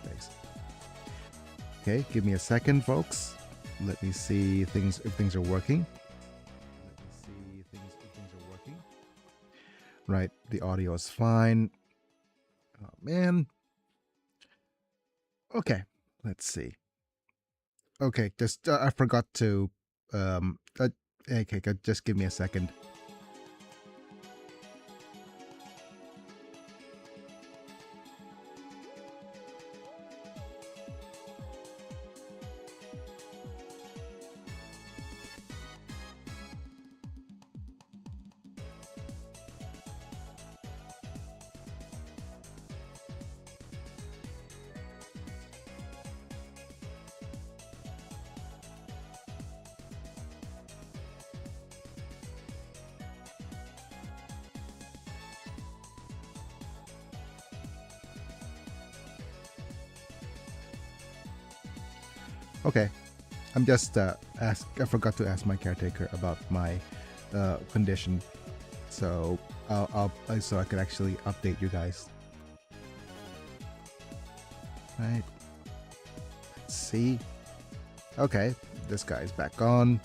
face. Okay, give me a second, folks. Let me see if things are working. Right, the audio is fine. Oh man. Okay, let's see. Okay, just I forgot to okay, just give me a second. Okay, I'm just I forgot to ask my caretaker about my condition, so so I could actually update you guys. Right. Let's see. Okay, this guy's back on.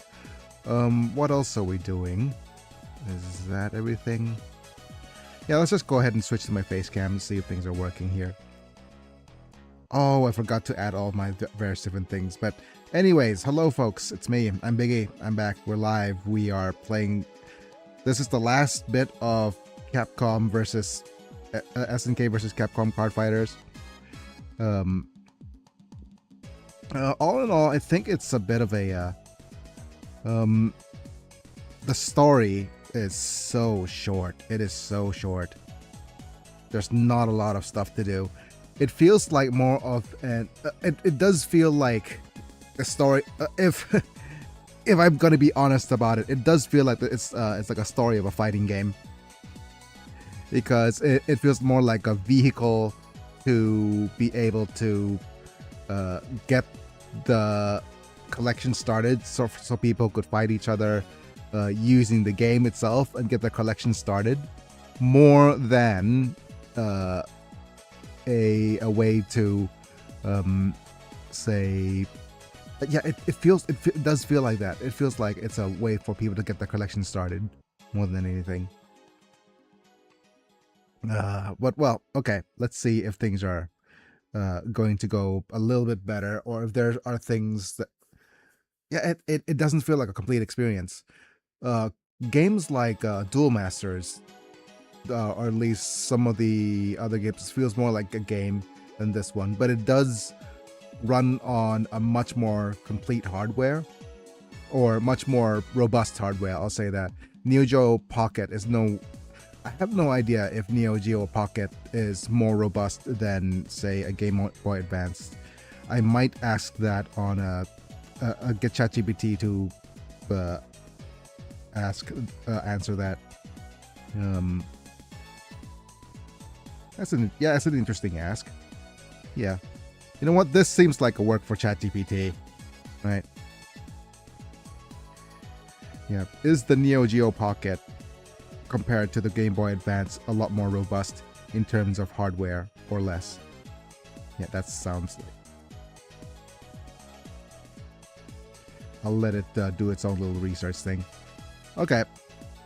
What else are we doing? Is that everything? Yeah, let's just go ahead and switch to my face cam and see if things are working here. Oh, I forgot to add all of my various different things. But anyways, hello folks, it's me. I'm Biggie. I'm back. We're live. We are playing. This is the last bit of Capcom versus SNK versus Capcom Card Fighters. All in all, I think it's a bit of a the story is so short. It is so short. There's not a lot of stuff to do. It feels like more of an it does feel like a story if I'm gonna be honest about it, it does feel like it's like a story of a fighting game, because it feels more like a vehicle to be able to get the collection started, so people could fight each other using the game itself and get the collection started, more than a way to say, yeah, it does feel like that. It feels like it's a way for people to get the collection started more than anything. But well, okay, let's see if things are going to go a little bit better, or if there are things that, yeah, it doesn't feel like a complete experience. Games like Duel Masters, or at least some of the other games, feels more like a game than this one, but it does run on a much more complete hardware, or much more robust hardware, I'll say that. Neo Geo Pocket is I have no idea if Neo Geo Pocket is more robust than, say, a Game Boy Advance. I might ask that on get ChatGPT to answer that. That's an interesting ask. Yeah, you know what? This seems like a work for ChatGPT, right? Yeah, is the Neo Geo Pocket compared to the Game Boy Advance a lot more robust in terms of hardware, or less? Yeah, that sounds. I'll let it do its own little research thing. Okay.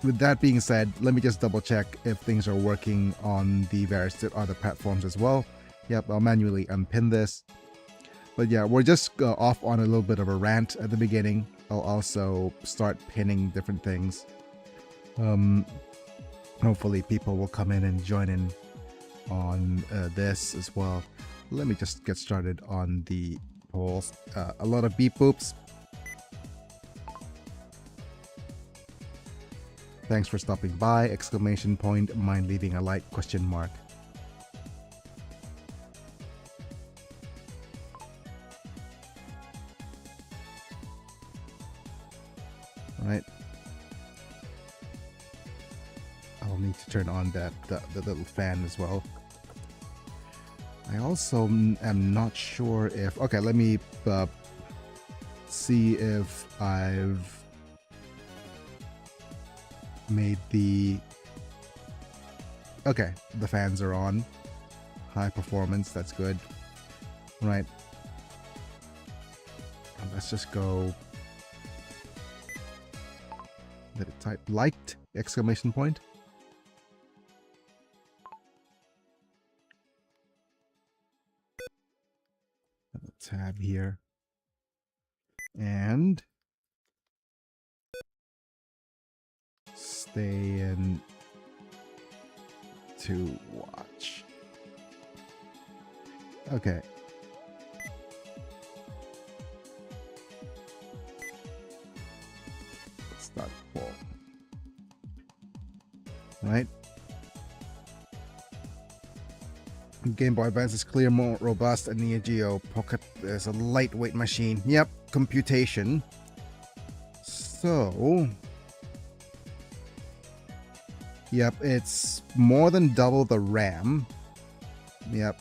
With that being said, let me just double check if things are working on the various other platforms as well. Yep, I'll manually unpin this. But yeah, we're just off on a little bit of a rant at the beginning. I'll also start pinning different things. Hopefully people will come in and join in on this as well. Let me just get started on the polls. A lot of beep boops. Thanks for stopping by! Exclamation point. Mind leaving a like? Question mark. All right. I'll need to turn on the little fan as well. I also am not sure if. Okay, let me see if I've made the. Okay, the fans are on. High performance, that's good. right? Let's just go. Let it type liked exclamation point. Tab here. And stay in to watch. Okay. Let's start full. Right. Game Boy Advance is clear, more robust, and Neo Geo Pocket is a lightweight machine. Yep, computation. So, yep, it's more than double the RAM. Yep,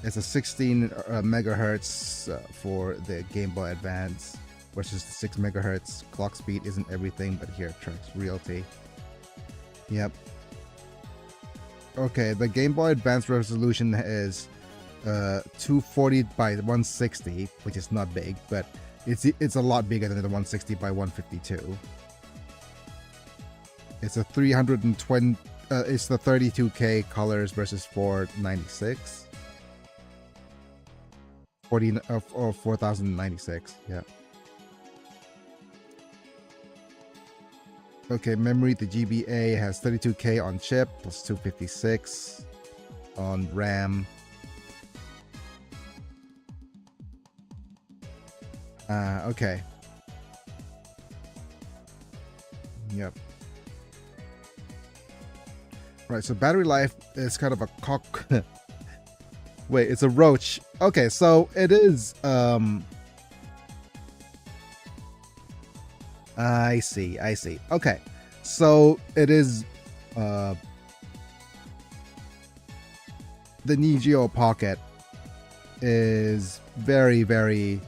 it's a 16 megahertz for the Game Boy Advance versus the 6 megahertz. Clock speed isn't everything, but here it tracks realty. Yep. Okay, the Game Boy Advance resolution is 240 by 160, which is not big, but it's a lot bigger than the 160 by 152. It's a 320. It's the 32K colors versus 496. 4096. Yeah. Okay, memory, the GBA has 32K on chip plus 256 on RAM. Okay. Yep. Right, so battery life is kind of a cock. Wait, it's a roach. Okay, so it is. I see. Okay, so it is the Neo Geo Pocket is very, very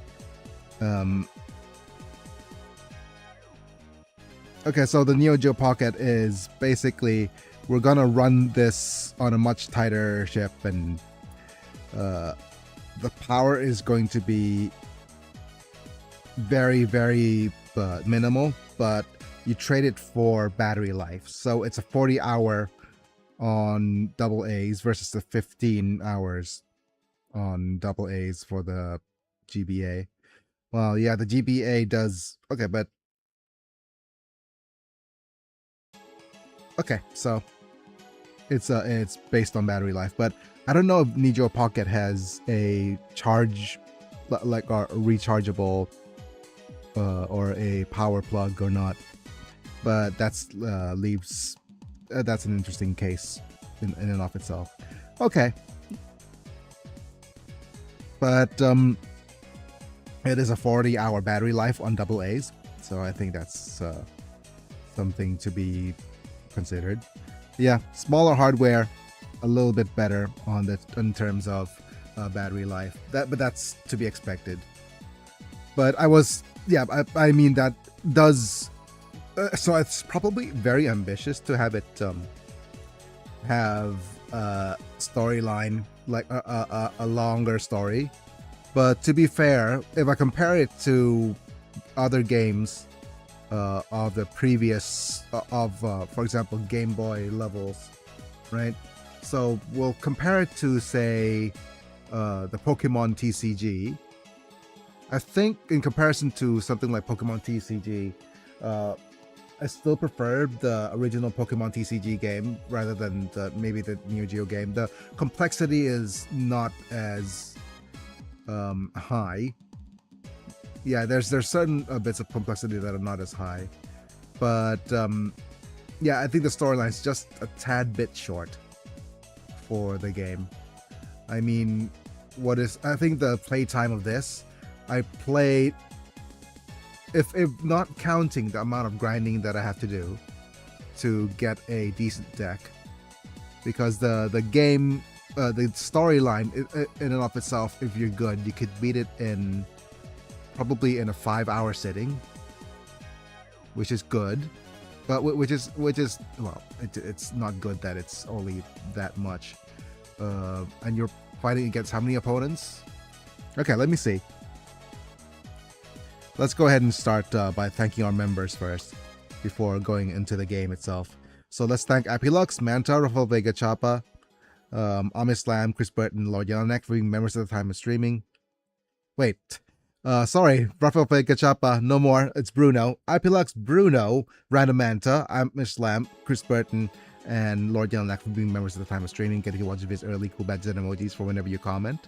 okay, so the Neo Geo Pocket is basically, we're gonna run this on a much tighter chip, and the power is going to be very, very minimal, but you trade it for battery life. So it's a 40-hour on double A's versus the 15 hours on double A's for the GBA. Well, yeah, the GBA does okay, but okay, so it's based on battery life, but I don't know if Neo Geo Pocket has a charge, like a rechargeable or a power plug or not, but that's leaves that's an interesting case in and of itself. Okay, but it is a 40-hour battery life on double A's, so I think that's something to be considered. Yeah, smaller hardware, a little bit better on the in terms of battery life. But that's to be expected. But I mean that does. So it's probably very ambitious to have it have a storyline, like a longer story. But to be fair, if I compare it to other games of the previous for example, Game Boy levels, right? So we'll compare it to, say, the Pokemon TCG. I think in comparison to something like Pokemon TCG, I still prefer the original Pokemon TCG game rather than maybe the Neo Geo game. The complexity is not as high. Yeah, there's certain bits of complexity that are not as high, but yeah, I think the storyline is just a tad bit short for the game. I mean, I think the playtime of this, I played, if not counting the amount of grinding that I have to do to get a decent deck, because the game, the storyline in and of itself, if you're good, you could beat it in probably in a 5-hour sitting, which is good, but which is well, it's not good that it's only that much, and you're fighting against how many opponents? Okay, let me see. Let's go ahead and start by thanking our members first before going into the game itself. So let's thank Apilux, Manta, Rafael Vega Chapa, Amislam, Chris Burton, Lord Yellowneck for being members at the time of streaming. Wait. Sorry, Rafael Vega Chapa, no more. It's Bruno. Apilux, Bruno, Random Manta, Amislam, Chris Burton, and Lord Yellowneck for being members at the time of streaming, getting to watch videos early, cool badges and emojis for whenever you comment.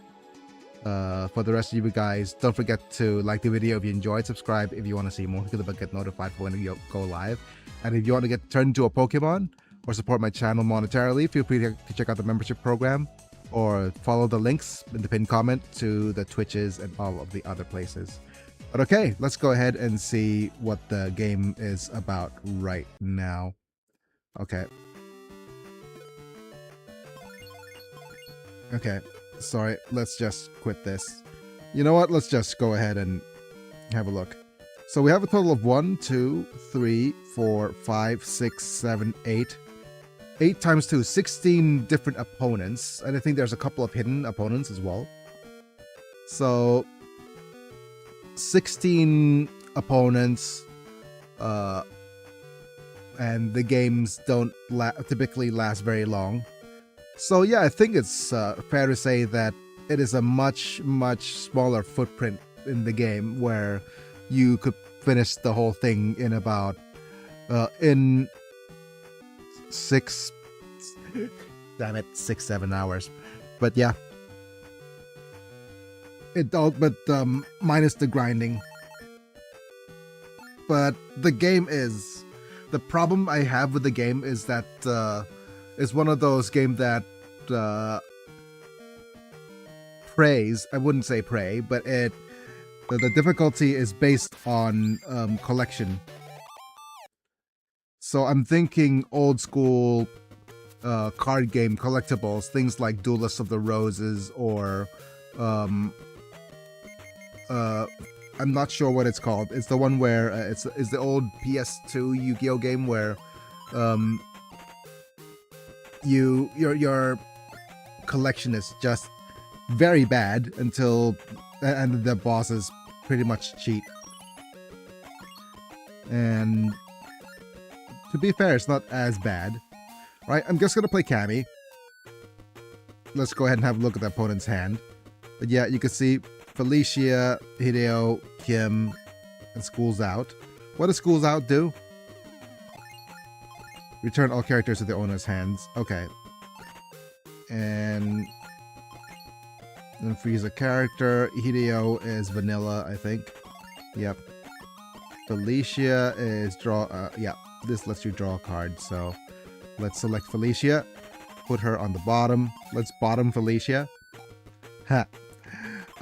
For the rest of you guys, don't forget to like the video if you enjoyed, subscribe if you want to see more, get notified for when we go live. And if you want to get turned into a Pokemon or support my channel monetarily, feel free to check out the membership program or follow the links in the pinned comment to the Twitches and all of the other places. But okay, let's go ahead and see what the game is about right now. Okay. Okay. Sorry, let's just quit this. You know what? Let's just go ahead and have a look. So we have a total of 1, 2, 3, 4, 5, 6, 7, 8. 8 times 2, 16 different opponents. And I think there's a couple of hidden opponents as well. So 16 opponents. And the games don't typically last very long. So yeah, I think it's fair to say that it is a much smaller footprint in the game where you could finish the whole thing in about in 6-7 hours. But yeah, minus the grinding. But the game is, the problem I have with the game is that it's one of those games that preys, I wouldn't say prey, but the difficulty is based on collection. So I'm thinking old school card game collectibles, things like Duelists of the Roses, or I'm not sure what it's called. It's the one where it's the old PS2 Yu-Gi-Oh game where your collection is just very bad until and the bosses pretty much cheat. And to be fair, it's not as bad. Right, I'm just gonna play Cammy. Let's go ahead and have a look at the opponent's hand. But yeah, you can see Felicia, Hideo, Kim, and Schools Out. What does Schools Out do? Return all characters to the owner's hands. Okay. And freeze a character. Hideo is vanilla, I think. Yep. Felicia is draw. Yeah, this lets you draw a card. So let's select Felicia. Put her on the bottom. Let's bottom Felicia. Ha.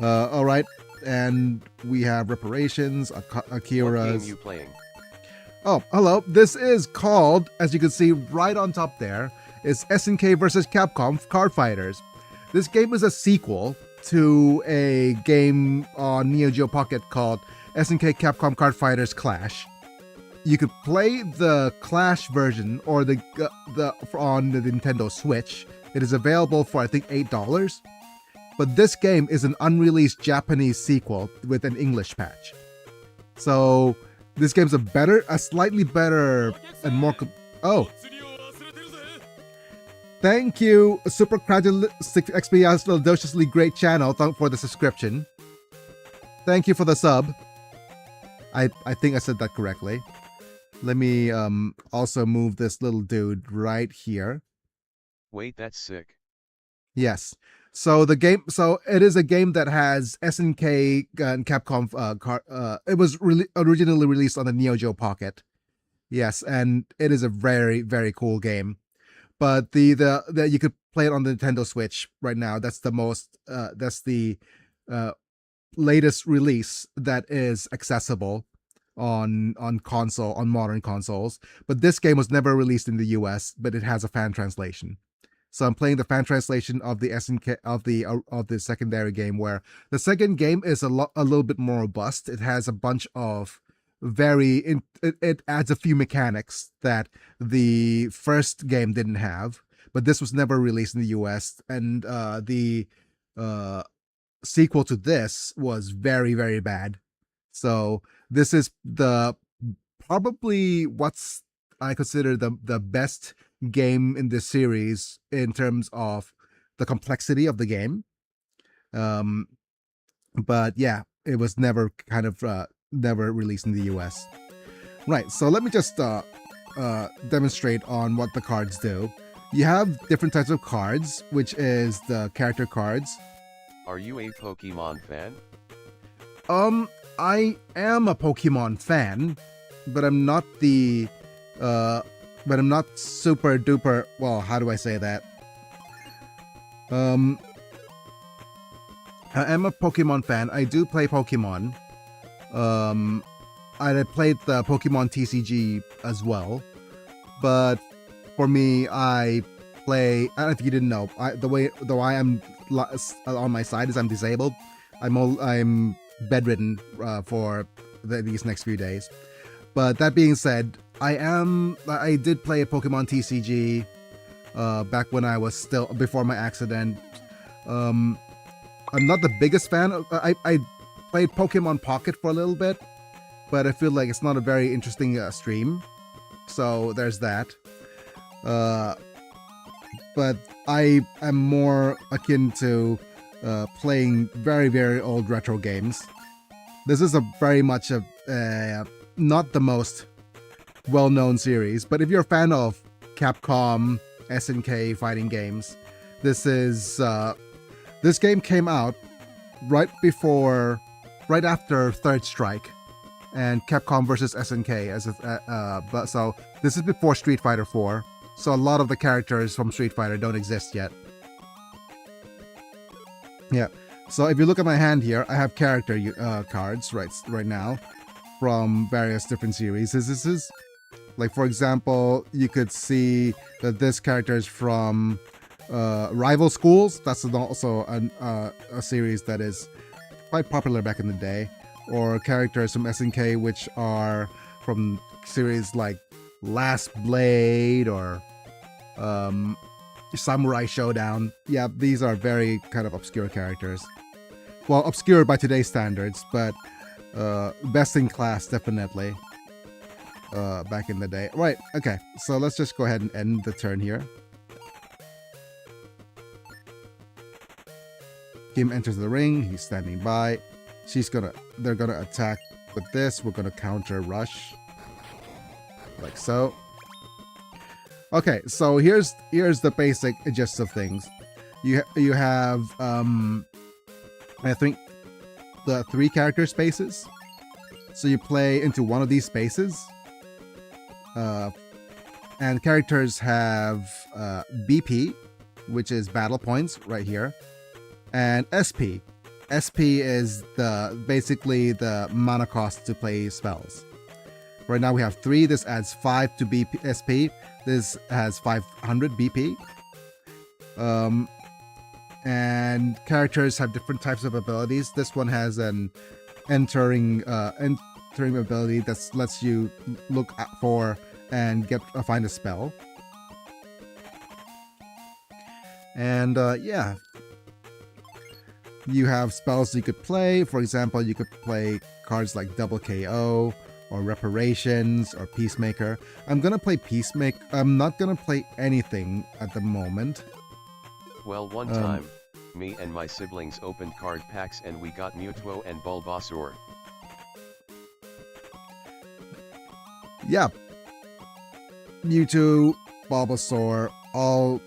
All right. And we have reparations. Akira's. What game are you playing? Oh, hello. This is called, as you can see right on top there, is SNK versus Capcom Card Fighters. This game is a sequel to a game on Neo Geo Pocket called SNK Capcom Card Fighters Clash. You could play the Clash version or the on the Nintendo Switch. It is available for I think $8. But this game is an unreleased Japanese sequel with an English patch. So this game's a slightly better and more. Oh, thank you, Supercraduliously Great Channel, for the subscription. Thank you for the sub. I think I said that correctly. Let me also move this little dude right here. Wait, that's sick. Yes. So the game, so it is a game that has SNK and Capcom. It was originally released on the Neo Geo Pocket. Yes, and it is a very cool game. But the you could play it on the Nintendo Switch right now. That's the most. That's the latest release that is accessible on modern consoles. But this game was never released in the US, but it has a fan translation. So I'm playing the fan translation of the SNK of the secondary game, where the second game is a little bit more robust. It has a bunch of it adds a few mechanics that the first game didn't have, but this was never released in the US, and sequel to this was very, very bad. So this is the probably what's I consider the best game in this series in terms of the complexity of the game. But yeah, it was never never released in the US. Right, so let me just demonstrate on what the cards do. You have different types of cards, which is the character cards. Are you a Pokemon fan? I am a Pokemon fan, but I'm not but I'm not super duper, well, how do I say that? I am a Pokemon fan. I do play Pokemon. I played the Pokemon TCG as well, but for me, I don't think you didn't know. The way I'm on my side is I'm disabled. I'm bedridden for these next few days. But that being said, I did play a Pokemon TCG back when I was still before my accident. I'm not the biggest fan. I played Pokemon Pocket for a little bit, but I feel like it's not a very interesting stream. So there's that. But I am more akin to playing very, very old retro games. This is a very much a not the most well-known series, but if you're a fan of Capcom, SNK fighting games, this game came out right after Third Strike and Capcom versus SNK so this is before Street Fighter 4. So a lot of the characters from Street Fighter don't exist yet. Yeah. So if you look at my hand here, I have character cards right now from various different series. This is like, for example, you could see that this character is from Rival Schools. That's also a series that is quite popular back in the day. Or characters from SNK, which are from series like Last Blade or Samurai Showdown. Yeah, these are very kind of obscure characters. Well, obscure by today's standards, but best in class, definitely. Back in the day. Right, okay, so let's just go ahead and end the turn here. Kim enters the ring, he's standing by. They're gonna attack with this. We're gonna counter rush. Like so. Okay, so here's the basic gist of things. You have I think the 3 character spaces. So you play into one of these spaces. And characters have BP, which is battle points right here, and SP. SP is basically the mana cost to play spells. Right now we have 3. This adds 5 to BP, SP. This has 500 BP. And characters have different types of abilities. This one has an entering ability that lets you look for and find a spell. And yeah, you have spells you could play. For example, you could play cards like Double KO or Reparations or Peacemaker. I'm gonna play Peacemaker. I'm not gonna play anything at the moment. Well, one time, me and my siblings opened card packs and we got Mewtwo and Bulbasaur. Yeah. Mewtwo, Bulbasaur, all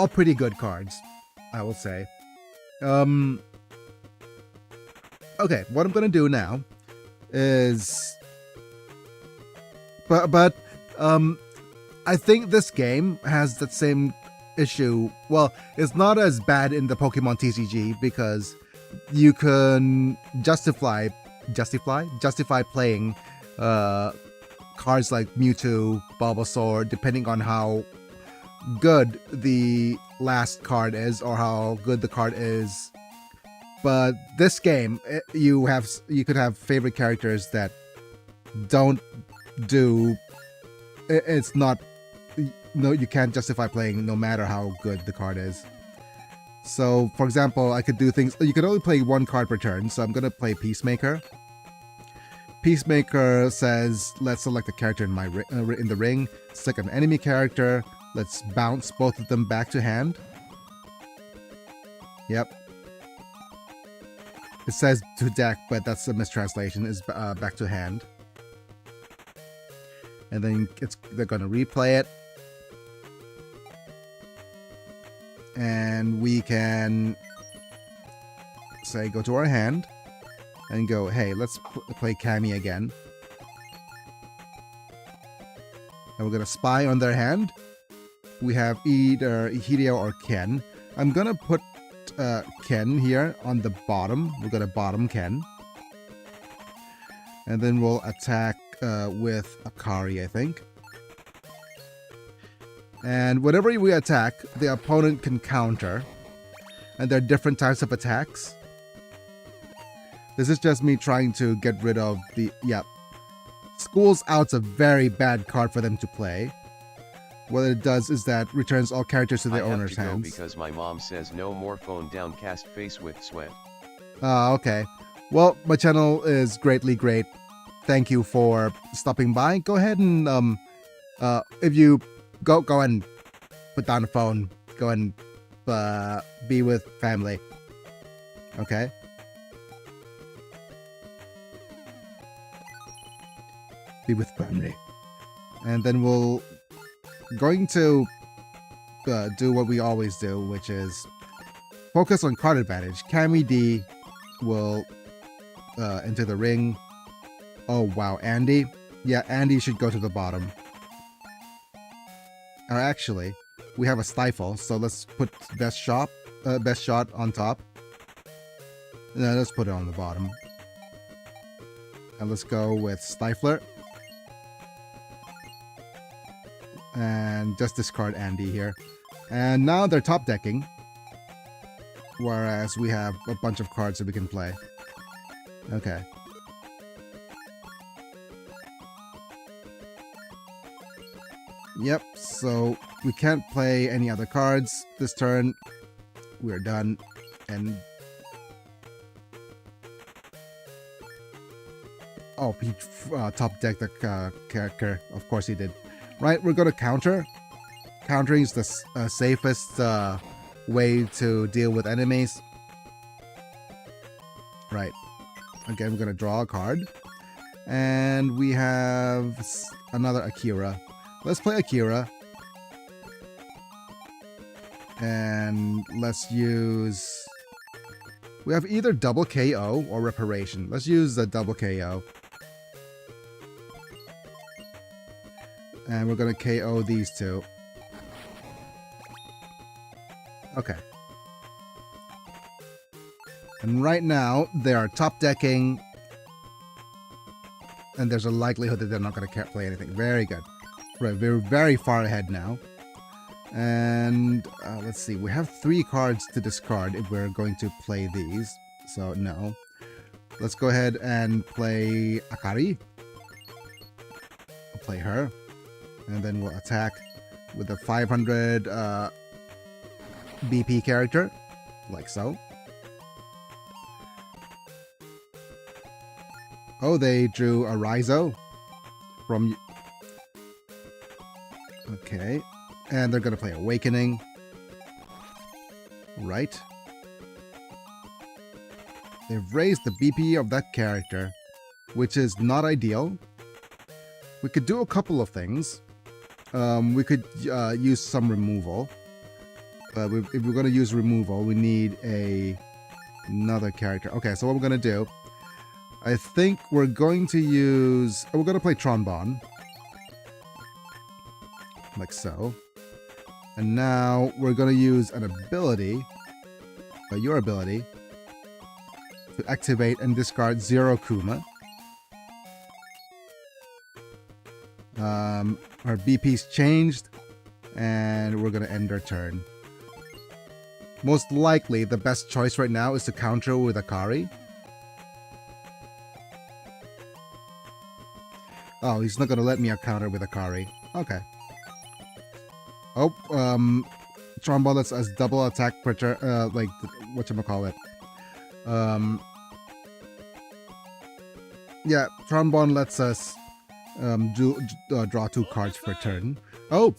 pretty good cards, I will say. Okay, what I'm gonna do now is, but I think this game has that same issue. Well, it's not as bad in the Pokemon TCG because you can justify playing cards like Mewtwo, Bulbasaur, depending on how good the last card is or how good the card is. But this game, you could have favorite characters that don't do. It's not. No, you can't justify playing no matter how good the card is. So, for example, I could do things. You can only play one card per turn, so I'm gonna play Peacemaker. Peacemaker says, let's select a character in my in the ring, select an enemy character. Let's bounce both of them back to hand. Yep. It says to deck, but that's a mistranslation. Is back to hand. And then they're gonna replay it. And we can say go to our hand and go, hey, let's play Cammy again. And we're gonna spy on their hand. We have either Hideo or Ken. I'm gonna put Ken here on the bottom. We're gonna bottom Ken. And then we'll attack with Akari, I think. And whenever we attack, the opponent can counter. And there are different types of attacks. This is just me trying to get rid of the... Yep. School's Out's a very bad card for them to play. What it does is that returns all characters to their owner's hands. Because my mom says no more phone downcast face with sweat. Okay. Well, my channel is greatly great. Thank you for stopping by. Go ahead and if you go and put down the phone. Go and be with family. Okay. Be with family. And then we'll going to do what we always do, which is focus on card advantage. Cammy D will enter the ring. Oh wow, Andy. Yeah, Andy should go to the bottom. Or actually, we have a stifle, so let's put best shot on top. No, let's put it on the bottom. And let's go with Stifler. And just discard Andy here. And now they're top decking. Whereas we have a bunch of cards that we can play. Okay. Yep, so we can't play any other cards this turn. We're done. And... oh, he top decked the character. Of course he did. Right, we're going to counter. Countering is the safest way to deal with enemies. Right. Again, we're going to draw a card. And we have another Akira. Let's play Akira. And let's use... we have either double KO or reparation. Let's use the double KO. And we're going to KO these two. Okay. And right now, they are top decking. And there's a likelihood that they're not going to play anything. Very good. Right, we're very far ahead now. And let's see. We have 3 cards to discard if we're going to play these. So, no. Let's go ahead and play Akari. I'll play her. And then we'll attack with a 500 BP character, like so. Oh, they drew a Raizo from... okay. And they're going to play Awakening. Right. They've raised the BP of that character, which is not ideal. We could do a couple of things. We could use some removal. If we're going to use removal, we need another character. Okay, so what we're going to do, I think we're going to use... we're going to play Trombone. Like so. And now we're going to use an ability, your ability, to activate and discard 0 Kuma. Our BP's changed, and we're going to end our turn. Most likely, the best choice right now is to counter with Akari. Oh, he's not going to let me counter with Akari. Okay. Oh, Trombone lets us double attack per turn, like, whatchamacallit. Yeah, Trombone lets us draw 2 cards per turn. Oh!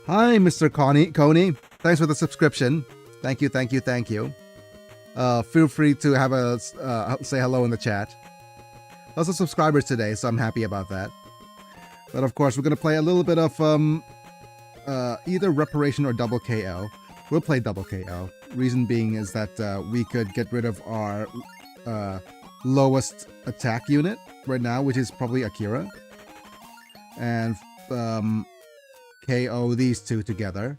Hi, Mr. Coney. Thanks for the subscription. Thank you. Feel free to have a say hello in the chat. Also subscribers today, so I'm happy about that. But of course, we're gonna play a little bit of either Reparation or Double KO. We'll play Double KO. Reason being is that we could get rid of our lowest attack unit right now, which is probably Akira, and KO these two together.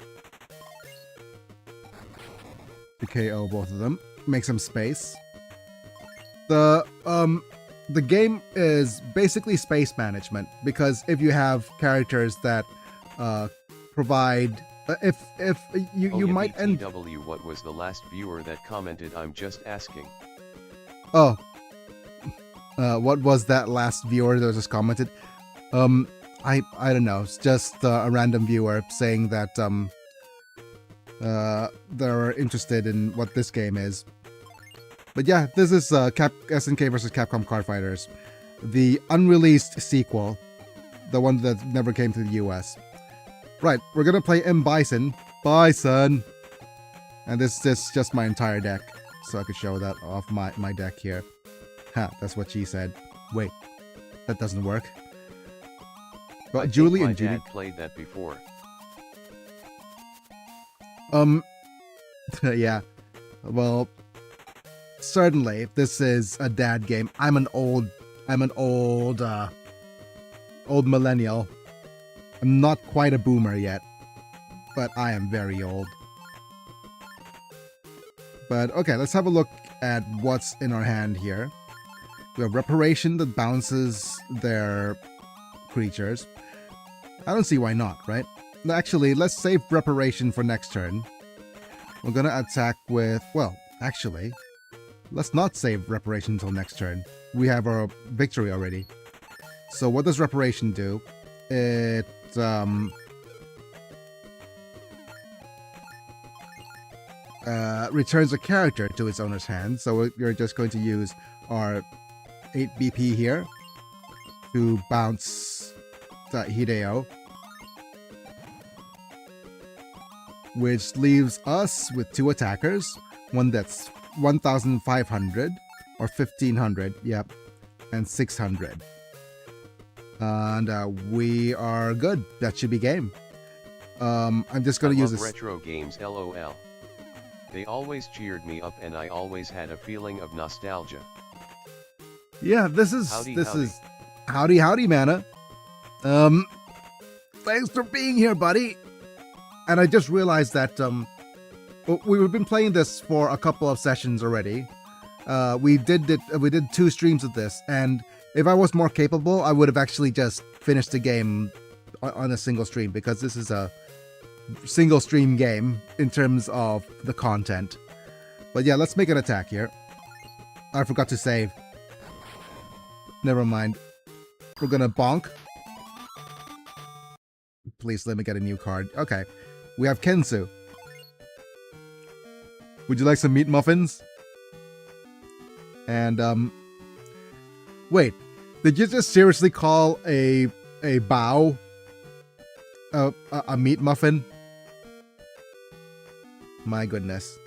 To KO both of them. Make some space. The game is basically space management, because if you have characters that provide if you might end. What was the last viewer that commented? I'm just asking. Oh, what was that last viewer that just commented? I don't know. It's just a random viewer saying that they're interested in what this game is. But yeah, this is SNK versus Capcom Card Fighters, the unreleased sequel, the one that never came to the US. Right, we're gonna play M. Bison, and this is just my entire deck, so I could show that off my deck here. Ha, that's what she said. Wait, that doesn't work. But Julie and Judy played that before. Yeah, well, certainly this is a dad game. I'm an old millennial. I'm not quite a boomer yet, but I am very old. But okay, let's have a look at what's in our hand here. We have Reparation that bounces their creatures. I don't see why not, right? Actually, let's save Reparation for next turn. We're gonna attack with, well, actually, let's not save Reparation until next turn. We have our victory already. So what does Reparation do? It returns a character to its owner's hand. So we're just going to use our 8 BP here to bounce Hideo, which leaves us with 2 attackers, one that's 1,500 or 1,500, yep, and 600. And we are good. That should be game. I'm just gonna use this. Retro games, LOL. They always cheered me up, and I always had a feeling of nostalgia. Yeah, this is howdy, Mana. Thanks for being here, buddy. And I just realized that we've been playing this for a couple of sessions already. We did 2 streams of this, and if I was more capable, I would have actually just finished the game on a single stream, because this is a single stream game in terms of the content. But yeah, let's make an attack here. I forgot to save. Never mind. We're gonna bonk. Please let me get a new card. Okay. We have Kensu. Would you like some meat muffins? And wait, did you just seriously call a bow a meat muffin? My goodness.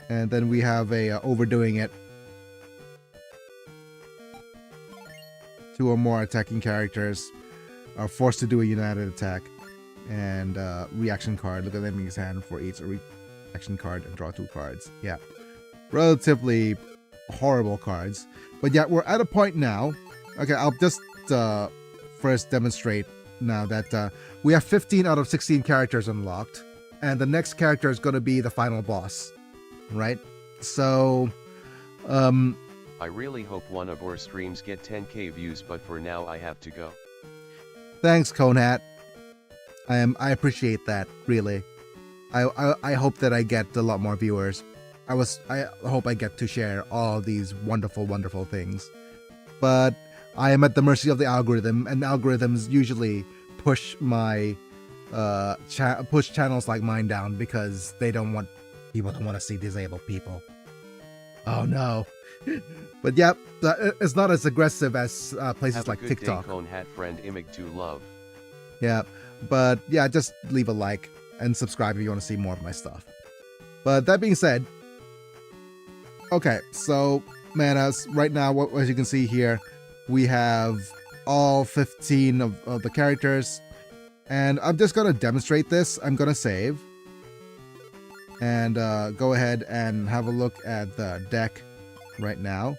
And then we have a overdoing it. 2 or more attacking characters are forced to do a united attack. And reaction card. Look at the enemy's hand for each reaction card and draw 2 cards. Yeah. Relatively horrible cards. But yeah, we're at a point now. Okay, I'll just first demonstrate now that we have 15 out of 16 characters unlocked. And the next character is going to be the final boss. Right? So, I really hope one of our streams get 10k views, but for now I have to go. Thanks, Conehat. I appreciate that, really. I hope that I get a lot more viewers. I hope I get to share all these wonderful, wonderful things. But I am at the mercy of the algorithm, and algorithms usually push my push channels like mine down because they don't want people to want to see disabled people. Oh no. But yeah, it's not as aggressive as places Have like a good TikTok. day, Cone Hat friend Imig to love. Yeah, but yeah, just leave a like and subscribe if you want to see more of my stuff. But that being said, okay, so man, as right now, as you can see here, we have all 15 of the characters, and I'm just gonna demonstrate this. I'm gonna save and go ahead and have a look at the deck right now.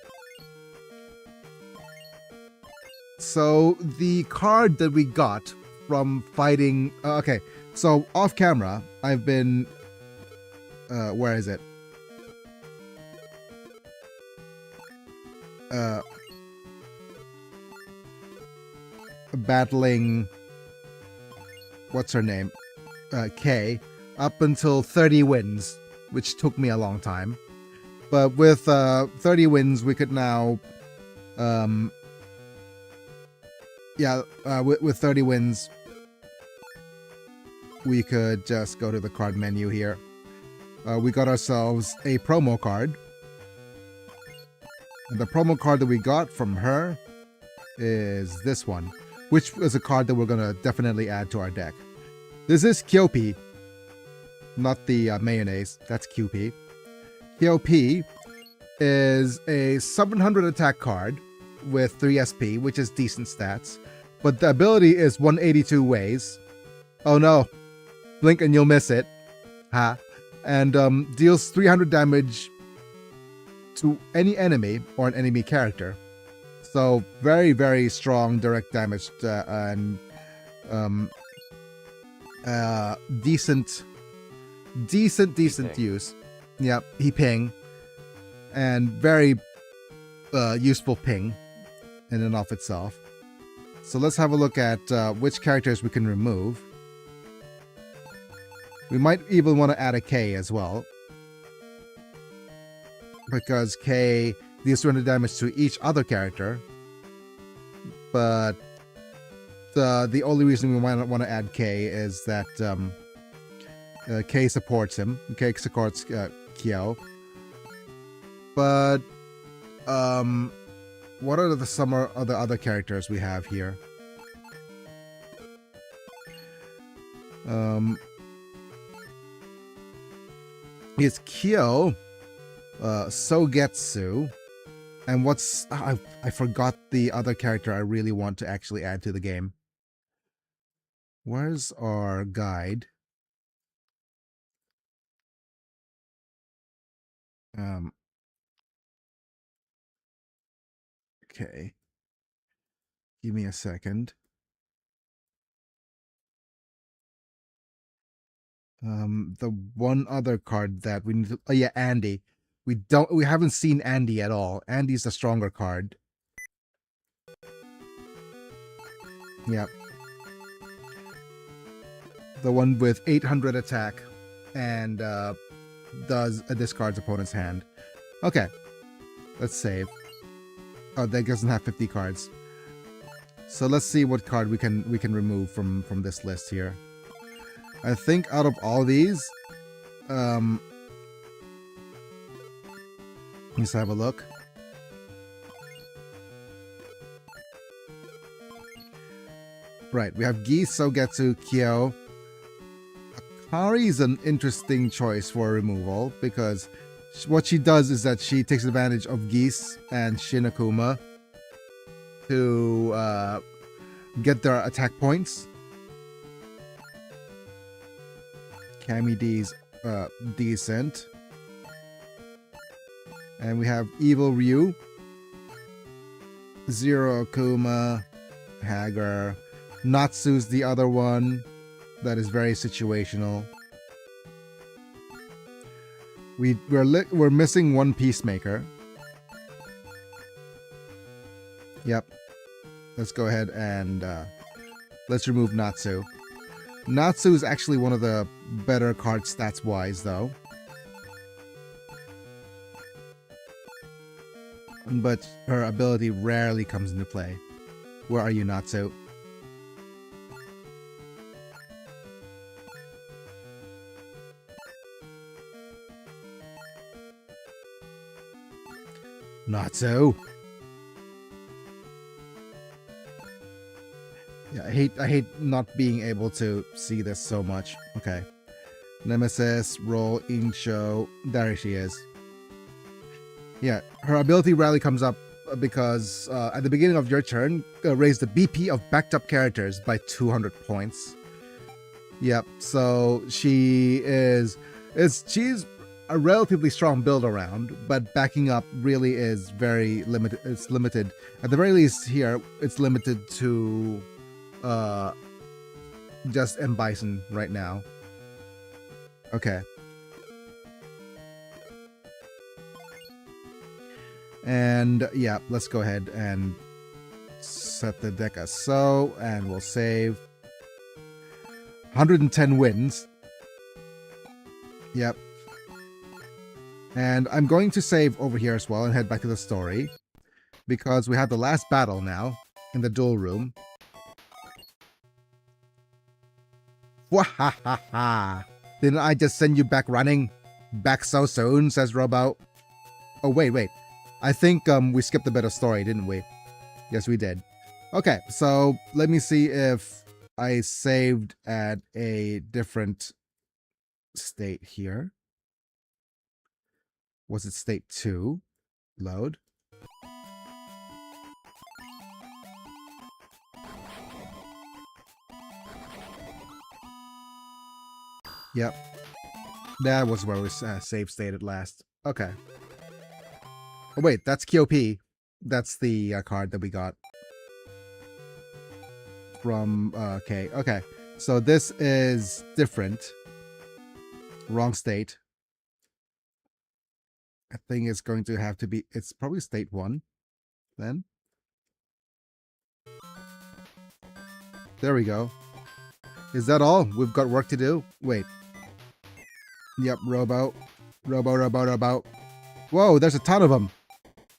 So the card that we got from fighting, okay, so off camera, I've been, where is it? Battling, what's her name? Kay, up until 30 wins, which took me a long time. But with 30 wins, we could now, with 30 wins, we could just go to the card menu here. We got ourselves a promo card. And the promo card that we got from her is this one, which is a card that we're going to definitely add to our deck. This is Kyopi, not the mayonnaise. That's QP. Kyopi is a 700 attack card with 3 SP, which is decent stats. But the ability is 182 ways. Oh no. Blink and you'll miss it. Ha. And deals 300 damage to any enemy or an enemy character. So very, very strong direct damage and decent use. Yep, he ping. And very useful ping in and of itself. So let's have a look at which characters we can remove. We might even want to add a K as well, because K deals 200 damage to each other character. But the only reason we might not want to add K is that K supports him. K supports Kyo. But what are some of the other characters we have here? It's Kyo, Sogetsu, and I forgot the other character I really want to actually add to the game. Where's our guide? Okay. Give me a second. The one other card that we need to, oh yeah, Andy. We haven't seen Andy at all. Andy's the stronger card. Yep. The one with 800 attack and discards opponent's hand. Okay. Let's save. Oh, that doesn't have 50 cards. So let's see what card we can remove from this list here. I think out of all these, let's have a look. Right, we have Geese, Sogetsu, Kyo. Akari is an interesting choice for removal because what she does is that she takes advantage of Geese and Shinakuma to get their attack points. Kami D's decent. And we have Evil Ryu, Zero Akuma, Hager. Natsu's the other one that is very situational. We're missing one Peacemaker. Yep. Let's go ahead and let's remove Natsu. Natsu is actually one of the better cards stats-wise, though. But her ability rarely comes into play. Where are you, Natsu? Not so. Yeah, I hate not being able to see this so much. Okay. Nemesis, roll, Incho. There she is. Yeah, her ability rarely comes up because at the beginning of your turn, raise the BP of backed up characters by 200 points. Yep, so she's a relatively strong build around, but backing up really is very limited. It's limited. At the very least here, it's limited to just M. Bison right now. Okay. And yeah, let's go ahead and set the deck as so, and we'll save. 110 wins. Yep. And I'm going to save over here as well and head back to the story, because we have the last battle now in the duel room. Wahahaha! Didn't I just send you back running? Back so soon, says Robo. Oh, wait. I think we skipped a bit of story, didn't we? Yes, we did. Okay, so let me see if I saved at a different state here. Was it state 2? Load. Yep. That was where we save state at last. Okay. Oh, wait, that's QOP. That's the card that we got from K. Okay, so this is different. Wrong state. I think it's going to have to be, it's probably state 1 then. There we go. Is that all? We've got work to do? Wait. Yep, Robo. Whoa, there's a ton of them.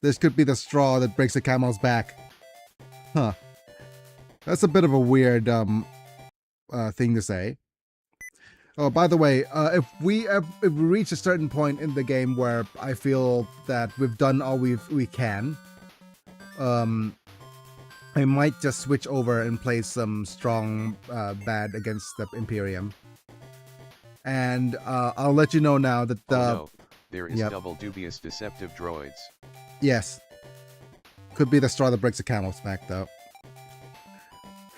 This could be the straw that breaks the camel's back. Huh. That's a bit of a weird thing to say. Oh, by the way, if we reach a certain point in the game where I feel that we've done all we can, I might just switch over and play some strong bad against the Imperium. And I'll let you know now that the... Oh no, there is double dubious deceptive droids. Yes. Could be the straw that breaks the camel's back, though.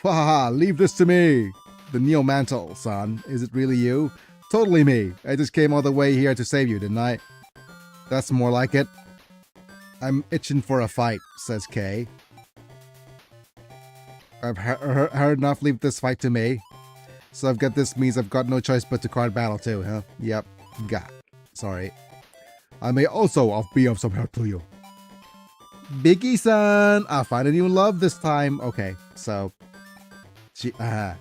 Haha, leave this to me! The Neo Mantle, son. Is it really you? Totally me. I just came all the way here to save you, didn't I? That's more like it. I'm itching for a fight, says Kay. I've heard enough, leave this fight to me. So I've got this means I've got no choice but to card battle too, huh? Yep. Got. Sorry. I may also be of some help to you. Biggie-san! I'll find a new love this time. Okay, so... She... okay.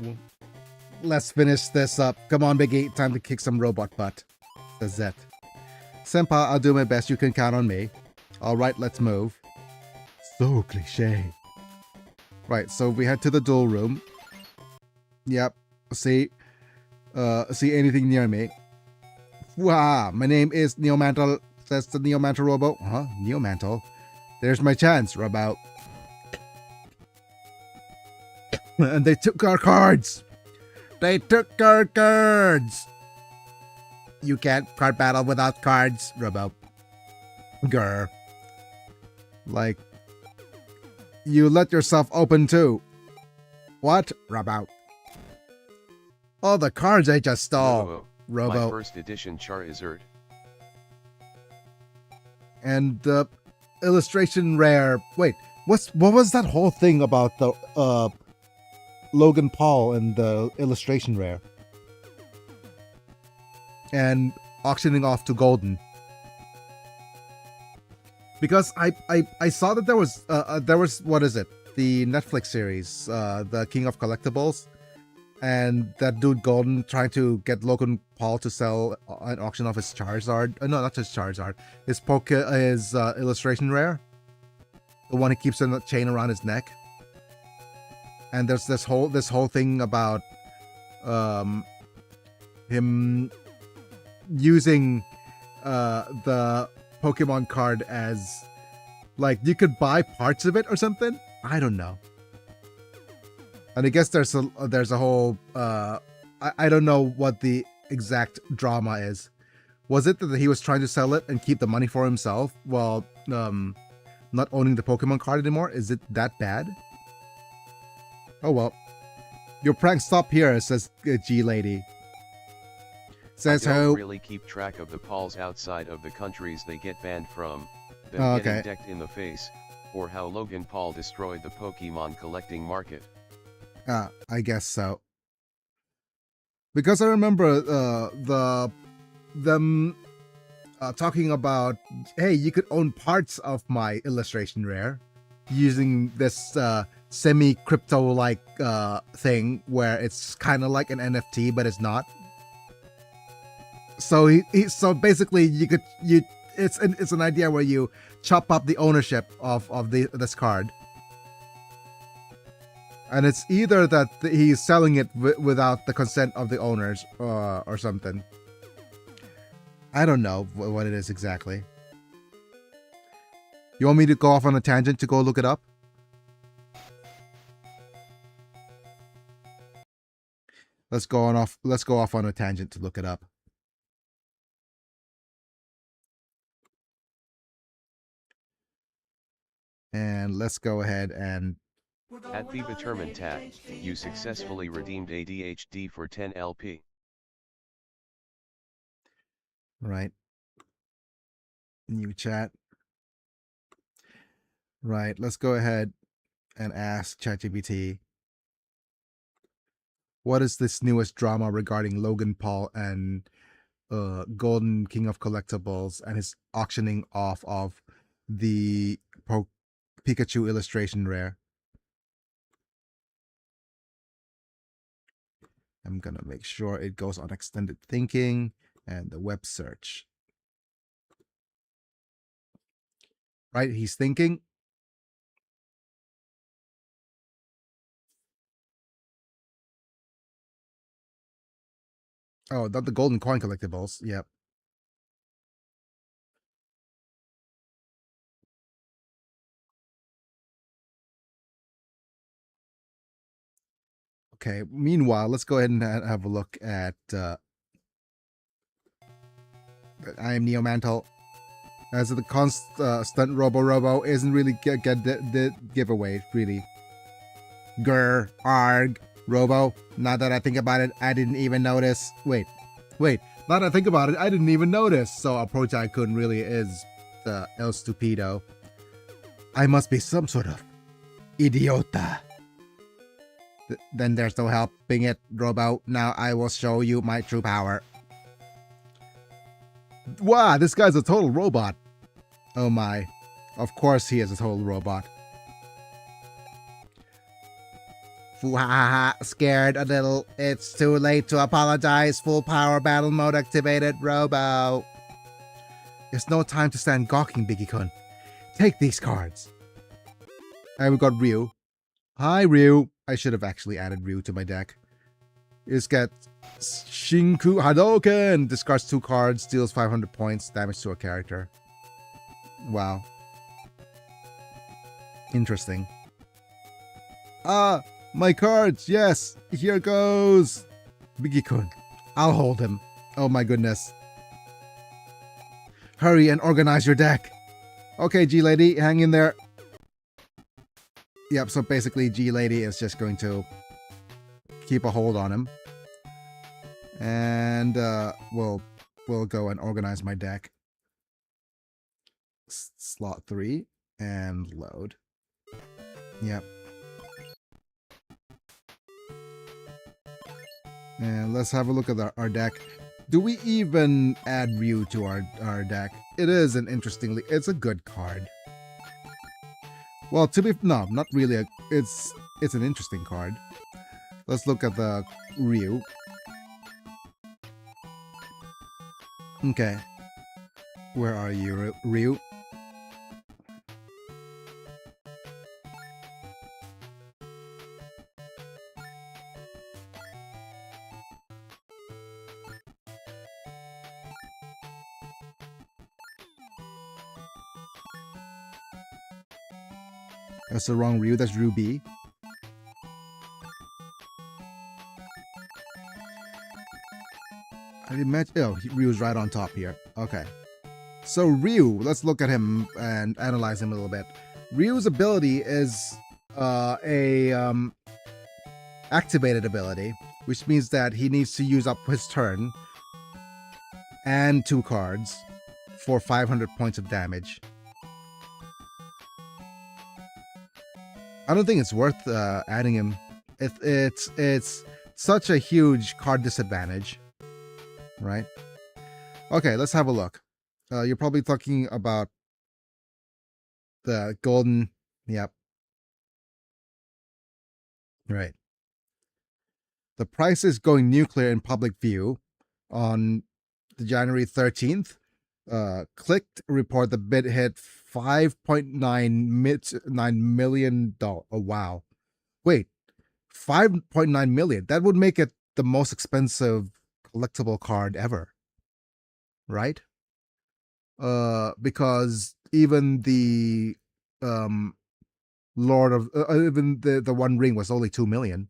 Well, let's finish this up. Come on, Biggie. Time to kick some robot butt. Says Zet. Senpai, I'll do my best. You can count on me. Alright, let's move. So cliche. Right, so we head to the duel room. Yep. See anything near me. Wow, my name is Neo Mantle, says the Neo Mantle Robo. Huh? Neo Mantle? There's my chance, Robo. And they took our cards! They took our cards! You can't card battle without cards, Robo. Grr. Like, you let yourself open too. What? Robo. All the cards I just stole. Robo. My first edition Charizard. And the illustration rare. Wait, what was that whole thing about the Logan Paul and the illustration rare? And auctioning off to Golden. Because I saw that there was what is it? The Netflix series, the King of Collectibles. And that dude Golden trying to get Logan Paul to sell an auction off his Charizard. No, not his Charizard. His illustration rare. The one he keeps in the chain around his neck. And there's this whole thing about him using the Pokemon card as like you could buy parts of it or something. I don't know. And I guess there's a whole I don't know what the exact drama is. Was it that he was trying to sell it and keep the money for himself while not owning the Pokemon card anymore? Is it that bad? Oh well. Your prank stop here, says G Lady. Says I don't how really keep track of the Pols outside of the countries they get banned from, them Oh, getting okay. decked in the face, or how Logan Paul destroyed the Pokemon collecting market. I guess so. Because I remember them talking about, hey, you could own parts of my illustration rare using this semi-crypto like thing where it's kind of like an NFT but it's not. So so basically it's an idea where you chop up the ownership of this card. And it's either that he's selling it without the consent of the owners or something. I don't know what it is exactly. You want me to go off on a tangent to go look it up? Let's go off on a tangent to look it up. And let's go ahead and At the Determined tab, you successfully redeemed ADHD for 10 LP. right. New chat. Right. Let's go ahead and ask ChatGPT. What is this newest drama regarding Logan Paul and Golden King of Collectibles and his auctioning off of the Pikachu illustration rare? I'm gonna make sure it goes on extended thinking and the web search. Right, he's thinking. Oh, not the golden coin collectibles. Yep. Okay. Meanwhile, let's go ahead and have a look at I am Neo Mantle. As the stunt Robo isn't really get the giveaway, really. Grr, arg, Robo. Now that I think about it, I didn't even notice. Wait. Now that I think about it, I didn't even notice. So a Pro Tycoon really is El Stupido. I must be some sort of idiota. Then there's no helping it, Robo. Now I will show you my true power. Wow, this guy's a total robot. Oh my. Of course he is a total robot. Foo-ha-ha-ha, scared a little. It's too late to apologize. Full power battle mode activated, Robo. There's no time to stand gawking, Biggie-kun. Take these cards. And we got Ryu. Hi, Ryu. I should have actually added Ryu to my deck. It's got Shinku Hadouken. Discards 2 cards, deals 500 points, damage to a character. Wow. Interesting. Ah, my cards. Yes, here goes. Biggie-kun. I'll hold him. Oh my goodness. Hurry and organize your deck. Okay, G-Lady, hang in there. Yep, so basically G-Lady is just going to keep a hold on him. And we'll go and organize my deck. Slot 3 and load. Yep. And let's have a look at our deck. Do we even add Ryu to our deck? It is it's a good card. Well, no, not really. It's an interesting card. Let's look at the Ryu. Okay. Where are you, Ryu? That's the wrong Ryu. That's Ruby. I imagine. Oh, Ryu's right on top here. Okay. So Ryu, let's look at him and analyze him a little bit. Ryu's ability is a activated ability, which means that he needs to use up his turn and 2 cards for 500 points of damage. I don't think it's worth adding him. It's such a huge card disadvantage, right? Okay, let's have a look. You're probably talking about the golden. Yep. Right. The price is going nuclear in public view on the January 13th. Clicked report the bid hit $5.9 million. Oh, wow. Wait, 5.9 million. That would make it the most expensive collectible card ever. Right? Because even the Lord of even the One Ring was only 2 million.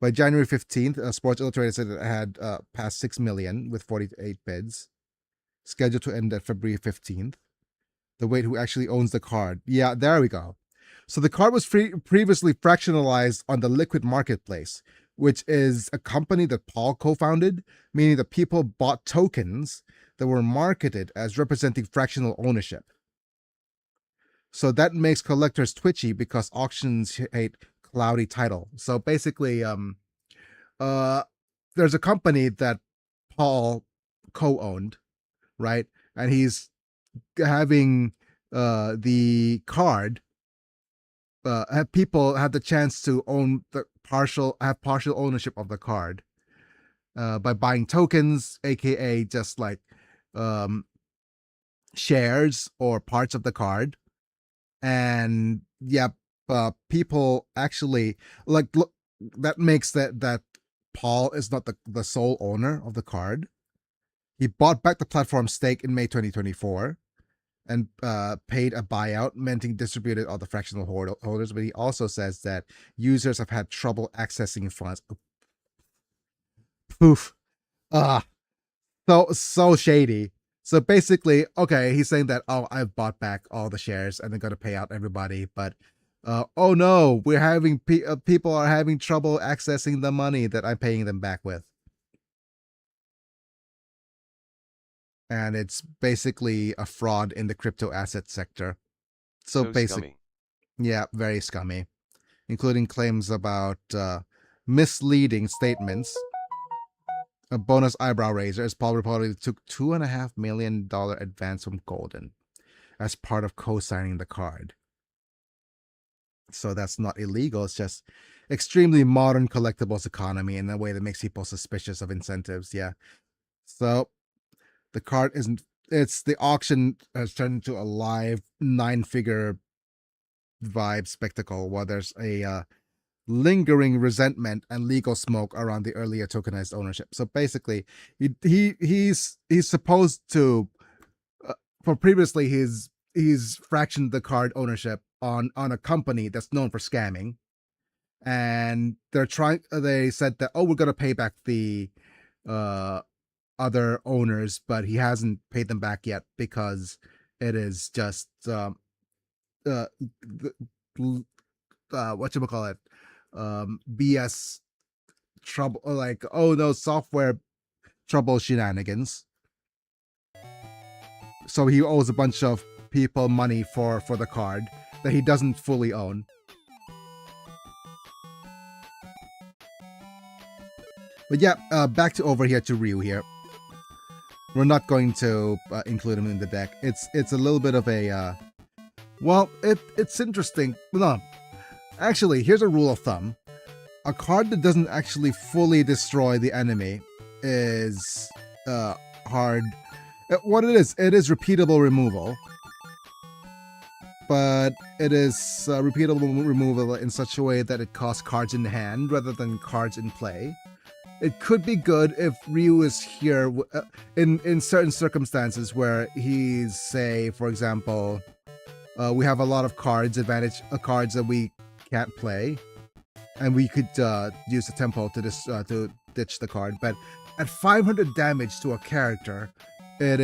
By January 15th, Sports Illustrated said it had passed 6 million with 48 bids, scheduled to end at February 15th. The wait, who actually owns the card? Yeah, there we go. So the card was previously fractionalized on the Liquid Marketplace, which is a company that Paul co-founded, meaning that people bought tokens that were marketed as representing fractional ownership. So that makes collectors twitchy because auctions hate cloudy title. So basically, there's a company that Paul co-owned, right? And he's having the card have people have the chance to own the partial ownership of the card by buying tokens, aka just like shares or parts of the card. And yeah, people actually like look, that makes that Paul is not the sole owner of the card. He bought back the platform stake in May 2024 and paid a buyout, meant he distributed all the fractional holders, but he also says that users have had trouble accessing funds. Poof. So shady. So basically, okay, he's saying that, oh, I've bought back all the shares and they're going to pay out everybody, but oh no, we're having people are having trouble accessing the money that I'm paying them back with. And it's basically a fraud in the crypto asset sector. So basically, yeah, very scummy, including claims about misleading statements. A bonus eyebrow raiser, as Paul reportedly took $2.5 million advance from Golden as part of co-signing the card. So that's not illegal. It's just extremely modern collectibles economy in a way that makes people suspicious of incentives. Yeah. So the card isn't. It's the auction has turned into a live 9-figure vibe spectacle while there's a lingering resentment and legal smoke around the earlier tokenized ownership. So basically, he's supposed to, for previously he's fractioned the card ownership on a company that's known for scamming, and they said that, oh, we're gonna pay back the other owners, but he hasn't paid them back yet because it is just whatchamacallit, BS trouble, like, oh no, software trouble shenanigans. So he owes a bunch of people money for the card that he doesn't fully own. But yeah, back to over here to Ryu here. We're not going to include him in the deck. It's a little bit of a well, it's interesting. No, actually, here's a rule of thumb. A card that doesn't actually fully destroy the enemy is hard. What it is repeatable removal. But it is repeatable removal in such a way that it costs cards in hand rather than cards in play. It could be good if Ryu is here in certain circumstances where he's, say, for example, We have a lot of cards cards that we can't play, and we could use the tempo to ditch the card. But at 500 damage to a character, it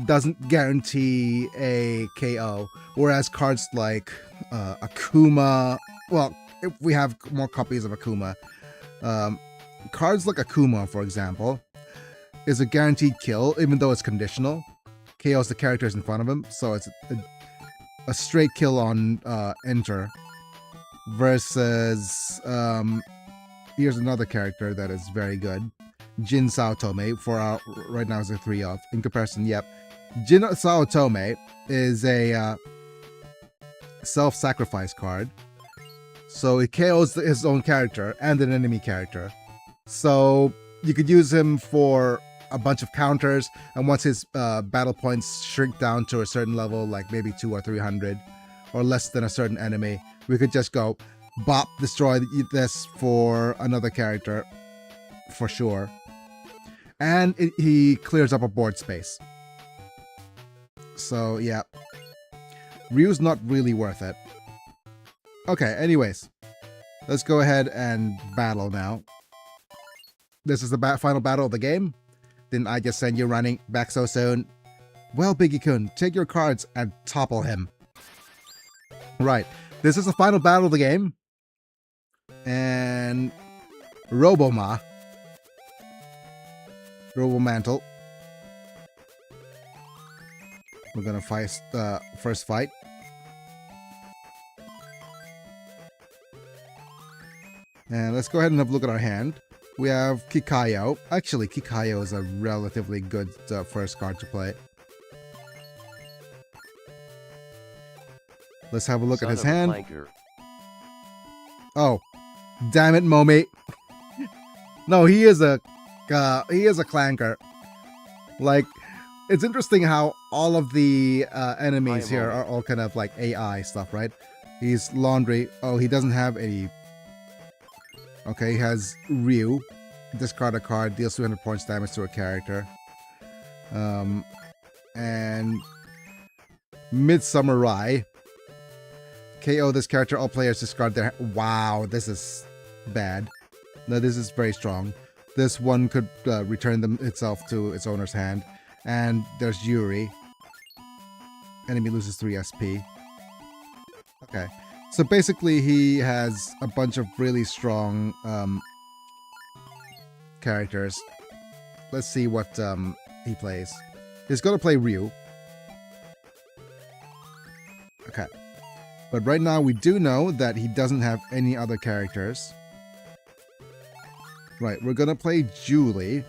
doesn't guarantee a KO. Whereas cards like Akuma, well, if we have more copies of Akuma, cards like Akuma, for example, is a guaranteed kill, even though it's conditional. KOs the characters in front of him, so it's a straight kill on enter. Versus, here's another character that is very good. Jin Saotome, for our, right now is a 3-off. In comparison, yep. Jin Saotome is a self-sacrifice card. So it KOs his own character and an enemy character. So you could use him for a bunch of counters, and once his battle points shrink down to a certain level, like maybe 200 or 300, or less than a certain enemy, we could just go bop, destroy this for another character for sure. And he clears up a board space. So yeah, Ryu's not really worth it. Okay, anyways, let's go ahead and battle now. This is the final battle of the game. Didn't I just send you running back so soon? Well, Biggie-kun, take your cards and topple him. Right, this is the final battle of the game. And Robomantle. We're gonna fight first fight. And let's go ahead and have a look at our hand. We have Kikayo. Actually, Kikayo is a relatively good first card to play. Let's have a look at his hand. Flanker. Oh, damn it, Momi. No, he is a clanker. Like, it's interesting how all of the enemies here are all kind of like AI stuff, right? He's laundry. Oh, he doesn't have any. Okay, he has Ryu. Discard a card, deals 200 points damage to a character. And Mid-Samurai. KO this character, all players discard their... Wow, this is bad. No, this is very strong. This one could return itself to its owner's hand. And there's Yuri. Enemy loses 3 SP. Okay. So basically he has a bunch of really strong characters. Let's see what he plays. He's going to play Ryu. Okay. But right now we do know that he doesn't have any other characters. Right, we're going to play Julie.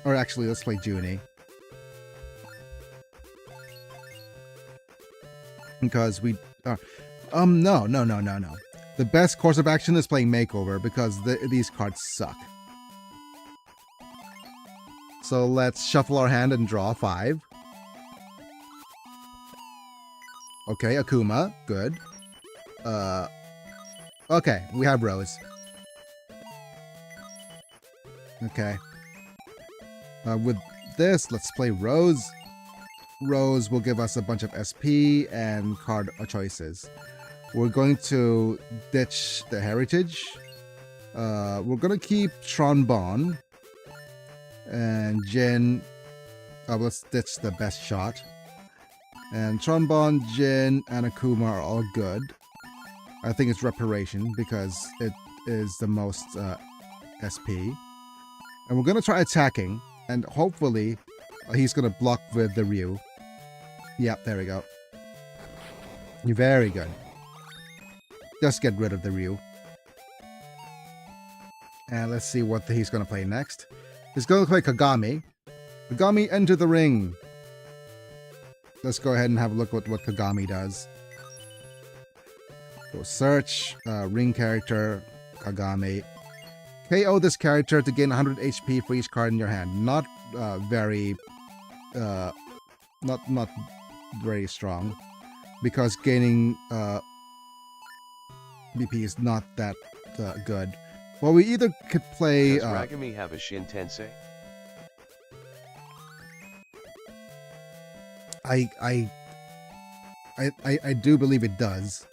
Or actually, let's play Junie. Because we... No. The best course of action is playing Makeover because these cards suck. So let's shuffle our hand and draw 5. Okay, Akuma, good. Okay, we have Rose. Okay. With this, let's play Rose. Rose will give us a bunch of SP and card choices. We're going to ditch the Heritage. We're going to keep Trombone. And Jin. Let's ditch the Best Shot. And Trombone, Jin, and Akuma are all good. I think it's Reparation because it is the most SP. And we're going to try attacking. And hopefully he's going to block with the Ryu. Yep, there we go. Very good. Just get rid of the Ryu. And let's see what he's going to play next. He's going to play Kagami. Kagami, enter the ring. Let's go ahead and have a look at what Kagami does. Go search, ring character, Kagami. KO this character to gain 100 HP for each card in your hand. Not very strong, because gaining BP is not that good. Well, we either could play... Does Ragami have a Shin Tensei? I do believe it does.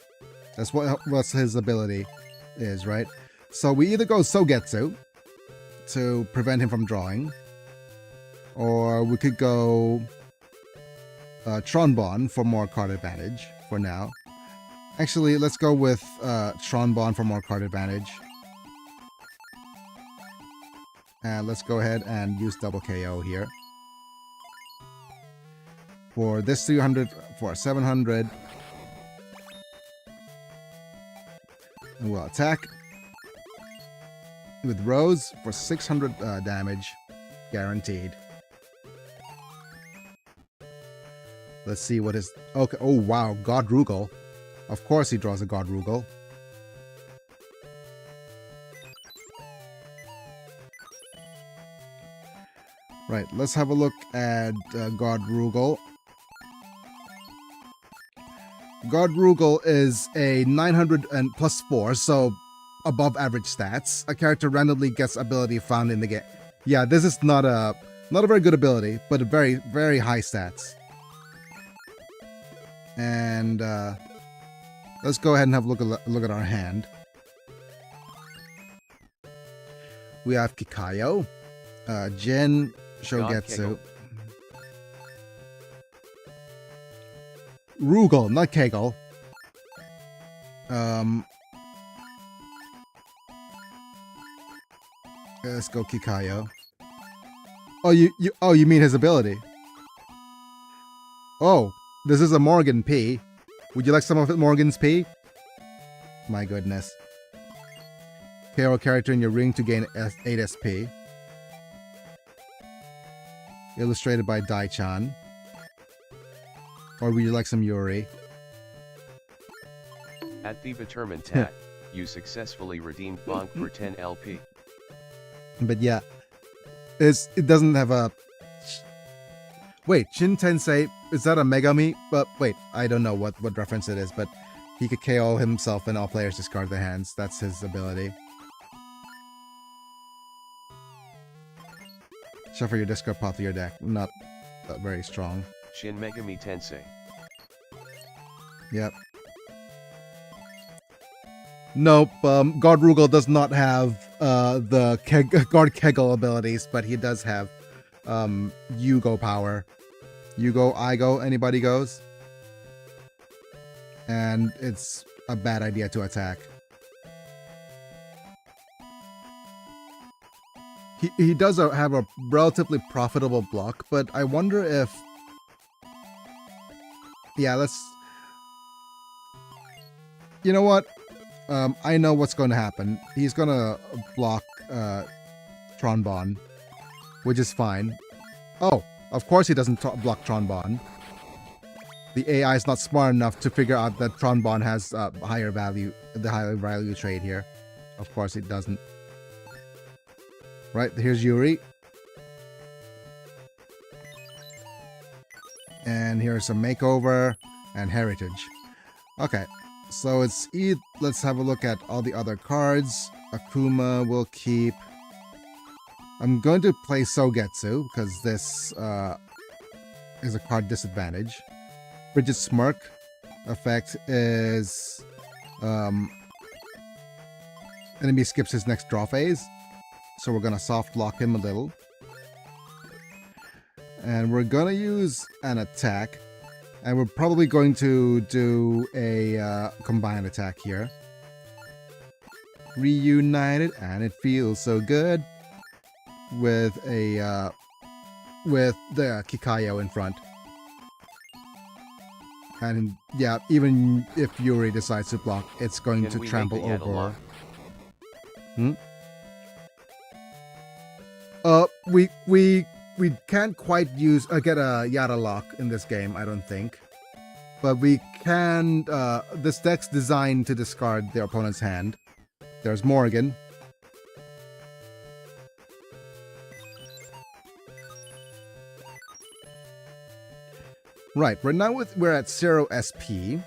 That's what's his ability is, right? So we either go Sogetsu to prevent him from drawing, or we could go Tronbon for more card advantage for now. Actually, let's go with Tronbon for more card advantage. And let's go ahead and use double KO here. For this 300, for 700. And we'll attack with Rose for 600 damage, guaranteed. Let's see what is... Okay, oh wow, God Rugal. Of course he draws a God Rugal. Right, let's have a look at God Rugal. God Rugal is a 900 and plus 4, so above average stats. A character randomly gets ability found in the game. Yeah, this is not a very good ability, but a very, very high stats. And let's go ahead and have a look at our hand. We have Kikayo, Jin, Shogetsu, Rugal, not Kegel. Let's go Kikayo. Oh, you mean his ability? Oh, this is a Morgan P. Would you like some of Morgan's P? My goodness. KO character in your ring to gain 8 SP. Illustrated by Dai-chan. Or would you like some Yuri? At the Determined Tag, you successfully redeemed Bonk for 10 LP. But yeah, it doesn't have a... Wait, Shin Tensei, is that a Megami? But wait, I don't know what reference it is, but he could KO himself and all players discard their hands. That's his ability. Shuffle your discard pot to your deck. Not very strong. Shin Megami Tensei. Yep. Nope, God Rugal does not have the Guard Kegel abilities, but he does have you go power. You go, I go, anybody goes. And it's a bad idea to attack. He does have a relatively profitable block, but I wonder if... Yeah, let's... You know what? I know what's going to happen. He's going to block Tronbon, which is fine. Oh, of course he doesn't block Tronbon. The AI is not smart enough to figure out that Tronbon has the higher value trade here. Of course it doesn't. Right, here's Yuri. And here's some makeover and heritage. Okay, so it's let's have a look at all the other cards. Akuma will keep. I'm going to play Sogetsu because this is a card disadvantage. Bridget's Smirk effect is enemy skips his next draw phase. So we're going to soft lock him a little. And we're going to use an attack. And we're probably going to do a combined attack here. Reunited, and it feels so good. With a with the Kikayo in front. And yeah, even if Yuri decides to block, it's going to trample over. We can't quite get a Yada lock in this game, I don't think. But we can. This deck's designed to discard their opponent's hand. There's Morgan. Right, right now we're at 0 SP.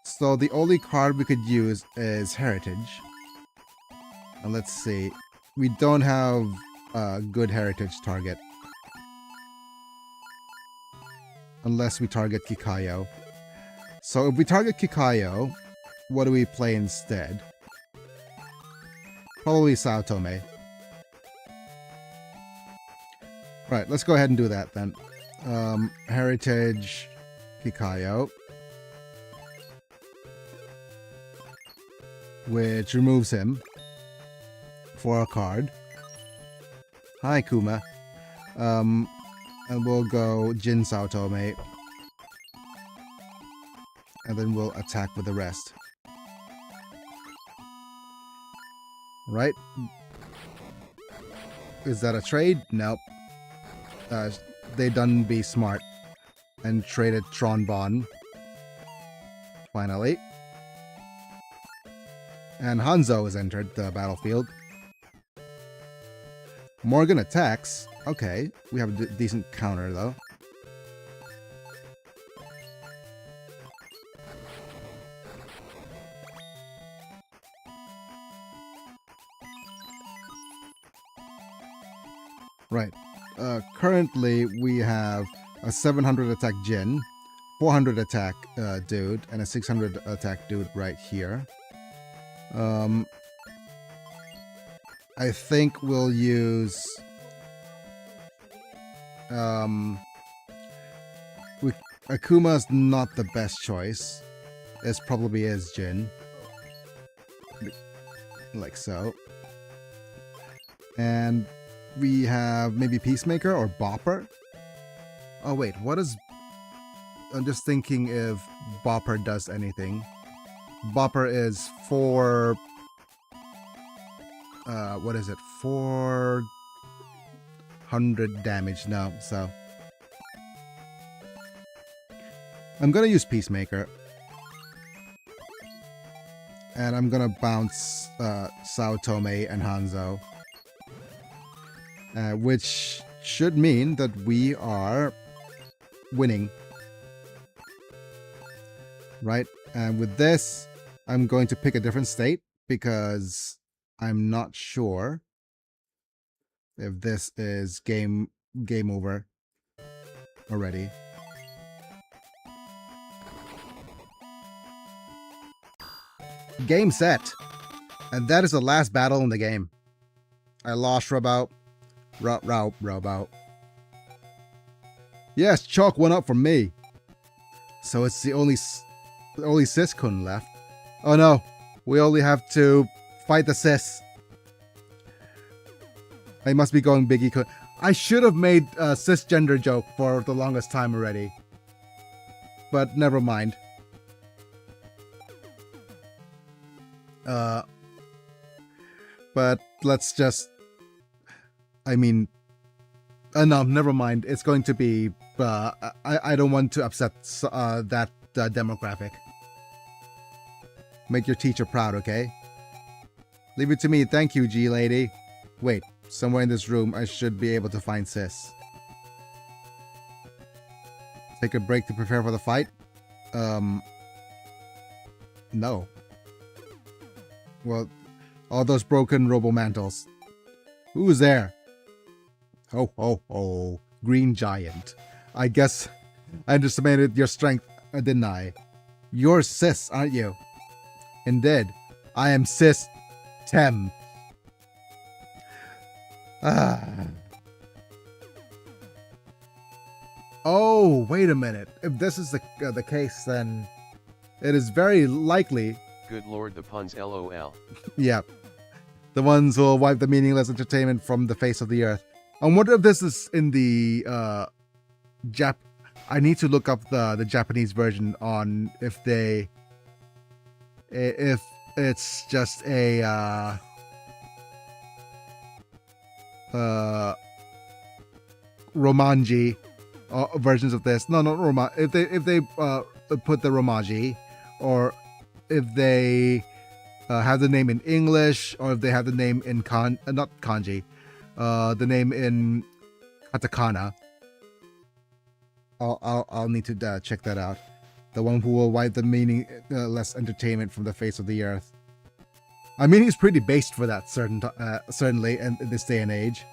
So the only card we could use is Heritage. And let's see. We don't have a good Heritage target. Unless we target Kikayo. So if we target Kikayo, what do we play instead? Probably Sao Tome. Right, let's go ahead and do that then. Heritage Kikayo, which removes him for a card. Hi, Kuma. And we'll go Jin Sao Tome. And then we'll attack with the rest. Right? Is that a trade? Nope. They done be smart and traded Tron Bon. Finally. And Hanzo has entered the battlefield. Morgan attacks. Okay, we have a decent counter though. Right. Currently, we have a 700 attack Jin, 400 attack dude, and a 600 attack dude right here. I think we'll use... Akuma's not the best choice. This probably is Jin. Like so. And we have maybe Peacemaker or Bopper. Oh wait, what is... I'm just thinking if Bopper does anything. Bopper is 4... what is it? 400 damage now, so... I'm gonna use Peacemaker. And I'm gonna bounce Sao Tome and Hanzo. Which should mean that we are winning. Right? And with this, I'm going to pick a different state because I'm not sure if this is game over already. Game set. And that is the last battle in the game. I lost Robout. Robout. Yes, chalk one up for me. So it's the only Sis-kun left. Oh no, we only have to fight the Sis. I must be going Biggie-kun. I should have made a cisgender joke for the longest time already. But never mind. But let's just... I mean... no, never mind. It's going to be... I don't want to upset that demographic. Make your teacher proud, okay? Leave it to me. Thank you, G-Lady. Wait, somewhere in this room I should be able to find Sis. Take a break to prepare for the fight? No. Well, all those broken robo-mantles. Who's there? Ho, ho, ho. Green Giant. I guess I underestimated your strength, didn't I? You're Sis, aren't you? Indeed. I am Sis Tem. Oh, wait a minute. If this is the case, then it is very likely... Good lord, the puns, LOL. Yeah. The ones who will wipe the meaningless entertainment from the face of the earth. I wonder if this is in the I need to look up the Japanese version on if it's just a Romanji versions of this. No, not Roman. If they put the Romanji, or if they have the name in English, or if they have the name in not kanji, the name in katakana. I'll need to check that out. The one who will wipe the meaningless entertainment from the face of the earth. I mean, he's pretty based for that, certainly, in this day and age.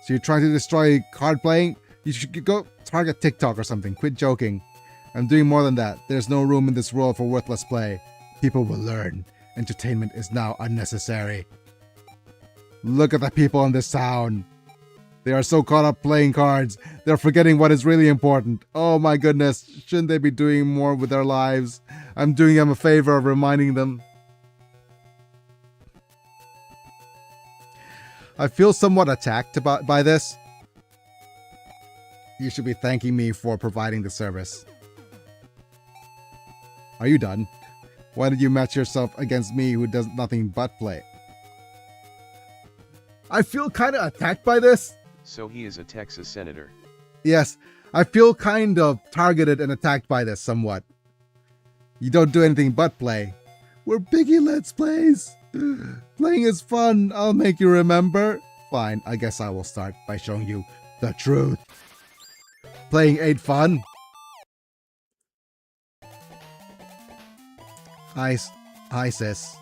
So you're trying to destroy card playing? You should go target TikTok or something. Quit joking. I'm doing more than that. There's no room in this world for worthless play. People will learn. Entertainment is now unnecessary. Look at the people in this town. They are so caught up playing cards, they're forgetting what is really important. Oh my goodness, shouldn't they be doing more with their lives? I'm doing them a favor of reminding them. I feel somewhat attacked by this. You should be thanking me for providing the service. Are you done? Why did you match yourself against me who does nothing but play? I feel kind of attacked by this. So he is a Texas senator. Yes, I feel kind of targeted and attacked by this somewhat. You don't do anything but play. We're Biggie Let's Plays. Playing is fun. I'll make you remember. Fine, I guess I will start by showing you the truth. Playing ain't fun. Hi, sis.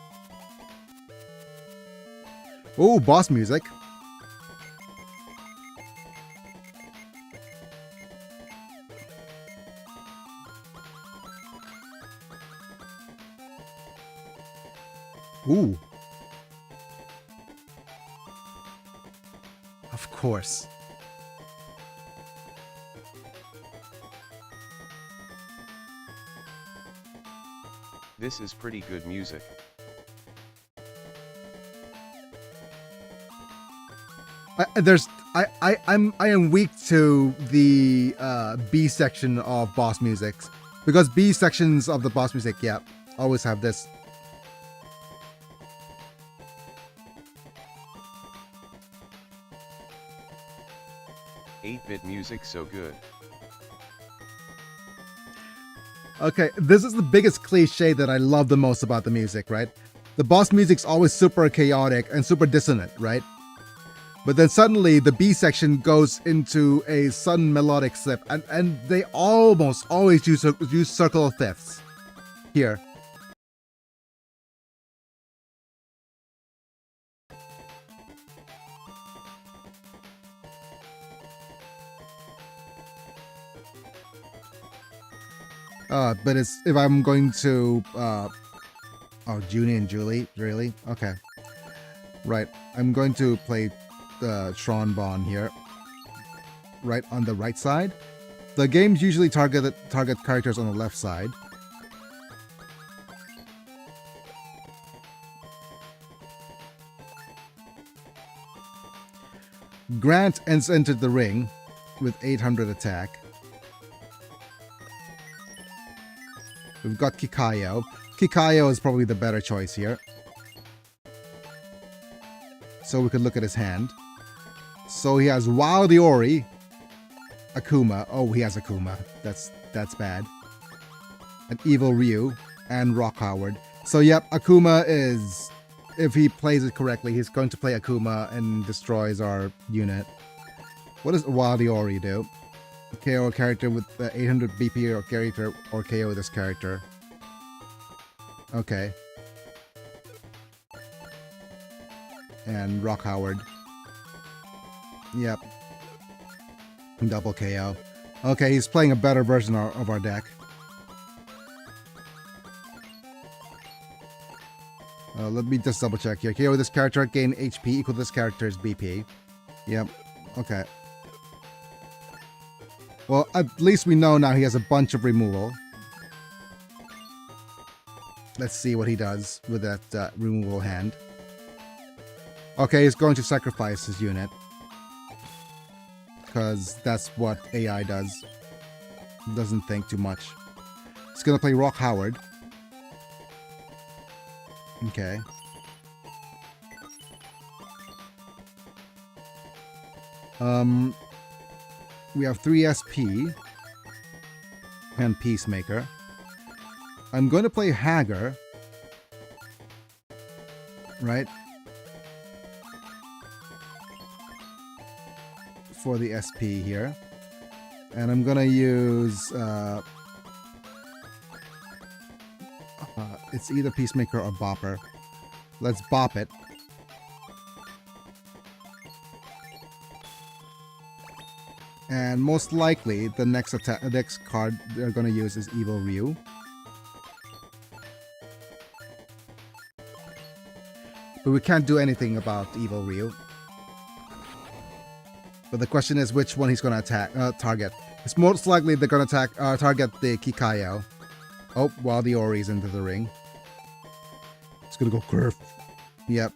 Oh, boss music. Ooh. Of course. This is pretty good music. I am weak to the B section of boss music, because B sections of the boss music, yeah, always have this. 8-bit music so good. Okay, this is the biggest cliche that I love the most about the music, right? The boss music's always super chaotic and super dissonant, right? But then suddenly the B section goes into a sudden melodic slip, and they almost always use circle of fifths here. But it's if I'm going to oh, Junie and Julie, really? Okay. Right. I'm going to play Tron Bon here. Right on the right side. The games usually target characters on the left side. Grant entered the ring with 800 attack. We've got Kikayo. Kikayo is probably the better choice here. So we could look at his hand. So he has Wild Iori, Akuma. Oh, he has Akuma. That's bad. An Evil Ryu and Rock Howard. So yep, Akuma is, if he plays it correctly, he's going to play Akuma and destroys our unit. What does Wild Iori do? KO a character with 800 BP or character, or KO this character. Okay. And Rock Howard. Yep. Double KO. Okay, he's playing a better version of our deck. Let me just double check here. KO this character, gain HP equal to this character's BP. Yep. Okay. Well, at least we know now he has a bunch of removal. Let's see what he does with that removal hand. Okay, he's going to sacrifice his unit. Because that's what AI does. Doesn't think too much. He's going to play Rock Howard. Okay. We have 3 SP and Peacemaker. I'm going to play Hager, right? For the SP here. And I'm going to use it's either Peacemaker or Bopper. Let's bop it. And most likely, the next card they're gonna use is Evil Ryu. But we can't do anything about Evil Ryu. But the question is which one he's gonna target. It's most likely they're gonna target the Kikayo. Oh, while the Ori's into the ring. It's gonna go curve. Yep.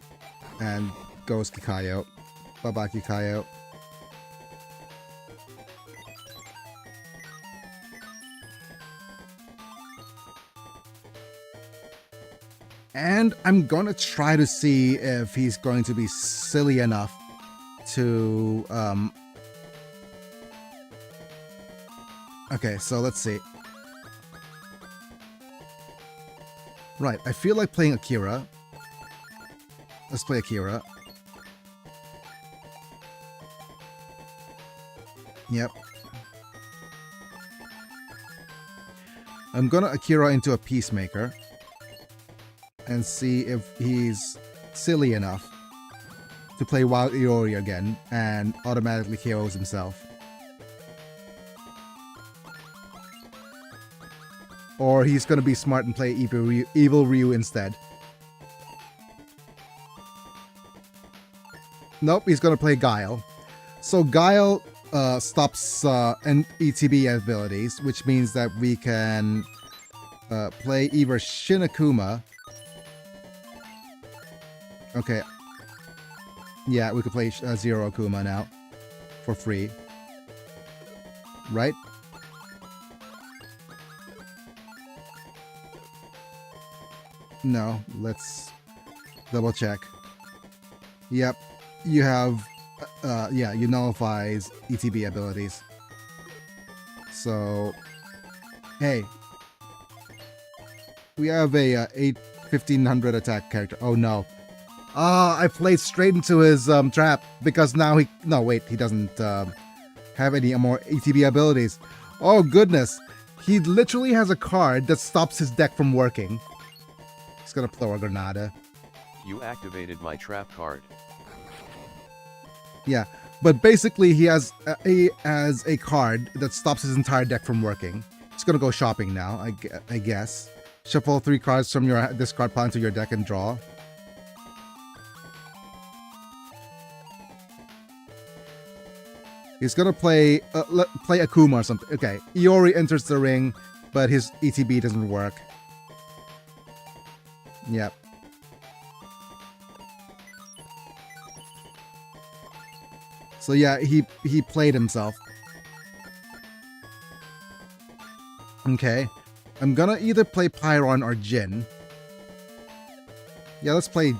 And goes Kikayo. Bye-bye, Kikayo. And I'm gonna try to see if he's going to be silly enough to okay, so let's see. Right, I feel like playing Akira. Let's play Akira. Yep. I'm gonna Akira into a Peacemaker and see if he's silly enough to play Wild Iori again and automatically KOs himself. Or he's gonna be smart and play Evil Ryu instead. Nope, he's gonna play Guile. So Guile stops ETB abilities, which means that we can play either Shin Akuma. Okay. Yeah, we could play Zero Akuma now for free. Right? No, let's double check. Yep, you have, yeah, you nullifies ETB abilities. So, hey, we have a 1500 attack character. Oh no. I played straight into his trap because now he, no wait, he doesn't have any more ETB abilities. Oh goodness, he literally has a card that stops his deck from working. He's gonna throw a Granada. You activated my trap card. Yeah, but basically he has a card that stops his entire deck from working. He's gonna go shopping now, I guess. Shuffle 3 cards from your discard pile into your deck and draw. He's gonna play Akuma or something. Okay, Iori enters the ring, but his ETB doesn't work. Yep. So yeah, he played himself. Okay. I'm gonna either play Pyron or Jin. Yeah, let's play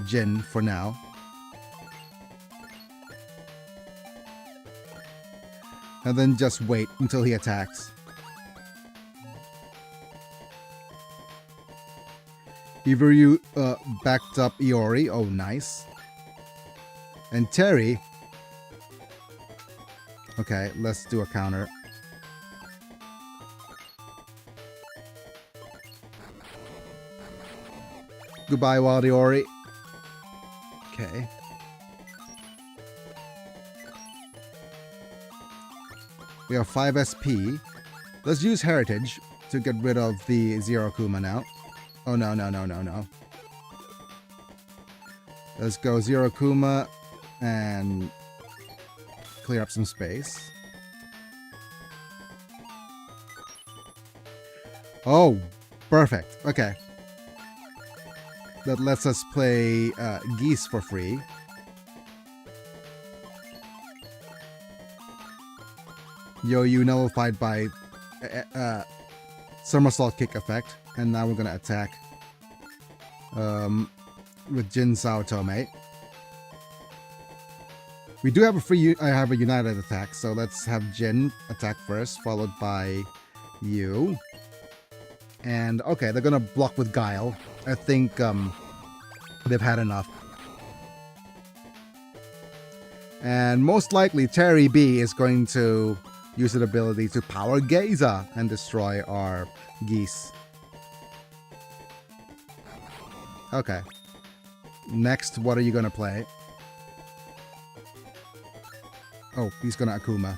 Jin for now. And then just wait until he attacks. Either you backed up Iori. Oh, nice. And Terry. Okay, let's do a counter. Goodbye, Wild Iori. Okay. We have 5 SP. Let's use Heritage to get rid of the Zero Kuma now. Oh, no, no, no, no, no. Let's go Zero Kuma and clear up some space. Oh, perfect. Okay. That lets us play Geese for free. You nullified by somersault kick effect, and now we're gonna attack with Jin Sao Tome. We do have I have a united attack, so let's have Jin attack first, followed by you. And okay, they're gonna block with Guile. I think they've had enough. And most likely Terry B is going to use an ability to power Geyser and destroy our Geese. Okay. Next, what are you gonna play? Oh, he's gonna Akuma.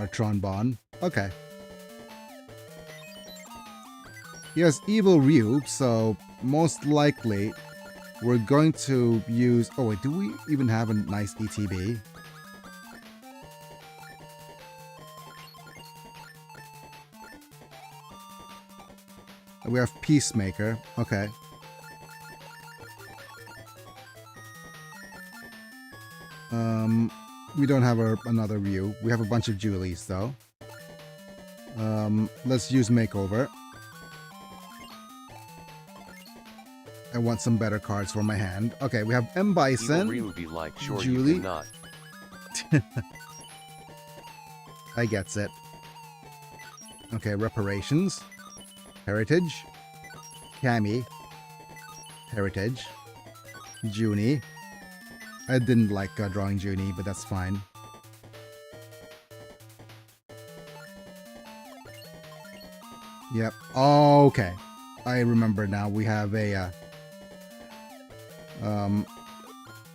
our trombone. Okay. He has evil Ryu, so most likely we're going to use... Oh wait, do we even have a nice ETB? We have Peacemaker. Okay. We don't have another Ryu. We have a bunch of Julies though. Let's use Makeover. I want some better cards for my hand. Okay, we have M. Bison, Ryu be like, sure Julie. you cannot. I gets it. Okay, Reparations. Heritage. Cammy. Heritage. Junie. I didn't like drawing Junie, but that's fine. Yep. Okay. I remember now. We have a...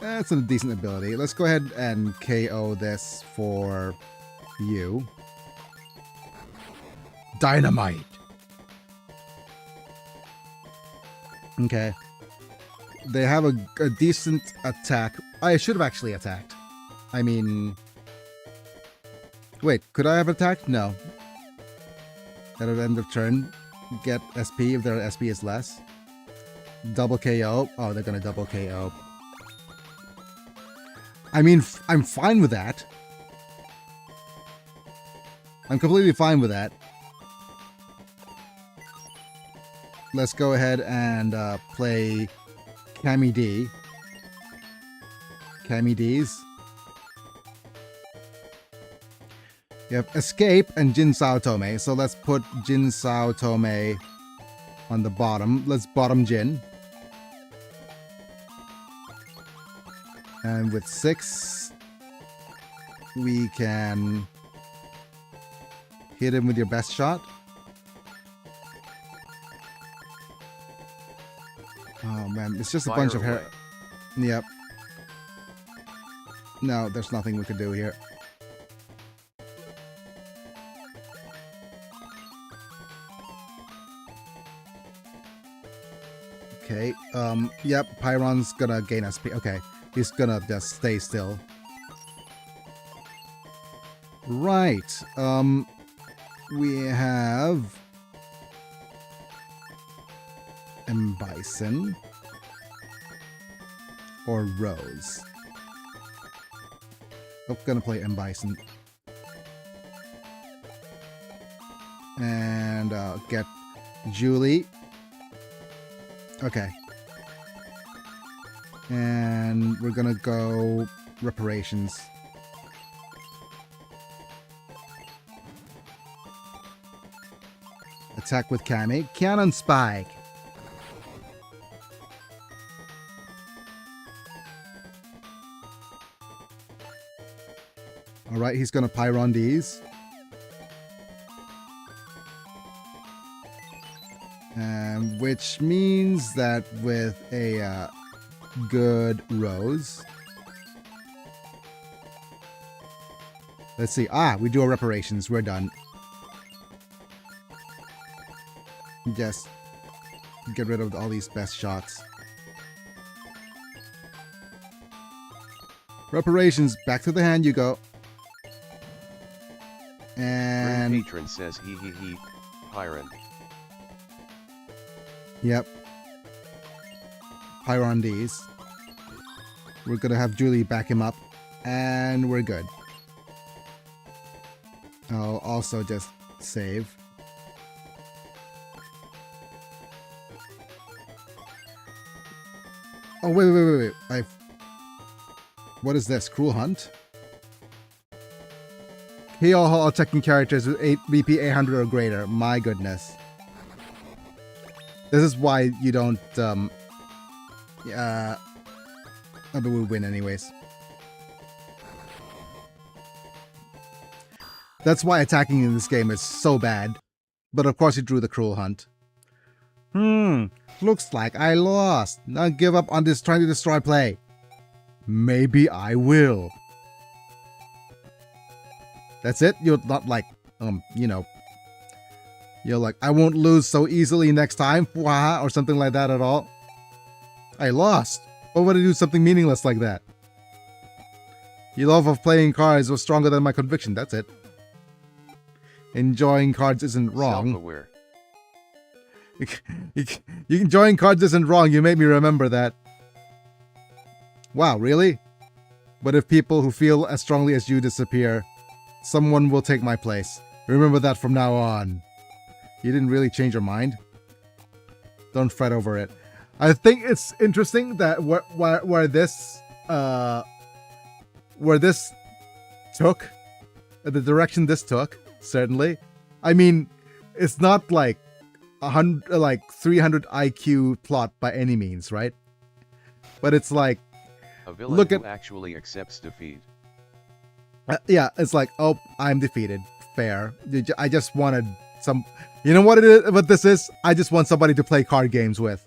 that's a decent ability. Let's go ahead and KO this for you. Dynamite! Okay. They have a decent attack. I should have actually attacked. I mean... Wait, could I have attacked? No. At the end of turn, get SP if their SP is less. Double KO. Oh, they're gonna double KO. I mean, I'm fine with that. I'm completely fine with that. Let's go ahead and play Cammy D. Cammy D's. You have Escape and Jin Sao Tome. So let's put Jin Sao Tome on the bottom. Let's bottom Jin. And with 6, we can hit him with your best shot. Oh man, it's just a bunch of hair. Yep. No, there's nothing we could do here. Okay, yep, Pyron's gonna gain SP. Okay, he's gonna just stay still. Right, we have... M. Bison or Rose. I'm gonna play M. Bison. And get Julie. Okay. And we're gonna go Reparations. Attack with Cammy. Cannon Spike. Alright, he's gonna Pyron these. Which means that with a good Rose. Let's see. Ah, we do a Reparations. We're done. Just get rid of all these best shots. Reparations. Back to the hand you go. And... Patron says he, Pyron. Yep. Pyron these. We're gonna have Julie back him up. And we're good. I'll also just save. Oh, wait. What is this? Cruel Hunt? Heal all attacking characters with VP 800 or greater. My goodness. This is why you don't, but we win anyways. That's why attacking in this game is so bad. But of course he drew the Cruel Hunt. Looks like I lost. Now give up on this trying to destroy play. Maybe I will. That's it? You're not like, you know, you're like, I won't lose so easily next time, or something like that at all. I lost. Why would I do something meaningless like that? Your love of playing cards was stronger than my conviction, that's it. Enjoying cards isn't wrong. Self-aware. Enjoying cards isn't wrong, you made me remember that. Wow, really? But if people who feel as strongly as you disappear, someone will take my place. Remember that from now on. You didn't really change your mind? Don't fret over it. I think it's interesting that where this took, the direction this took, certainly. I mean, it's not like 300 IQ plot by any means, right? But it's like, a villain who actually accepts defeat. Yeah, it's like, oh, I'm defeated. Fair. I just wanted some... You know what it is? What this is? I just want somebody to play card games with.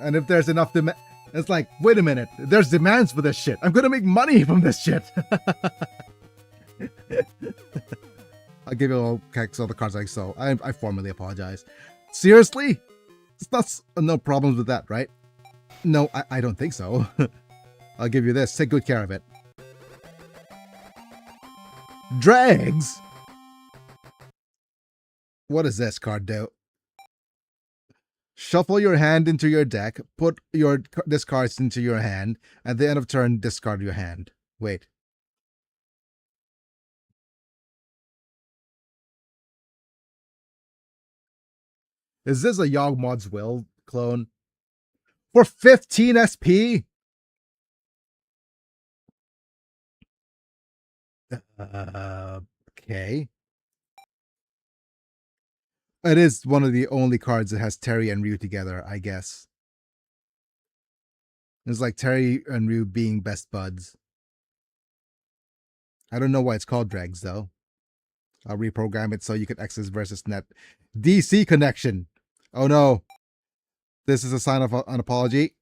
And if there's enough demand... It's like, wait a minute. There's demands for this shit. I'm gonna make money from this shit. I'll give you all the cards like so. I formally apologize. Seriously? It's not... No problems with that, right? No, I don't think so. I'll give you this. Take good care of it. Dregs? What does this card do? Shuffle your hand into your deck. Put your discards into your hand. At the end of turn, discard your hand. Wait. Is this a Yawgmoth's Will clone? For 15 SP? Okay. It is one of the only cards that has Terry and Ryu together, I guess. It's like Terry and Ryu being best buds. I don't know why it's called Dregs, though. I'll reprogram it so you can access versus net. DC connection. Oh no. This is a sign of an apology.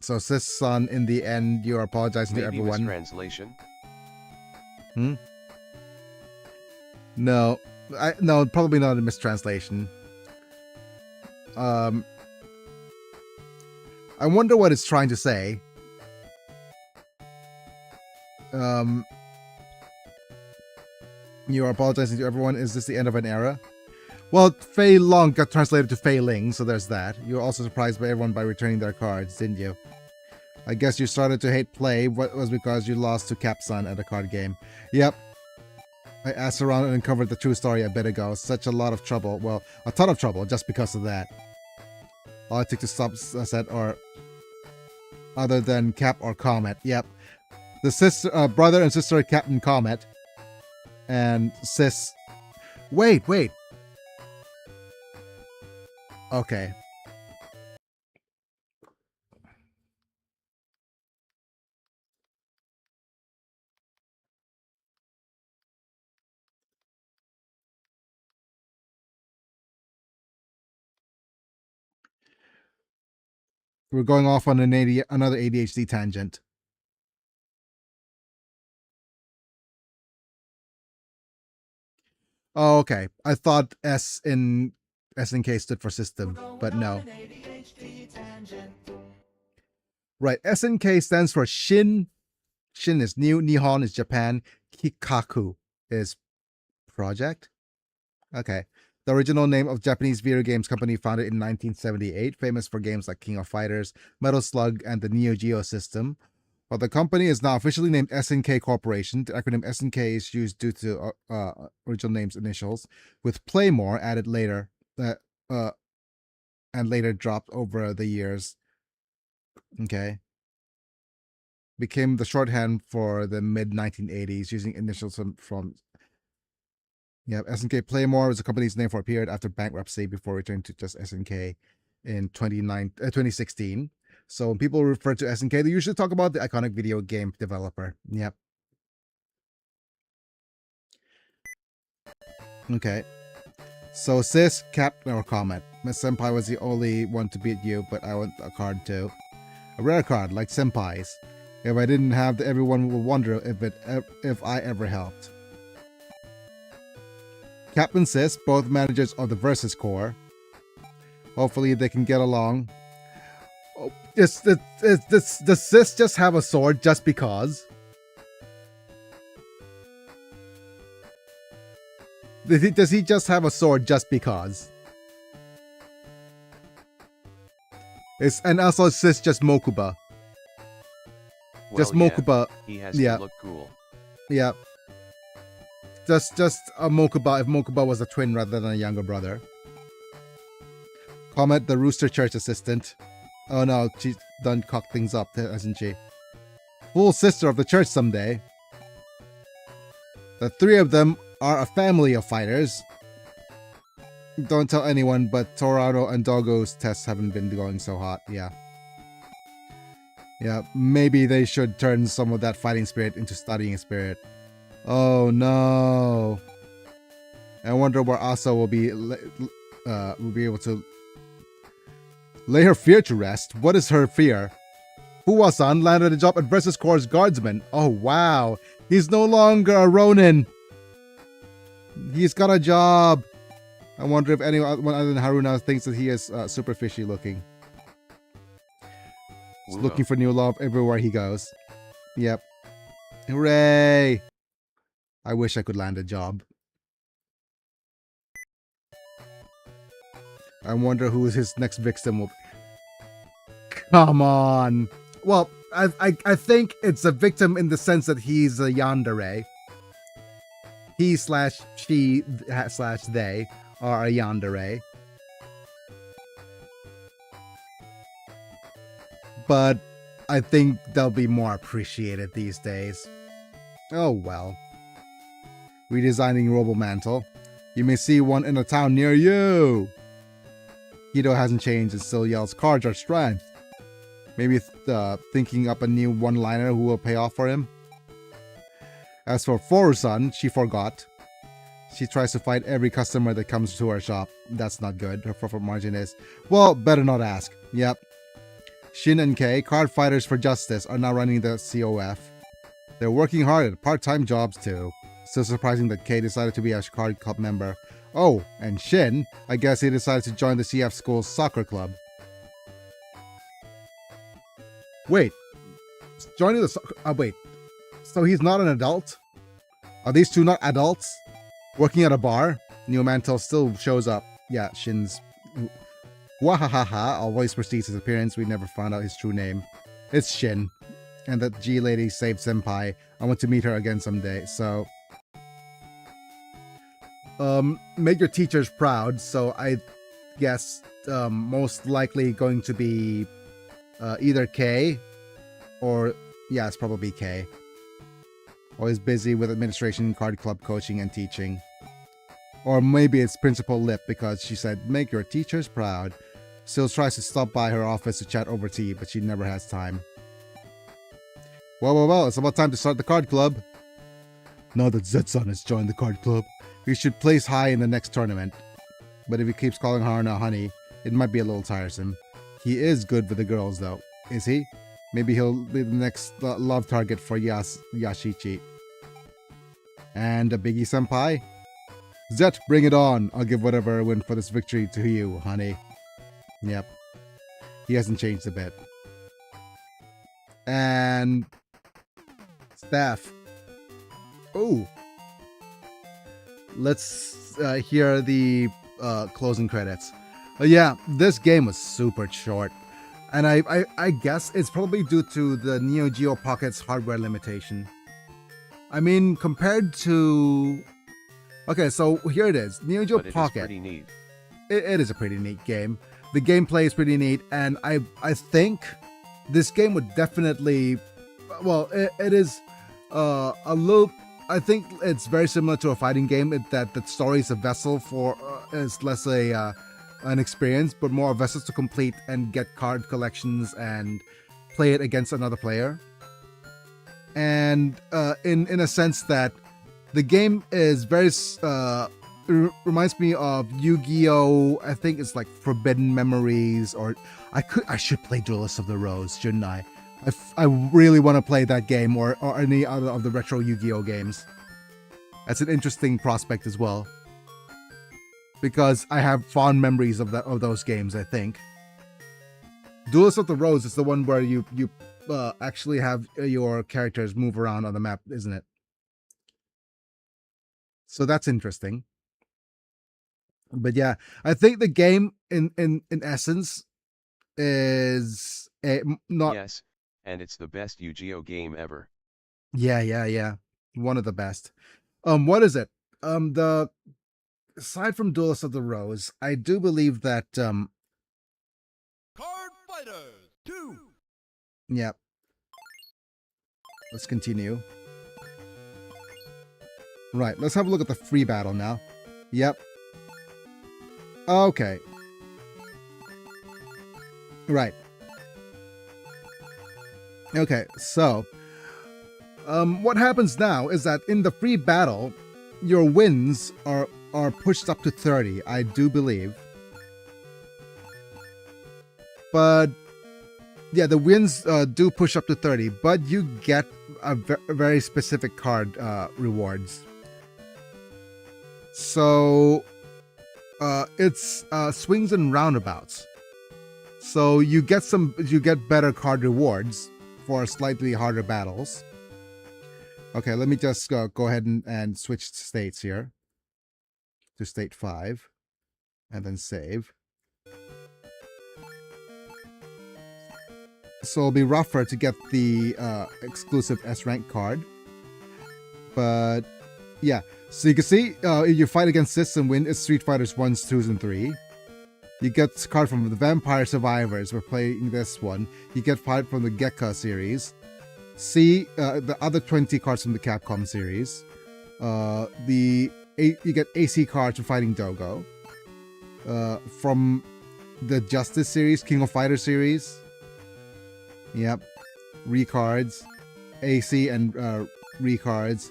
So Sis-san, in the end, you're apologizing to everyone. Mistranslation? No. No, probably not a mistranslation. I wonder what it's trying to say. You are apologizing to everyone. Is this the end of an era? Well, Fei Long got translated to Fei Ling, so there's that. You were also surprised by everyone by returning their cards, didn't you? I guess you started to hate play. What was because you lost to Capcom at a card game. Yep. I asked around and uncovered the true story a bit ago. Such a lot of trouble. Well, a ton of trouble just because of that. All I took to stop said or other than Cap or Comet. Yep. The brother and sister Captain Comet. And Sis. Wait. Okay. We're going off on another ADHD tangent. Oh, okay. I thought S in SNK stood for system, but no. Right, SNK stands for Shin. Shin is new, Nihon is Japan, Kikaku is project. Okay. The original name of Japanese video games company founded in 1978, famous for games like King of Fighters, Metal Slug, and the Neo Geo system. While the company is now officially named SNK Corporation, the acronym SNK is used due to original name's initials, with Playmore added later, and later dropped over the years. Okay. Became the shorthand for the mid-1980s, using initials from yeah, SNK Playmore was the company's name for a period after bankruptcy before returning to just SNK in 2016. So when people refer to SNK, they usually talk about the iconic video game developer. Yep. Okay. So Sis, Cap, or Comet. Miss Senpai was the only one to beat you, but I want a card too. A rare card, like Senpai's. If I didn't have, everyone will wonder if I ever helped. Cap and Sis, both managers of the Versus Corps. Hopefully they can get along. Oh, does Sis just have a sword just because? Does he just have a sword just because? And also Sis just Mokuba. Well, Just Mokuba. He has Yeah. to look cool. Yeah. Just a Mokuba if Mokuba was a twin rather than a younger brother. Comet, the Rooster Church assistant. Oh no, she's done cocked things up, hasn't she? Full sister of the church someday. The three of them are a family of fighters. Don't tell anyone, but Torado and Doggo's tests haven't been going so hot. Yeah. Yeah, maybe they should turn some of that fighting spirit into studying spirit. Oh no. I wonder where Asa will be able to lay her fear to rest. What is her fear? Fuwa-san landed a job at Versus Corps guardsman. Oh wow. He's no longer a Ronin. He's got a job. I wonder if anyone other than Haruna thinks that he is super fishy looking. He's looking for new love everywhere he goes. Yep. Hooray! I wish I could land a job. I wonder who his next victim will be. Come on! Well, I think it's a victim in the sense that he's a yandere. He slash she slash they are a yandere. But I think they'll be more appreciated these days. Oh well. Redesigning Robomantle. You may see one in a town near you. Hito hasn't changed and still yells, "Cards are strength." Maybe thinking up a new one-liner who will pay off for him. As for Foru-san, she forgot. She tries to fight every customer that comes to her shop. That's not good. Her profit margin is, well, better not ask. Yep. Shin and Kei, card fighters for justice, are now running the COF. They're working hard at part-time jobs too. Still surprising that Kei decided to be a card club member. Oh, and Shin, I guess he decided to join the CF school's soccer club. Wait. Joining the soccer... wait. So he's not an adult? Are these two not adults? Working at a bar? Neomantle still shows up. Yeah, Shin's... Wahahaha, always precedes his appearance. We never found out his true name. It's Shin. And that G lady saved Senpai. I want to meet her again someday, so... make your teachers proud, so I guess most likely going to be either K or... yeah, it's probably K. Always busy with administration, card club coaching, and teaching. Or maybe it's Principal Lip because she said, make your teachers proud. Still tries to stop by her office to chat over tea, but she never has time. Well, it's about time to start the card club. Now that Zetsan has joined the card club, we should place high in the next tournament. But if he keeps calling Haruna honey, it might be a little tiresome. He is good with the girls though, is he? Maybe he'll be the next love target for Yashichi. And a Biggie Senpai? Zet, bring it on. I'll give whatever I win for this victory to you, honey. Yep. He hasn't changed a bit. And... staff. Oh. Let's hear the closing credits. Yeah, this game was super short. And I guess it's probably due to the Neo Geo Pocket's hardware limitation. I mean, compared to... okay, so here it is. Neo Geo Pocket. Pretty neat. It is a pretty neat game. The gameplay is pretty neat, and I think this game would definitely... well, it is a little... I think it's very similar to a fighting game, that the story is a vessel for... is less an experience, but more vessels to complete and get card collections and play it against another player. And in a sense that the game is very reminds me of Yu-Gi-Oh! I think it's like Forbidden Memories, or I should play Duelist of the Rose, shouldn't I? I really want to play that game or any other of the retro Yu-Gi-Oh games. That's an interesting prospect as well, because I have fond memories of those games. I think Duelist of the Rose is the one where you actually have your characters move around on the map, isn't it? So that's interesting. But yeah, I think the game in essence is not. Yes, and it's the best Yu-Gi-Oh game ever. Yeah. One of the best. What is it? The aside from Duelist of the Rose, I do believe that Card Fighters 2. yeah. Let's continue. Right, let's have a look at the free battle now. Yep. Okay. Right. Okay, so what happens now is that in the free battle, your wins are pushed up to 30, I do believe. But yeah, the wins do push up to 30, but you get a very specific card rewards. So it's swings and roundabouts. So you get better card rewards for slightly harder battles. Okay, let me just go ahead and switch states here to state 5 and then save. So it'll be rougher to get the exclusive S rank card. But yeah, so you can see if you fight against this and win, it's Street Fighters 1s, 2s, and 3. You get a card from the Vampire Survivors. We're playing this one. You get card from the Gekka series. See the other 20 cards from the Capcom series. You get AC cards from Fighting Dogo. From the Justice series, King of Fighters series. Yep. Recards. AC and recards.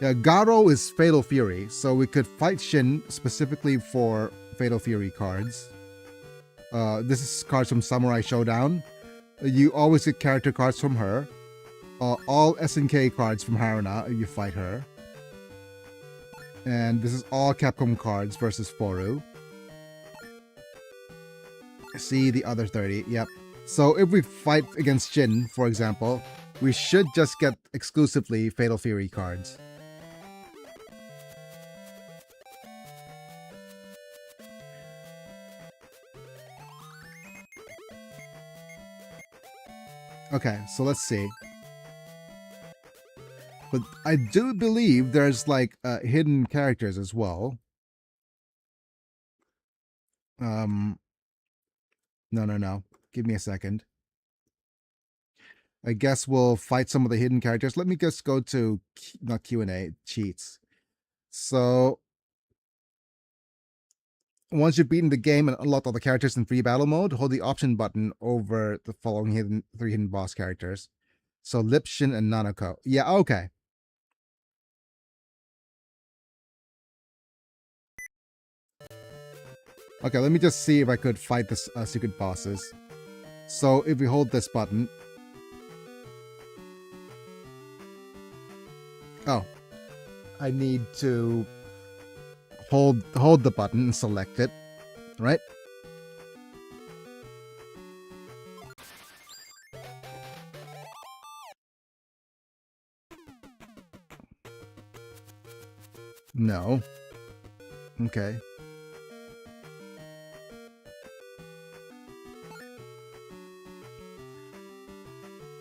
Garo is Fatal Fury, so we could fight Shin specifically for Fatal Fury cards. This is cards from Samurai Showdown. You always get character cards from her. All SNK cards from Haruna if you fight her. And this is all Capcom cards versus Foru. See the other 30, yep. So if we fight against Jin, for example, we should just get exclusively Fatal Fury cards. Okay, so let's see. But I do believe there's like hidden characters as well. No. Give me a second. I guess we'll fight some of the hidden characters. Let me just go to, not Q&A, cheats. So, once you've beaten the game and unlocked all the characters in free battle mode, hold the option button over the following three hidden boss characters. So, Lip, Shin, and Nanako. Yeah, okay. Okay, let me just see if I could fight the secret bosses. So, if we hold this button... Oh. I need to hold the button and select it, right? No. Okay.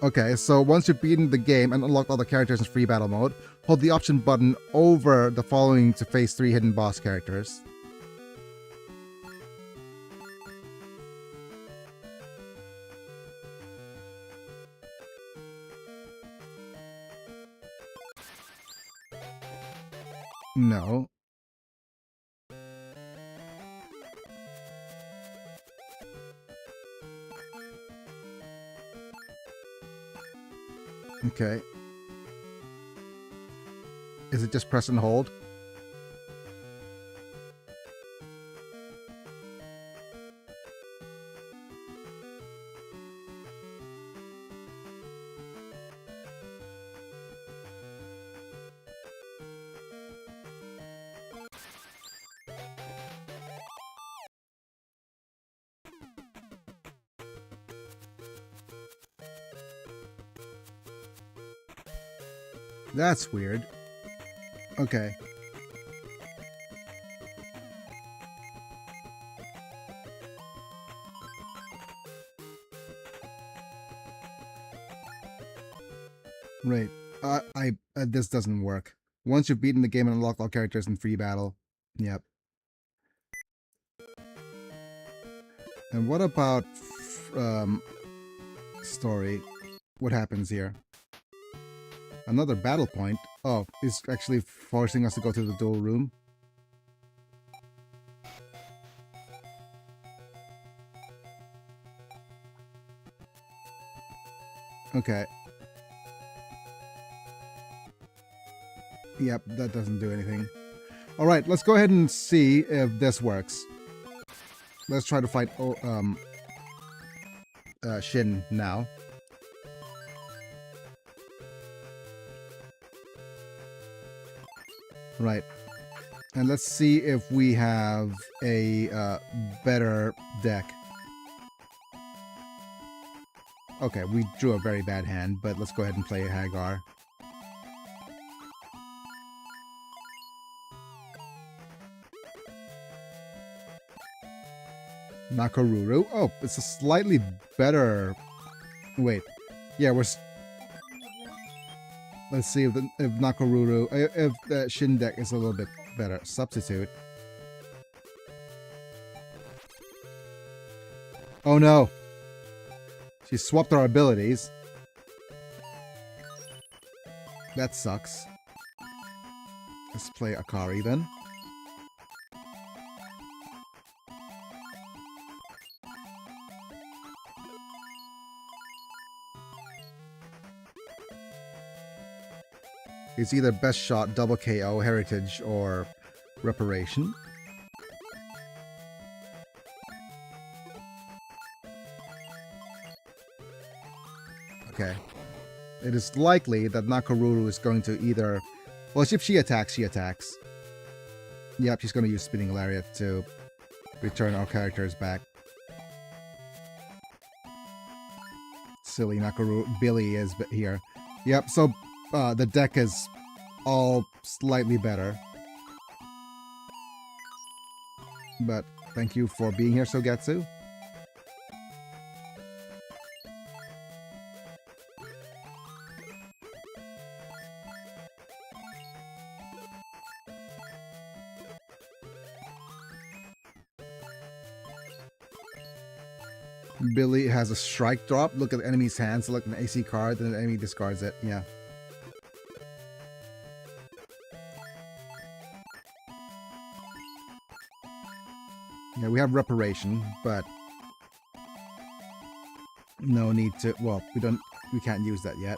Okay, so once you've beaten the game and unlocked all the characters in free battle mode, hold the option button over the following to face 3 hidden boss characters. No. Okay. Is it just press and hold? That's weird. Okay. Right. This doesn't work. Once you've beaten the game and unlocked all characters in free battle. Yep. And what about story? What happens here? Another battle point. Oh, it's actually forcing us to go to the dual room. Okay. Yep, that doesn't do anything. Alright, let's go ahead and see if this works. Let's try to fight Shin now. Right. And let's see if we have a better deck. Okay, we drew a very bad hand, but let's go ahead and play a Hagar. Nakoruru. Oh, it's a slightly better... Wait. Yeah, let's see if Nakoruru... If the Shin deck is a little bit better. Substitute. Oh no! She swapped our abilities. That sucks. Let's play Akari then. It's either best shot, double KO, heritage, or reparation. Okay. It is likely that Nakoruru is going to either... Well, if she attacks, she attacks. Yep, she's going to use Spinning Lariat to return our characters back. Silly Nakoruru. Billy is here. Yep, so the deck is all slightly better. But thank you for being here, Sogetsu. Billy has a strike drop. Look at the enemy's hand, select an AC card, then the enemy discards it. Yeah. Yeah, we have reparation, but no need to... Well, we can't use that yet.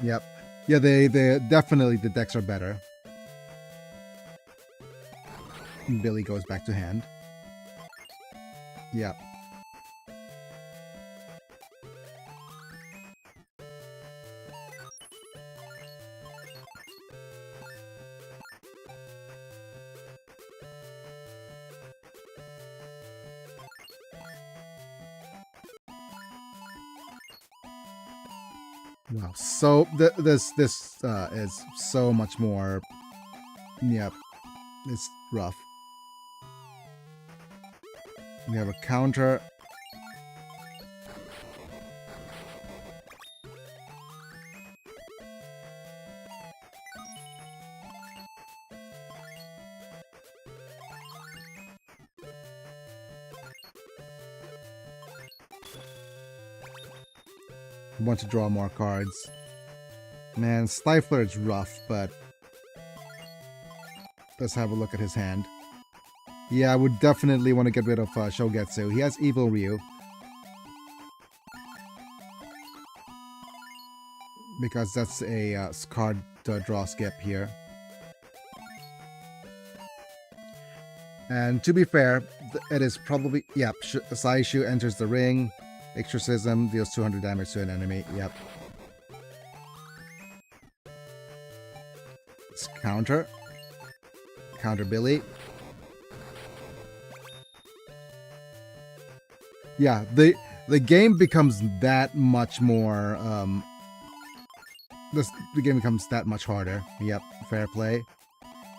Yep. Yeah, they definitely, the decks are better. Billy goes back to hand. Yeah. Wow. So this is so much more. Yep. It's rough. We have a counter. I want to draw more cards. Man, Stifler is rough, but let's have a look at his hand. Yeah, I would definitely want to get rid of Shogetsu. He has Evil Ryu. Because that's a card draw skip here. And to be fair, it is probably... Yep, Saishu enters the ring. Exorcism deals 200 damage to an enemy. Yep. Let's counter. Counter Billy. Yeah, the game becomes that much more the game becomes that much harder. Yep, fair play.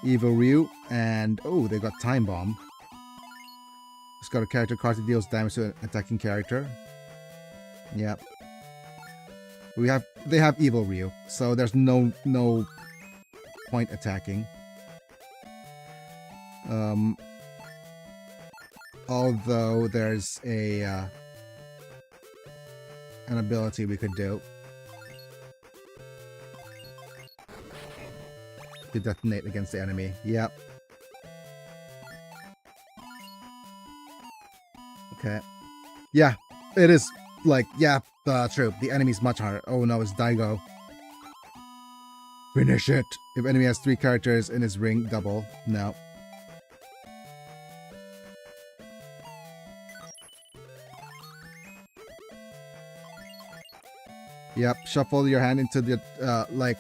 Evil Ryu, and oh, they got Time Bomb. It's got a character card that deals damage to an attacking character. Yep. They have Evil Ryu, so there's no point attacking. Although there's an ability we could do to detonate against the enemy. Yep. Okay. Yeah, it is like, yeah, true. The enemy's much harder. Oh no, it's Daigo. Finish it. If enemy has 3 characters in his ring, double. No. Yep, shuffle your hand into the, like,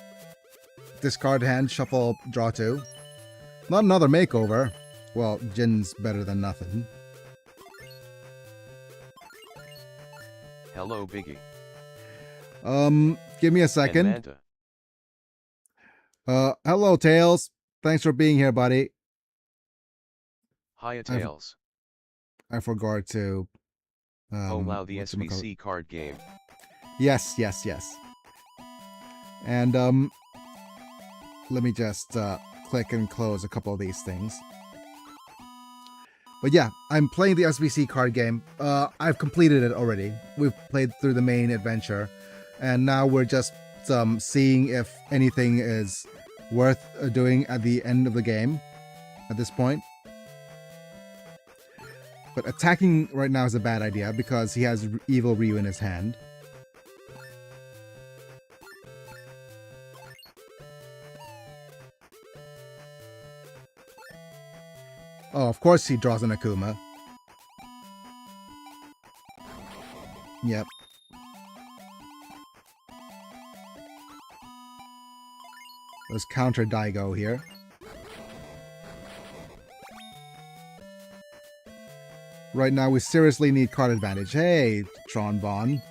discard hand, shuffle, draw 2. Not another makeover. Well, Jin's better than nothing. Hello, Biggie. Give me a second. And Manta. Hello, Tails. Thanks for being here, buddy. Hiya, Tails. I forgot to... oh wow, the SVC card game. Yes. And, let me just, click and close a couple of these things. But yeah, I'm playing the SVC card game. I've completed it already. We've played through the main adventure. And now we're just, seeing if anything is worth doing at the end of the game at this point. But attacking right now is a bad idea because he has Evil Ryu in his hand. Oh, of course he draws an Akuma. Yep. Let's counter Daigo here. Right now we seriously need card advantage. Hey, Tron Bon.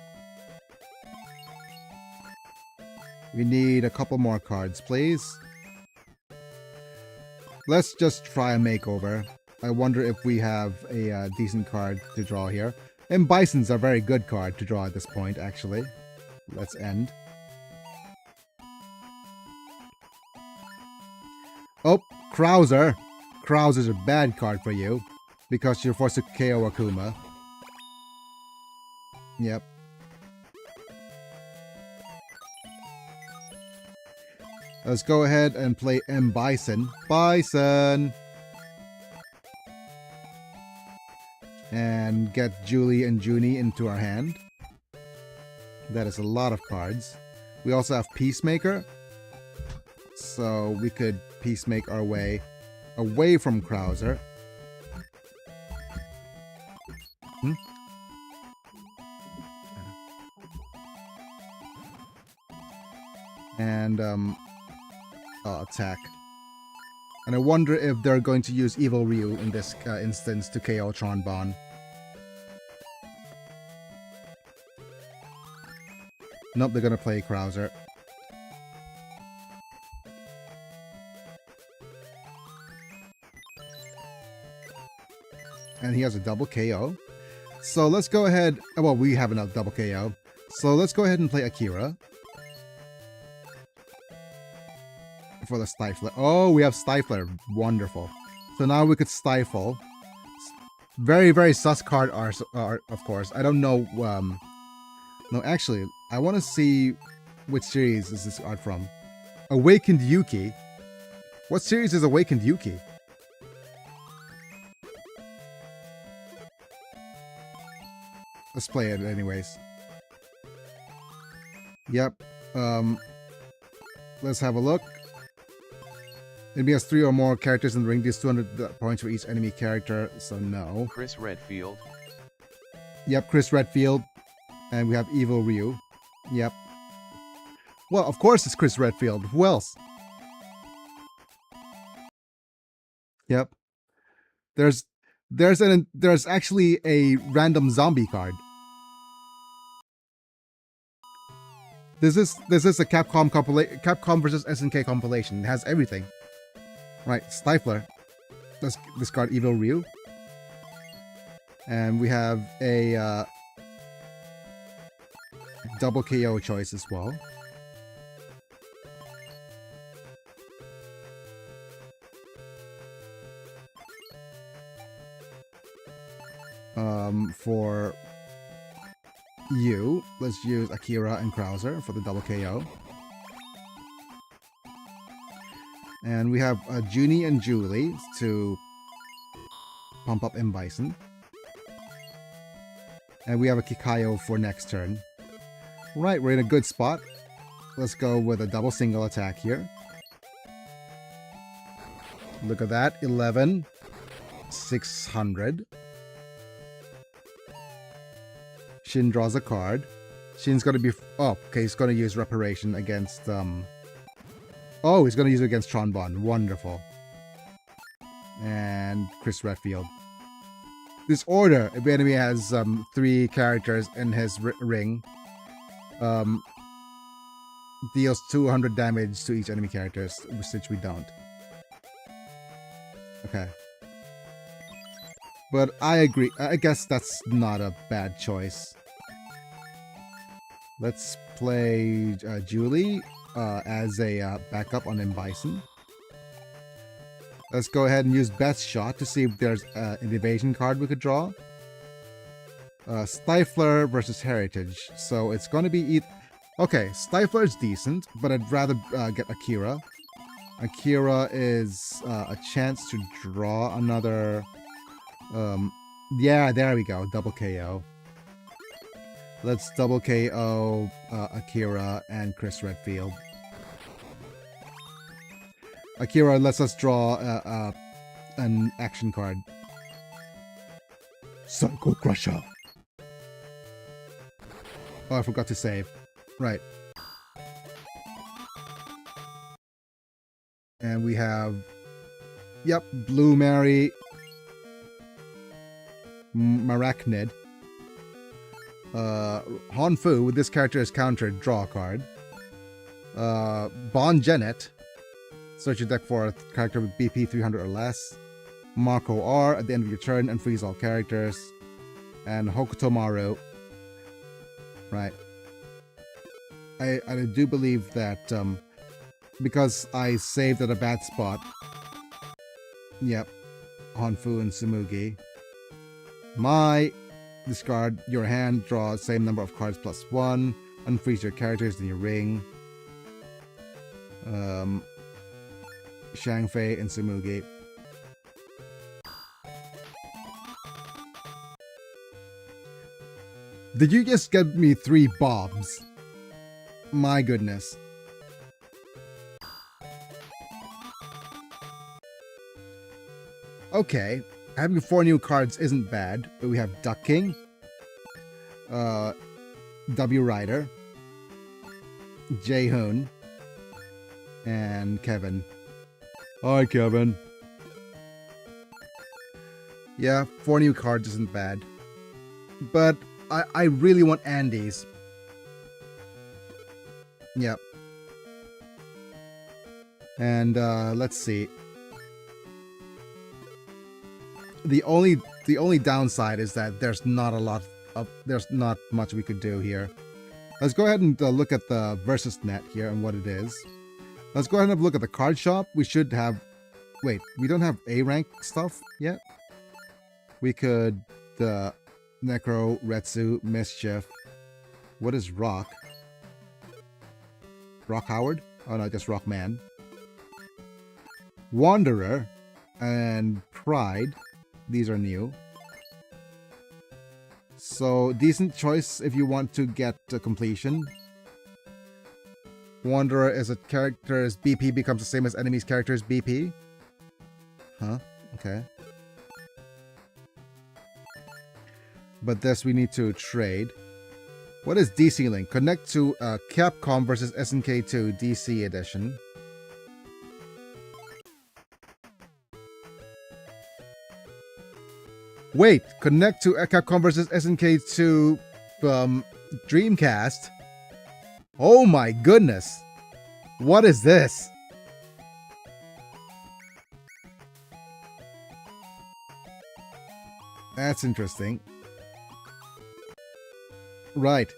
We need a couple more cards, please. Let's just try a makeover. I wonder if we have a decent card to draw here. And Bison's a very good card to draw at this point, actually. Let's end. Oh, Krauser. Krauser's a bad card for you. Because you're forced to KO Akuma. Yep. Let's go ahead and play M. Bison. Bison! And get Julie and Junie into our hand. That is a lot of cards. We also have Peacemaker. So we could Peacemake our way away from Krauser. And, I'll attack. And I wonder if they're going to use Evil Ryu in this instance to KO Tron Bon. Nope, they're gonna play Krauser. And he has a double KO. So let's go ahead... Well, we have another double KO. So let's go ahead and play Akira. For the Stifler. Oh, we have Stifler. Wonderful. So now we could Stifle. Very, very sus card art, of course. I don't know... No, actually, I want to see which series is this art from. Awakened Yuki. What series is Awakened Yuki? Let's play it anyways. Yep. Let's have a look. Enemy has 3 or more characters in the ring. Deals 200 points for each enemy character, so no. Chris Redfield. Yep, Chris Redfield. And we have Evil Ryu. Yep. Well, of course it's Chris Redfield. Who else? Yep. There's actually a random zombie card. This is a Capcom versus SNK compilation. It has everything. Right, Stifler. Let's discard Evil Ryu. And we have a double KO choice as well. For you, let's use Akira and Krauser for the double KO. And we have Junie and Julie to pump up M. Bison. And we have a Kikayo for next turn. Right, we're in a good spot. Let's go with a double single attack here. Look at that, 11, 600. Shin draws a card. Shin's gonna be... Oh, okay, he's gonna use Reparation against... Oh, he's gonna use it against Tronbon. Wonderful. And Chris Redfield. This order, if the enemy has 3 characters in his ring, deals 200 damage to each enemy character, which we don't. Okay. But I agree. I guess that's not a bad choice. Let's play Julie as a backup on M. Bison. Let's go ahead and use Best Shot to see if there's an evasion card we could draw. Stifler versus Heritage. So it's going to be... Okay, Stifler is decent, but I'd rather get Akira. Akira is a chance to draw another... yeah, there we go. Double KO. Let's double KO Akira and Chris Redfield. Akira lets us draw an action card. Psycho Crusher. Oh, I forgot to save. Right. And we have... Yep, Blue Mary... Marachnid. Hanfu, with this character is countered, draw a card. Bon Genet. Search your deck for a character with BP 300 or less. Marco R at the end of your turn and freeze all characters. And Hokuto Maru. Right. I do believe that because I saved at a bad spot. Yep. Hanfu and Tsumugi. Discard your hand, draw same number of cards plus 1, unfreeze your characters in your ring. Shangfei and Tsumugi. Did you just get me 3 Bobs? My goodness. Okay. Having 4 new cards isn't bad, but we have Duck King, W Rider, Jae-hoon, and Kevin. Hi, Kevin. Yeah, 4 new cards isn't bad. But I really want Andy's. Yep. And let's see. The only downside is that there's not much we could do here. Let's go ahead and look at the versus net here and what it is. Let's go ahead and have a look at the card shop. We should have... Wait, we don't have A rank stuff yet? We could... Necro, Retsu, Mischief. What is Rock? Rock Howard? Oh no, just Rockman. Wanderer and Pride. These are new. So, decent choice if you want to get completion. Wanderer is a character's BP becomes the same as enemy's character's BP. Huh? Okay. But this we need to trade. What is DC Link? Connect to Capcom versus SNK 2 DC Edition. Wait, connect to Capcom vs. SNK 2 Dreamcast. Oh my goodness. What is this? That's interesting. Right.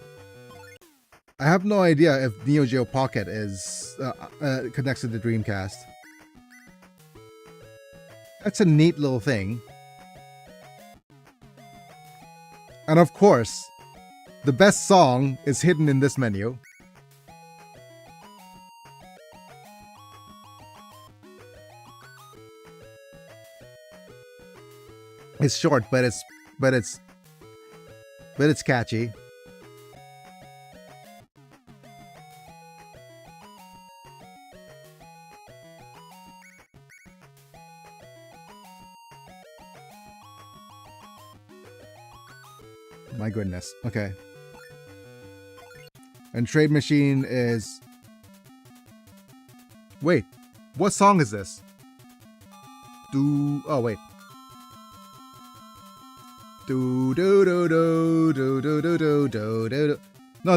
I have no idea if Neo Geo Pocket is connects to the Dreamcast. That's a neat little thing. And of course, the best song is hidden in this menu. It's short, but it's catchy. My goodness. Okay. And Trade Machine is... Wait. What song is this? Oh, wait. No,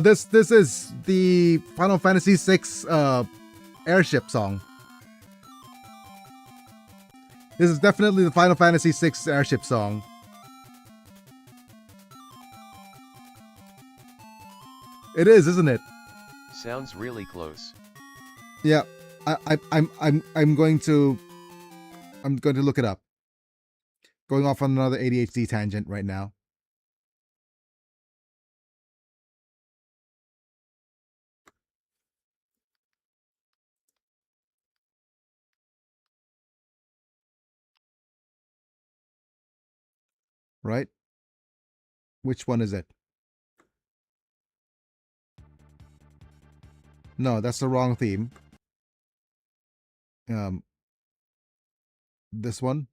this is the Final Fantasy VI airship song. This is definitely the Final Fantasy VI airship song. It is, isn't it? Sounds really close. Yeah, I'm going to look it up. Going off on another ADHD tangent right now. Right? Which one is it? No, that's the wrong theme. This one?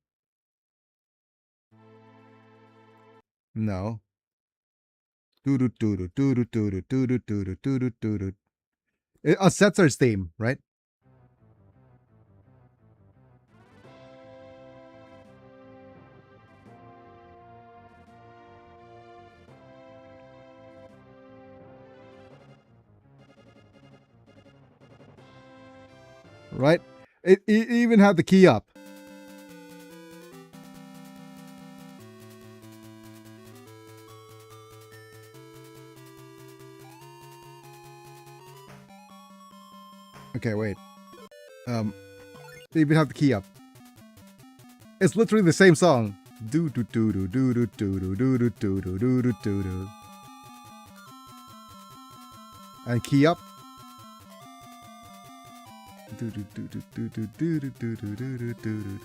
No. A Setzer's theme, right? Right? It even had the key up. Okay, wait. They even have the key up. It's literally the same song. Do do do do do do do do do do do do do do do. And key up. Do do do do do do do do do do do do do.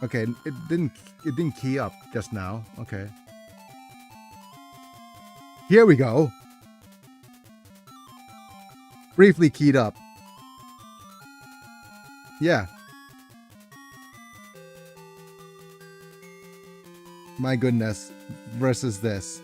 Okay, it didn't key up just now. Okay. Here we go. Briefly keyed up. Yeah. My goodness. Versus this.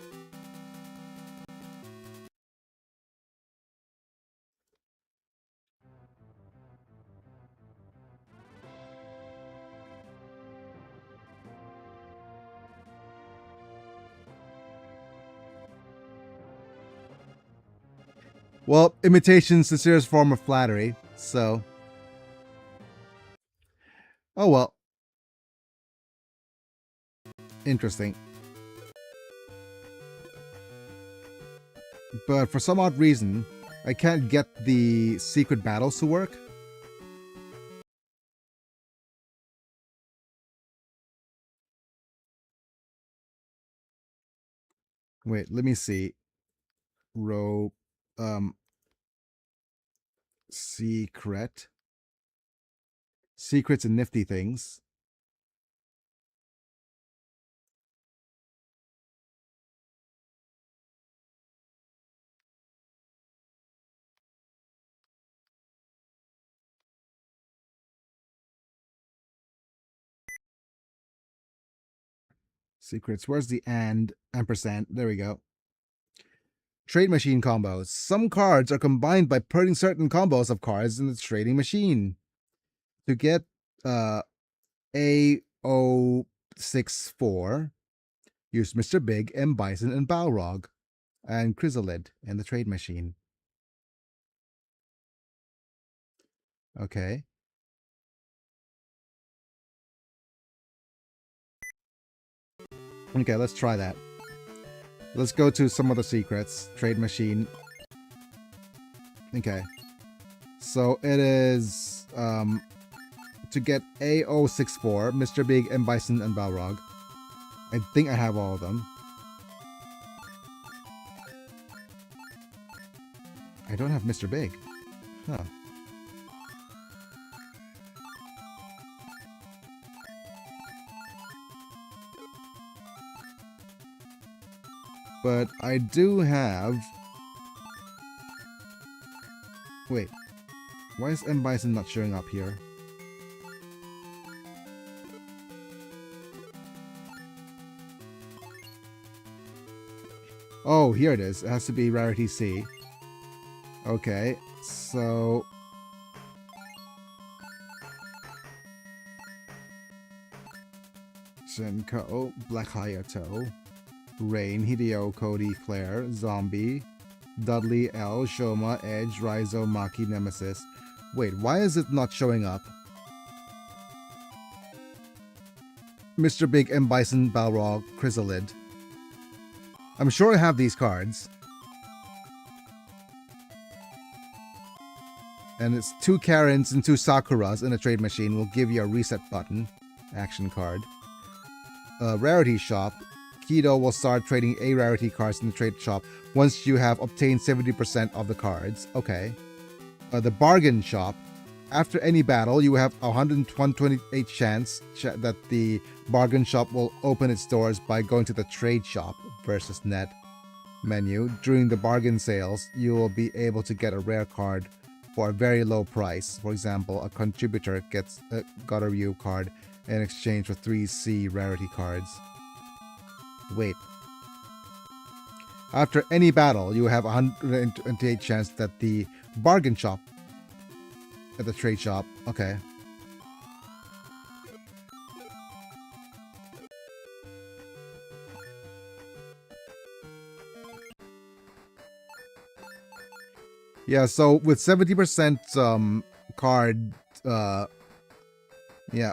Well, imitation's the sincerest form of flattery, so... Oh well. Interesting. But for some odd reason, I can't get the secret battles to work. Wait, let me see. Row... Secret. Secrets and nifty things. Secrets. Where's the ampersand? There we go. Trade machine combos. Some cards are combined by putting certain combos of cards in the trading machine. To get A064, use Mr. Big, M. Bison, and Balrog. and Chrysalid in the trade machine. Okay. Okay, let's try that. Let's go to some of the secrets. Trade machine. Okay. So it is to get A064, Mr. Big, M. Bison, and Balrog. I think I have all of them. I don't have Mr. Big. Huh. But I do have... Wait. Why is M. Bison not showing up here? Oh, here it is. It has to be Rarity C. Okay, so... SNK, Black Hayato, Rain, Hideo, Cody, Claire, Zombie, Dudley, L, Shoma, Edge, Raizo, Maki, Nemesis. Wait, why is it not showing up? Mr. Big, M. Bison, Balrog, Chrysalid. I'm sure I have these cards. And it's 2 Karens and 2 Sakuras in a trade machine will give you a reset button. Action card. Rarity shop. Kido will start trading A rarity cards in the trade shop once you have obtained 70% of the cards. Okay. The bargain shop. After any battle, you have a 128 chance that the bargain shop will open its doors by going to the trade shop versus net menu. During the bargain sales, you will be able to get a rare card for a very low price. For example, a contributor gets a God of You card in exchange for 3 C rarity cards. Wait. After any battle, you have a 128 chance that the bargain shop at the trade shop. Okay. Yeah, so with 70% card, yeah,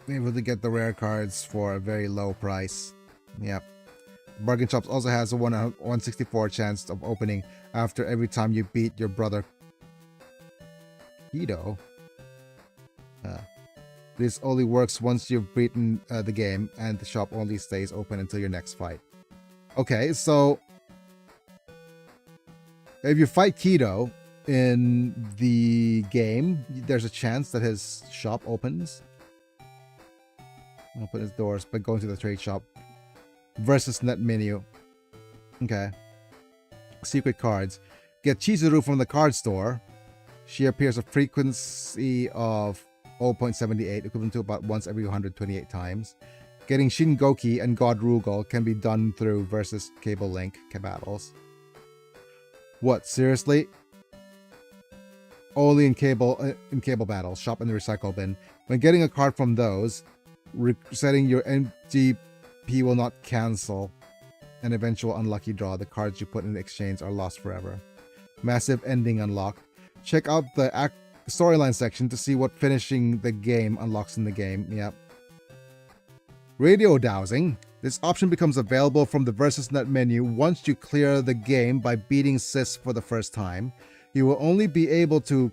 able to get the rare cards for a very low price. Yep. Bargain Shops also has a 164 chance of opening after every time you beat your brother Kido. This only works once you've beaten the game, and the shop only stays open until your next fight. Okay, so if you fight Kido in the game, there's a chance that his shop opens. Open his doors by going to the trade shop. Versus net menu. Okay. Secret cards. Get Chizuru from the card store. She appears a frequency of 0.78, equivalent to about once every 128 times. Getting Shin Goki and God Rugal can be done through versus Cable Link battles. What, seriously? Only in cable battles. Shop in the recycle bin. When getting a card from those, resetting your MGP will not cancel an eventual unlucky draw. The cards you put in the exchange are lost forever. Massive ending unlock. Check out the storyline section to see what finishing the game unlocks in the game. Yep. Radio dowsing. This option becomes available from the Versus Net menu once you clear the game by beating Sis for the first time. You will only be able to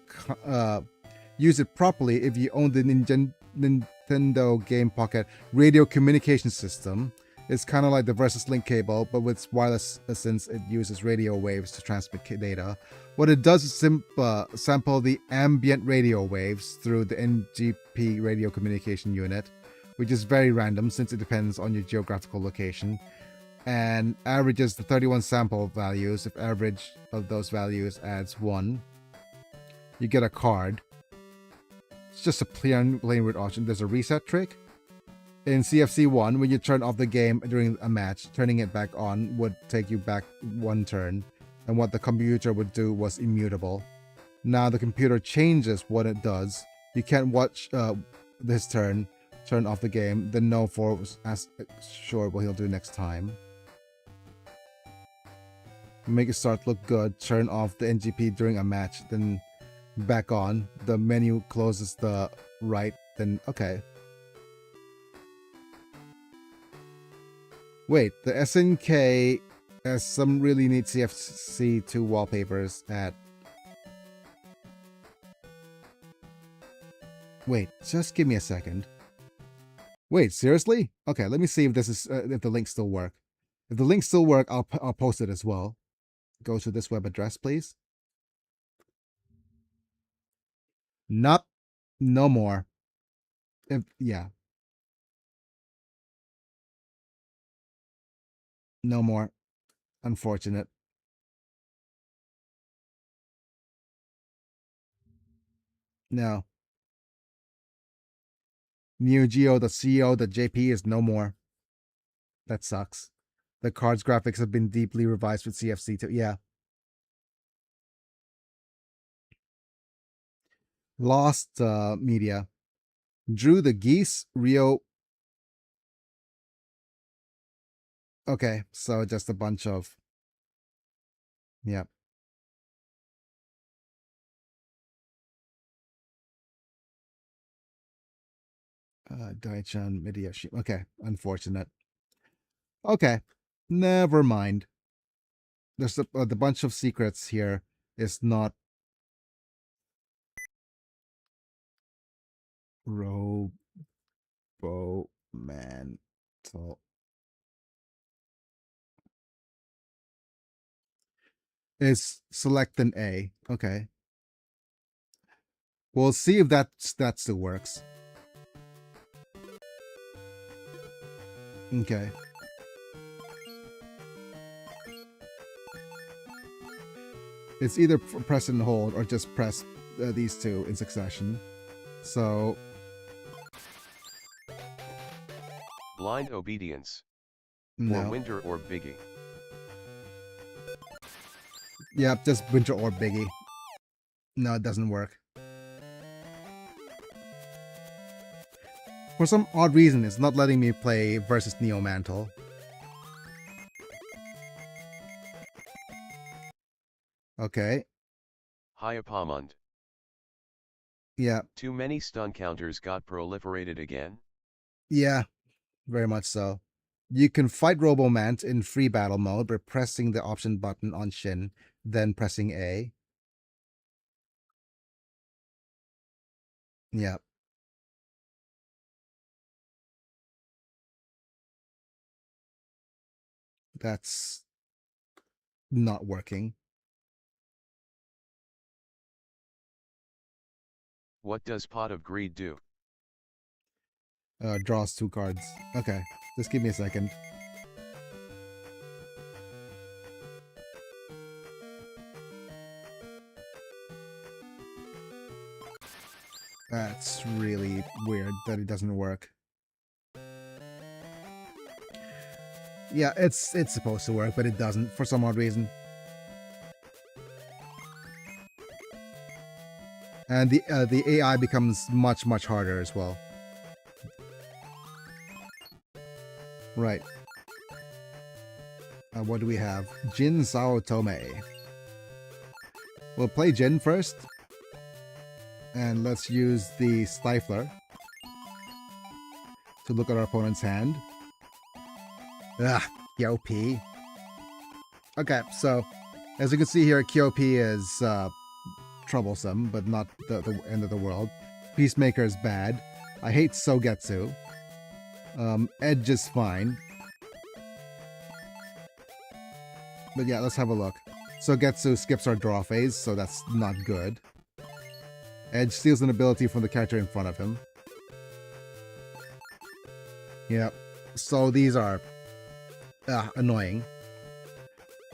use it properly if you own the Nintendo Game Pocket radio communication system. It's kind of like the Versus Link cable, but with wireless since it uses radio waves to transmit data. What it does is sample the ambient radio waves through the NGP radio communication unit, which is very random since it depends on your geographical location, and averages the 31 sample values. If average of those values adds 1, you get a card. It's just a plain weird option. There's a reset trick. In CFC 1, when you turn off the game during a match, turning it back on would take you back 1 turn, and what the computer would do was immutable. Now the computer changes what it does. You can't watch this turn off the game, then know for as sure what he'll do next time. Make it start look good. Turn off the NGP during a match, then back on. The menu closes the right, then okay. Wait, the SNK has some really neat CFC2 wallpapers at... Wait, just give me a second. Wait, seriously? Okay, let me see if this is if the links still work. If the links still work, I'll post it as well. Go to this web address, please. Nope, no more. Yeah, no more. Unfortunate. No. NeoGeo.co.jp is no more. That sucks. The card's graphics have been deeply revised with CFC2. Yeah. Lost media. Drew the geese. Rio. Okay, so just a bunch of... Yeah. Daichan media. Okay, unfortunate. Okay, never mind. There's the bunch of secrets here is not... Robo Mantle. Is select an A. Okay. We'll see if that still works. Okay. It's either press and hold or just press these two in succession. So... Blind obedience. No. Or Winter or Biggie. Yep, just Winter or Biggie. No, it doesn't work. For some odd reason, it's not letting me play versus Neo Mantle. Okay. Hyapamond. Yeah. Too many stun counters got proliferated again? Yeah, very much so. You can fight Robomant in free battle mode by pressing the option button on Shin, then pressing A. Yeah. That's not working. What does Pot of Greed do? Draws 2 cards. Okay, just give me a second. That's really weird that it doesn't work. Yeah, it's supposed to work, but it doesn't for some odd reason. And the AI becomes much harder as well. Right. What do we have? Jin Sao Tome. We'll play Jin first. And let's use the Stifler to look at our opponent's hand. Ah, Kyopi. Okay, so as you can see here, Kyopi is troublesome, but not the end of the world. Peacemaker is bad. I hate Sogetsu. Edge is fine. But yeah, let's have a look. Sogetsu skips our draw phase, so that's not good. Edge steals an ability from the character in front of him. Yep. So these are annoying.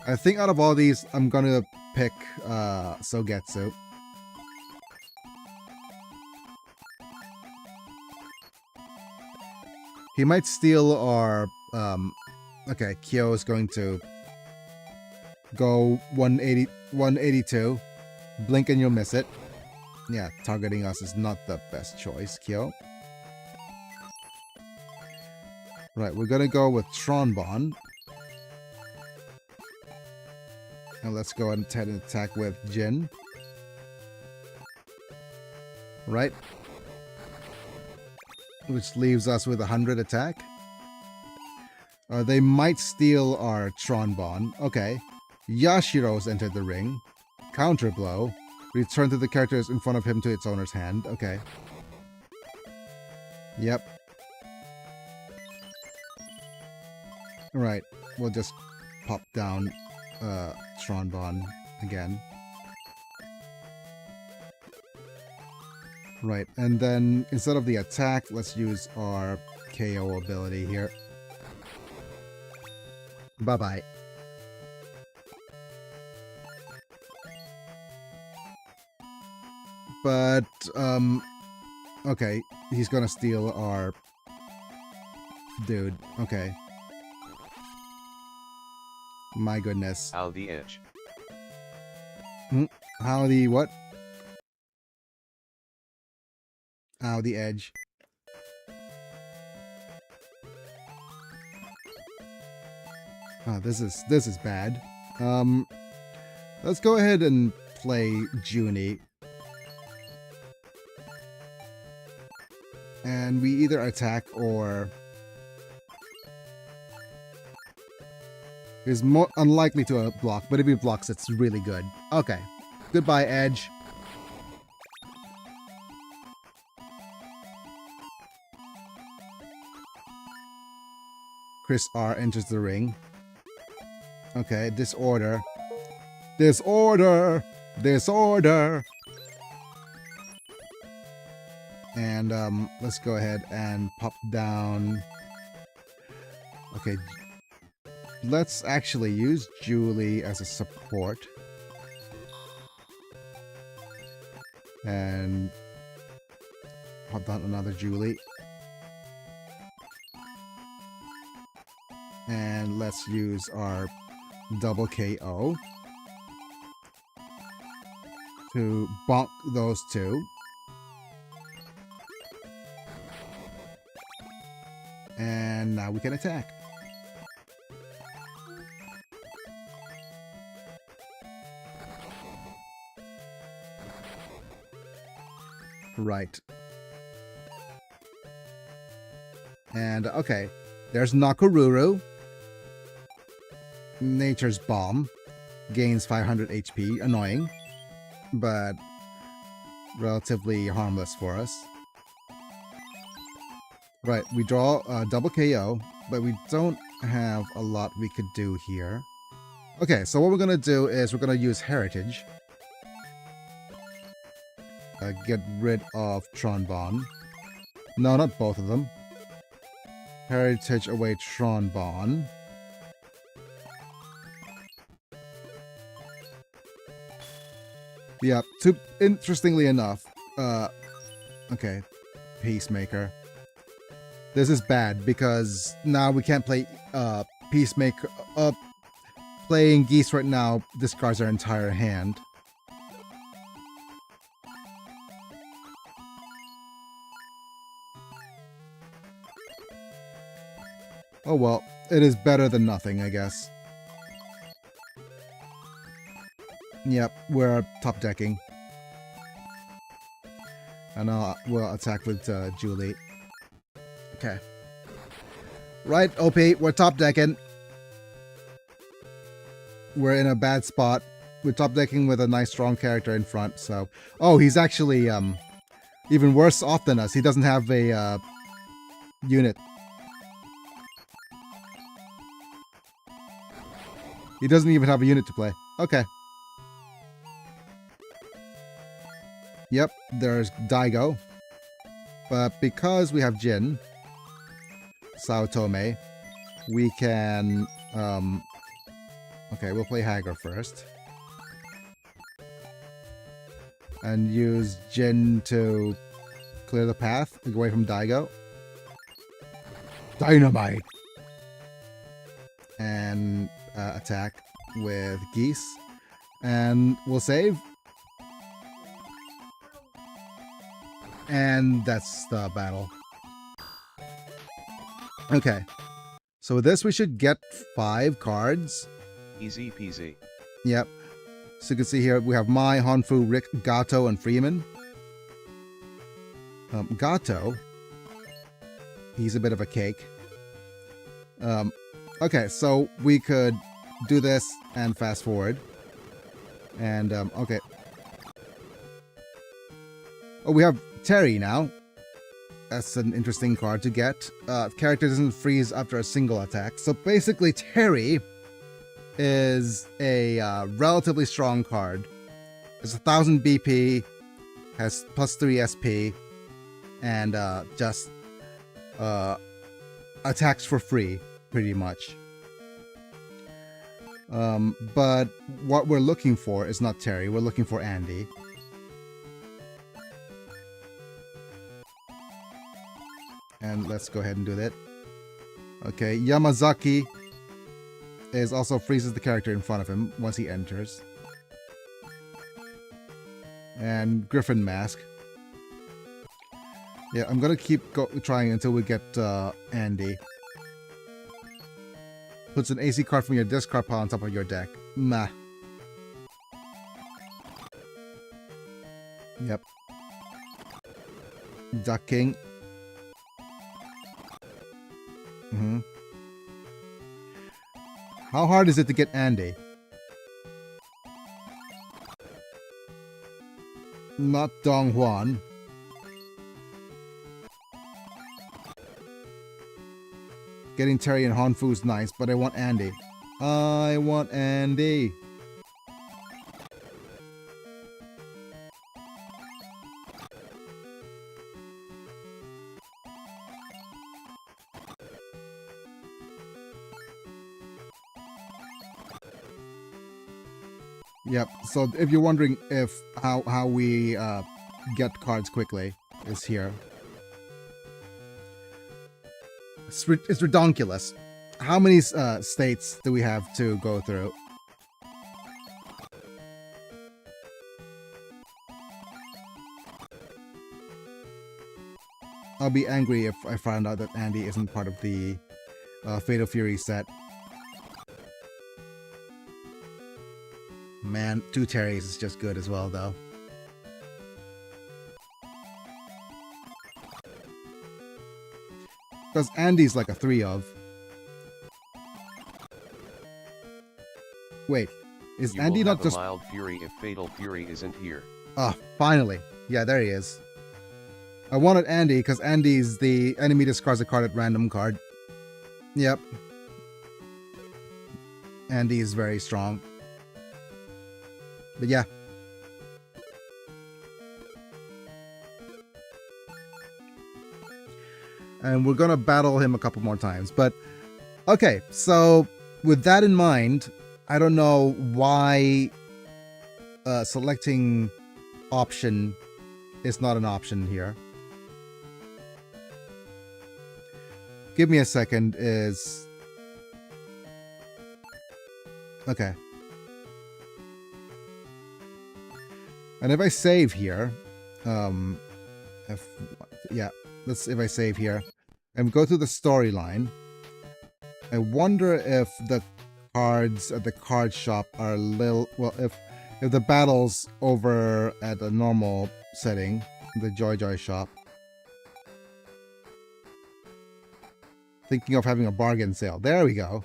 I think out of all these, I'm gonna pick Sogetsu. He might steal our... okay, Kyo is going to go 182. Blink and you'll miss it. Yeah, targeting us is not the best choice, Kyo. Right, we're gonna go with Tronbon. And let's go ahead and attack with Jin. Right? Which leaves us with 100 attack. They might steal our Tron Bond. Okay. Yashiro's entered the ring. Counter blow. Return to the characters in front of him to its owner's hand. Okay. Yep. Right. We'll just pop down Tron Bond again. Right. And then instead of the attack, let's use our KO ability here. Bye-bye. But, okay, he's gonna steal our dude. Okay. My goodness. Al the edge. How the what? Ow, the edge. Oh, this is bad. Let's go ahead and play Junie. And we either attack or... He's more unlikely to block, but if he blocks, it's really good. Okay. Goodbye, Edge. Chris R enters the ring. Okay, disorder. Disorder! Disorder! And let's go ahead and pop down. Okay, let's actually use Julie as a support. And pop down another Julie. And let's use our double KO to bonk those two. And now we can attack. Right. And okay, there's Nakoruru. Nature's Bomb. Gains 500 HP. Annoying, but relatively harmless for us. Right, we draw a double KO, but we don't have a lot we could do here. Okay, so what we're going to do is we're going to use Heritage. Get rid of Tron Bond. No, not both of them. Heritage away Tron Bond. Yeah, interestingly enough, okay, Peacemaker. This is bad because now we can't play Peacemaker. Playing Geese right now discards our entire hand. Oh well, it is better than nothing, I guess. Yep, we're top decking. And we'll attack with Julie. Okay. Right, OP, we're top decking. We're in a bad spot. We're top decking with a nice strong character in front, so... Oh, he's actually even worse off than us. He doesn't have a unit. He doesn't even have a unit to play. Okay. Yep, there's Daigo. But because we have Jin, Sao Tome, we can... okay, we'll play Hagar first. And use Jin to clear the path away from Daigo. Dynamite! And attack with Geese. And we'll save. And that's the battle. Okay. So with this, we should get 5 cards. Easy peasy. Yep. So you can see here we have Mai, Hanfu, Rick, Gato, and Freeman. Gato, he's a bit of a cake. Okay, so we could do this and fast forward. And, okay. Oh, we have Terry now. That's an interesting card to get. Character doesn't freeze after a single attack. So basically, Terry is a relatively strong card. It's 1000 BP, has plus 3 SP, and just attacks for free, pretty much. But what we're looking for is not Terry, we're looking for Andy. And let's go ahead and do that. Okay, Yamazaki is also freezes the character in front of him once he enters. And Griffin Mask. Yeah, I'm gonna keep trying until we get Andy. Puts an AC card from your discard pile on top of your deck. Meh. Yep. Duck King. How hard is it to get Andy? Not Dong Juan. Getting Terry and Hanfu is nice, but I want Andy. I want Andy. Yep. So if you're wondering if how we get cards quickly, is here. It's redonkulous. How many states do we have to go through? I'll be angry if I find out that Andy isn't part of the Fatal Fury set. Man, 2 Terrys is just good as well, though. Because Andy's like a 3 of. Wait, is You Andy will not have just... a mild fury if Fatal Fury isn't here. Ah, finally. Yeah, there he is. I wanted Andy because Andy's the enemy discards a card at random card. Yep. Andy is very strong. But yeah. And we're gonna battle him a couple more times. But, okay, so with that in mind, I don't know why selecting option is not an option here. Give me a second is... Okay. And if I save here, if I save here and go to the storyline, I wonder if the cards at the card shop are a little, well, if the battle's over at a normal setting, the Joy shop. Thinking of having a bargain sale. There we go.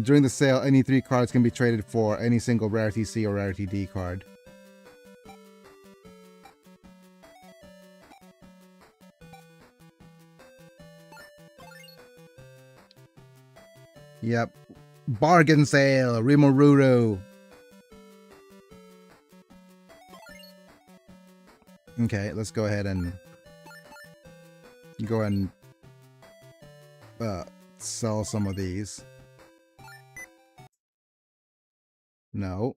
During the sale, any 3 cards can be traded for any single Rarity C or Rarity D card. Yep. Bargain sale, Rimoruru. Okay, let's go ahead and sell some of these. No.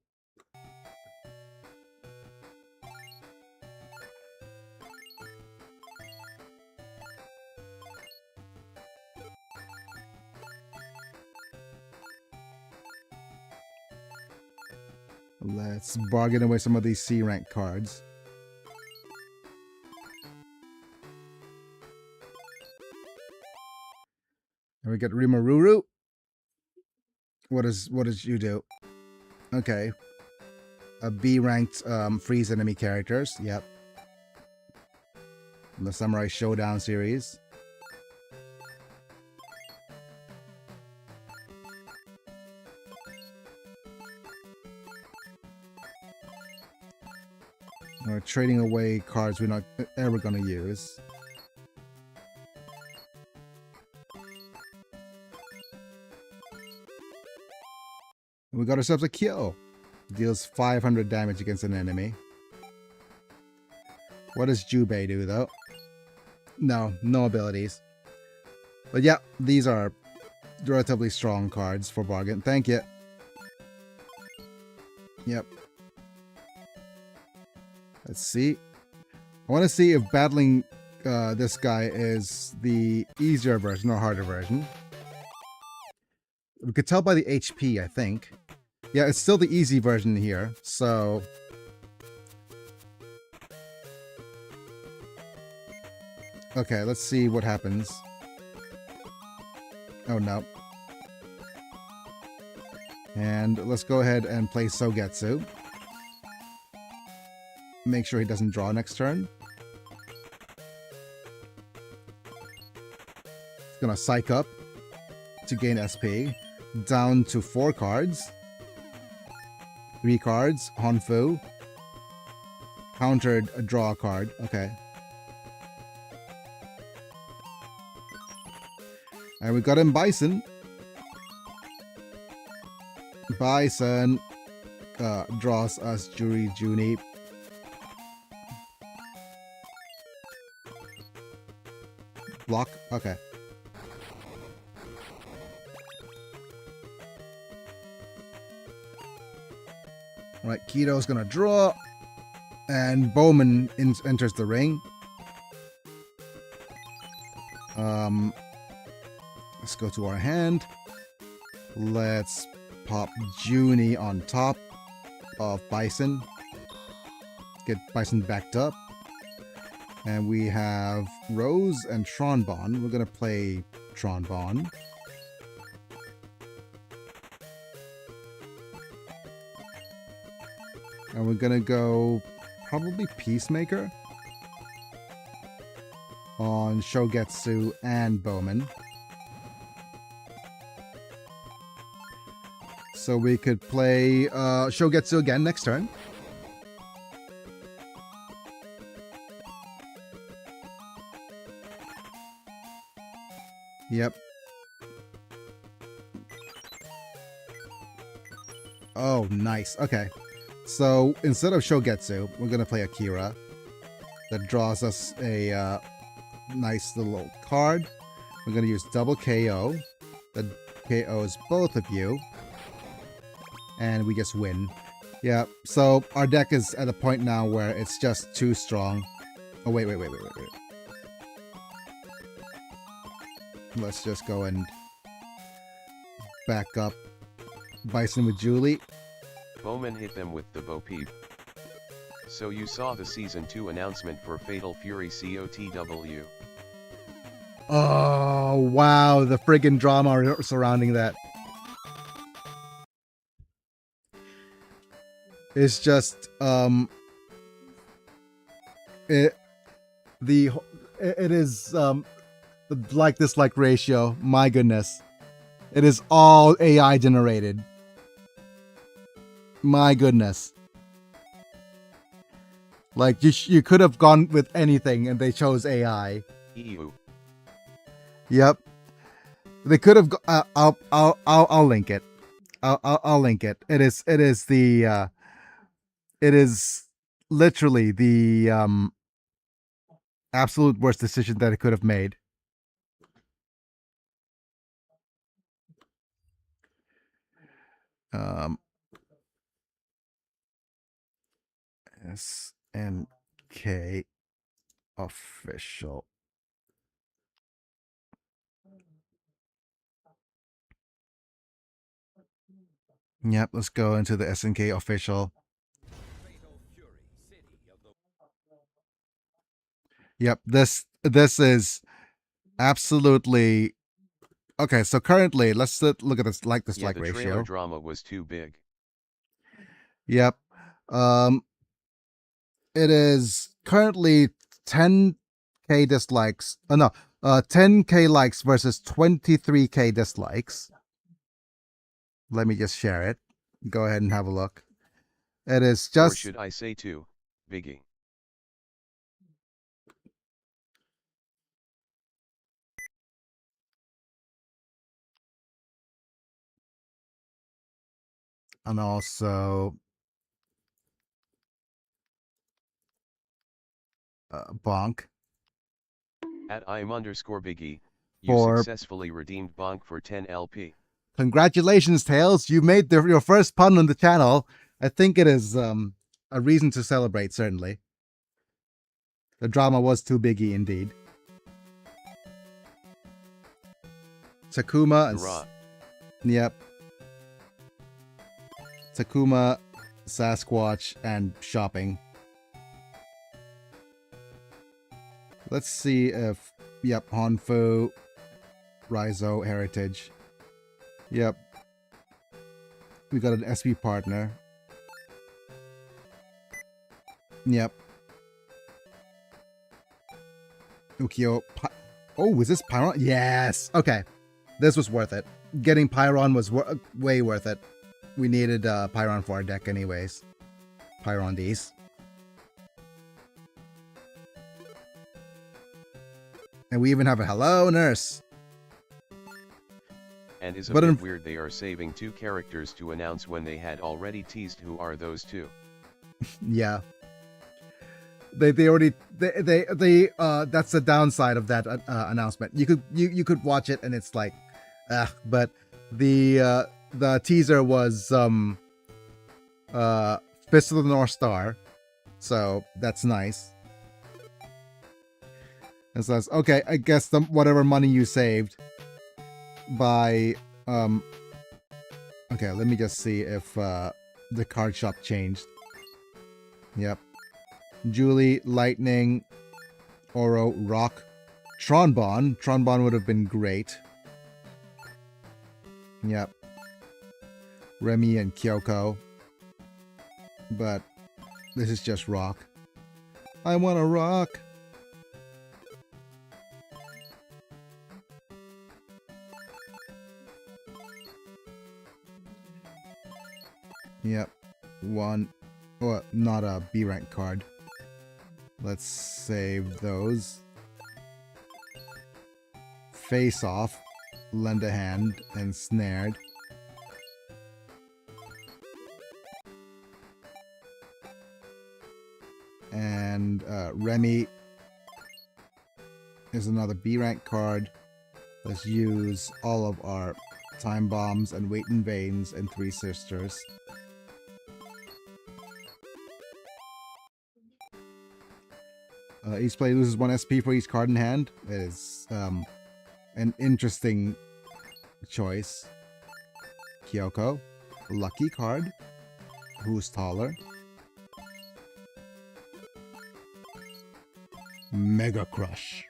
Let's bargain away some of these C rank cards. And we get Rimoruru. What does you do? Okay. A B ranked freeze enemy characters. Yep. The Samurai Showdown series. We're trading away cards we're not ever gonna use. We got ourselves a kill. Deals 500 damage against an enemy. What does Jubei do, though? No abilities. But yeah, these are relatively strong cards for bargain. Thank you. Yep. Let's see. I want to see if battling this guy is the easier version or harder version. We could tell by the HP, I think. Yeah, it's still the easy version here, so... Okay, let's see what happens. Oh, no. And let's go ahead and play Sogetsu. Make sure he doesn't draw next turn. He's gonna Psych Up to gain SP. Down to 4 cards. 3 cards. Honfu. Countered a draw card. Okay. And we got him Bison. Bison draws us Juri Juni. Block? Okay. Alright, Kito's gonna draw. And Bowman enters the ring. Let's go to our hand. Let's pop Junie on top of Bison. Get Bison backed up. And we have Rose and Tronbon. We're gonna play Tronbon. And we're gonna go probably Peacemaker on Shogetsu and Bowman. So we could play Shogetsu again next turn. Yep. Oh, nice. Okay. So instead of Shogetsu, we're going to play Akira. That draws us a nice little card. We're going to use double KO. That KOs both of you. And we just win. Yeah, so our deck is at a point now where it's just too strong. Oh, wait. Let's just go and back up Bison with Julie. Bowman hit them with the Bo Peep. So you saw the Season 2 announcement for Fatal Fury COTW. Oh, wow, the friggin' drama surrounding that. It's just, it is, the like-dislike ratio, my goodness. It is all AI generated. My goodness. Like, you could have gone with anything and they chose AI. EU. Yep. They could have, I'll link it. I'll link it. It is literally the, absolute worst decision that it could have made. SNK official. Yep, let's go into the SNK official. Yep, this is absolutely Okay, so currently, let's look at this Yeah, dislike the ratio. trailer drama was too big. Yep. It is currently 10K dislikes. No, 10K likes versus 23K dislikes. Let me just share it. Go ahead and have a look. It is Or just should I say too biggie? and also Bonk At im_biggie, you for successfully redeemed Bonk for 10 LP. congratulations, Tails. You made your first pun on the channel. I think it is a reason to celebrate. Certainly, the drama was too biggie indeed. Takuma Hurrah. Yep. Takuma, Sasquatch, and shopping. Let's see if, yep, Honfu, Raizo, Heritage. Yep. We got an SP partner. Yep. Ukyo. Oh, is this Pyron? Yes! Okay. This was worth it. Getting Pyron was way worth it. We needed Pyron for our deck anyways. Pyron these. And we even have a hello, nurse. And is a But bit weird they are saving 2 characters to announce when they had already teased who are those 2. Yeah. They already they that's the downside of that announcement. You could watch it and it's like but the teaser was Fist of the North Star. So that's nice. And so that's okay, I guess whatever money you saved by okay, let me just see if the card shop changed. Yep. Julie, Lightning, Oro, Rock, Tronbon. Tronbon would have been great. Yep. Remy and Kyoko. But this is just Rock. I want to rock. Yep. One. Oh, not a B rank card. Let's save those. Face Off, Lend a Hand, and Snared. And Remy is another B rank card. Let's use all of our Time Bombs and Wait in Veins and Three Sisters. Each player loses 1 SP for each card in hand. It is an interesting choice. Kyoko, lucky card. Who's taller? Mega Crush.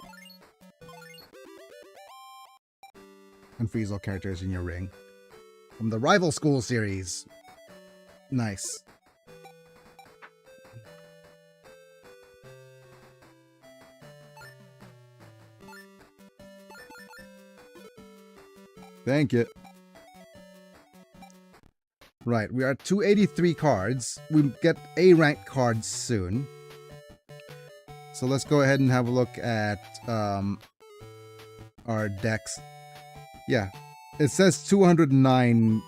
And freeze all characters in your ring. From the Rival School series. Nice. Thank you. Right, we are at 283 cards. We get A rank cards soon. So let's go ahead and have a look at our decks. Yeah, it says 209.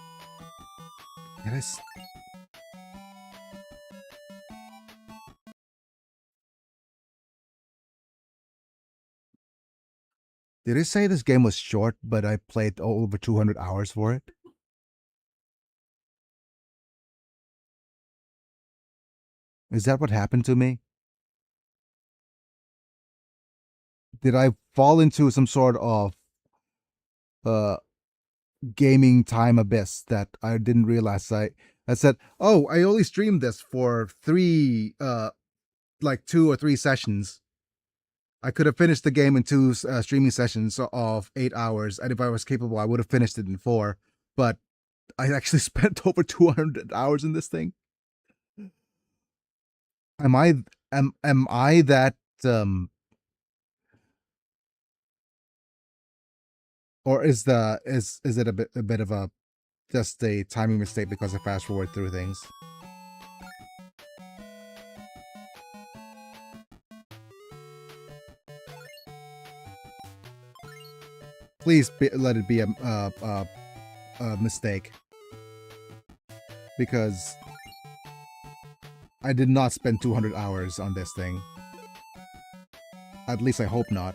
Did it say this game was short, but I played over 200 hours for it? Is that what happened to me? Did I fall into some sort of gaming time abyss that I didn't realize? I said, oh, I only streamed this for 3 like 2 or 3 sessions. I could have finished the game in 2 streaming sessions of 8 hours, and if I was capable, I would have finished it in 4. But I actually spent over 200 hours in this thing. Am I that or is it a bit of a just a timing mistake because I fast forward through things? Please let it be a mistake, because I did not spend 200 hours on this thing. At least I hope not.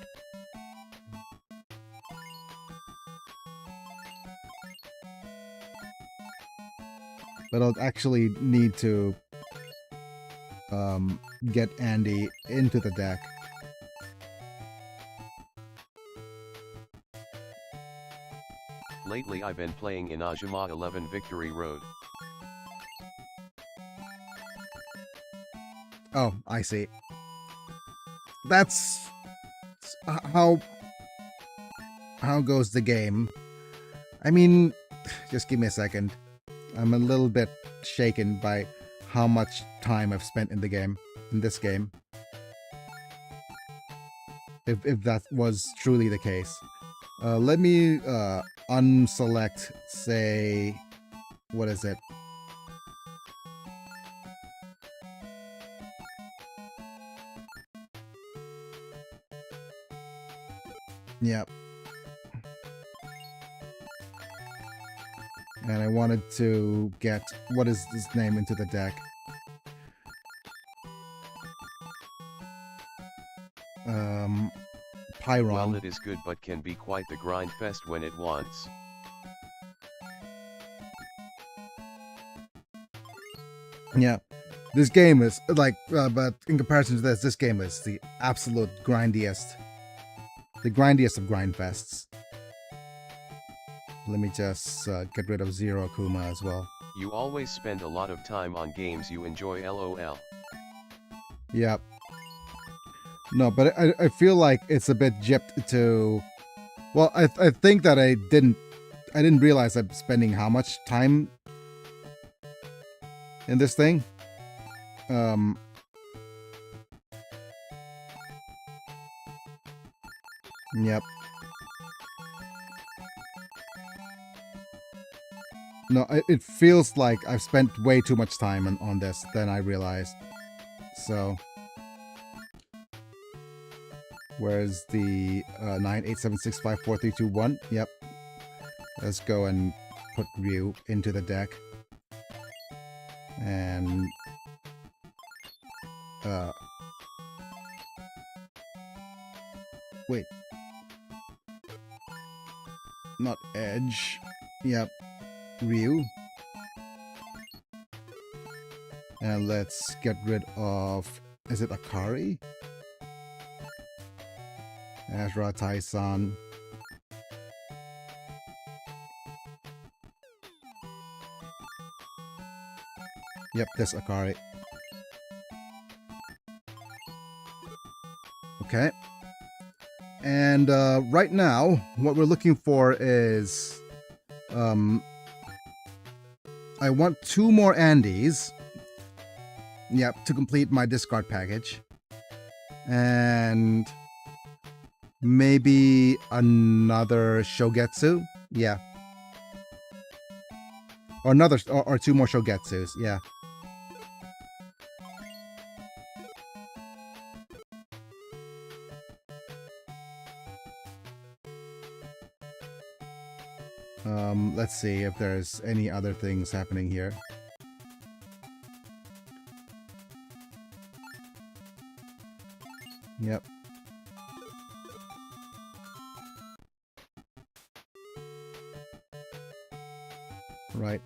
But I'll actually need to get Andy into the deck. Lately I've been playing Inajima 11 Victory Road. Oh, I see. That's how goes the game. I mean, just give me a second. I'm a little bit shaken by how much time I've spent in the game, in this game. If that was truly the case. Let me unselect, say, what is it? Yep. And I wanted to get, what is his name, into the deck. Pyron. While it is good but can be quite the grind fest when it wants. Yeah. This game is, like, but in comparison to this game is the absolute grindiest. The grindiest of grind fests. Let me just get rid of Zero Akuma as well. You always spend a lot of time on games you enjoy, lol. Yep. No, but I feel like it's a bit gypped to... Well, I think that I didn't realize I'm spending how much time in this thing. Yep. No, it feels like I've spent way too much time on this than I realized. So... Where's the 987654321? Yep. Let's go and put Ryu into the deck. And... Wait. Not Edge. Yep. Ryu. And let's get rid of... Is it Akari? Azra, Tai-san. Yep, this Akari. Okay. And right now, what we're looking for is... I want 2 more Andys. Yep, to complete my discard package. And... maybe another Shogetsu? Yeah. Or another, or 2 more Shogetsus, yeah. Let's see if there's any other things happening here. Yep. Right.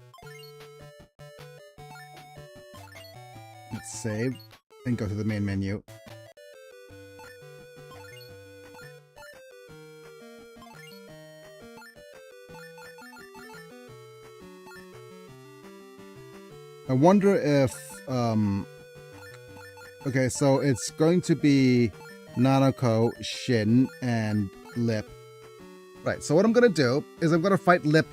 Let's save and go to the main menu. I wonder if okay, so it's going to be Nanako, Shin, and Lip. Right, so what I'm gonna do is I'm gonna fight Lip,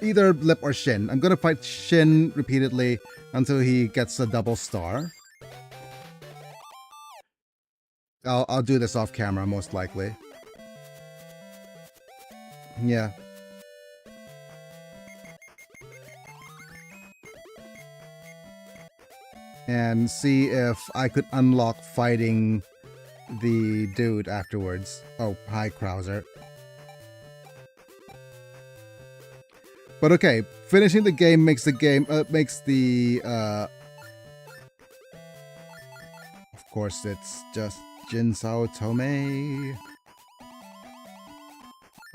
either Lip or Shin. I'm gonna fight Shin repeatedly until he gets a double star. I'll do this off camera, most likely. Yeah. And see if I could unlock fighting the dude afterwards. Oh, hi, Krauser. But okay, finishing the game makes the of course, it's just Jinsao Tomei.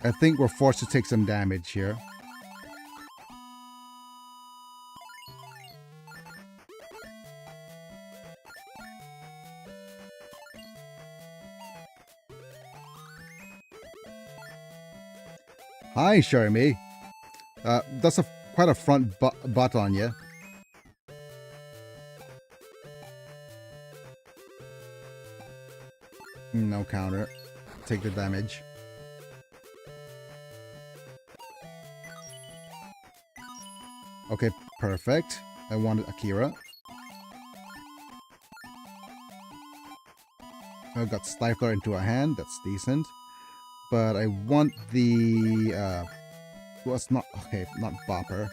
I think we're forced to take some damage here. Hi, Shermie. That's quite a front butt on you. No counter. Take the damage. Okay, perfect. I wanted Akira. I got Stifler into a hand. That's decent. But I want the... well, it's not... Okay, not Bopper.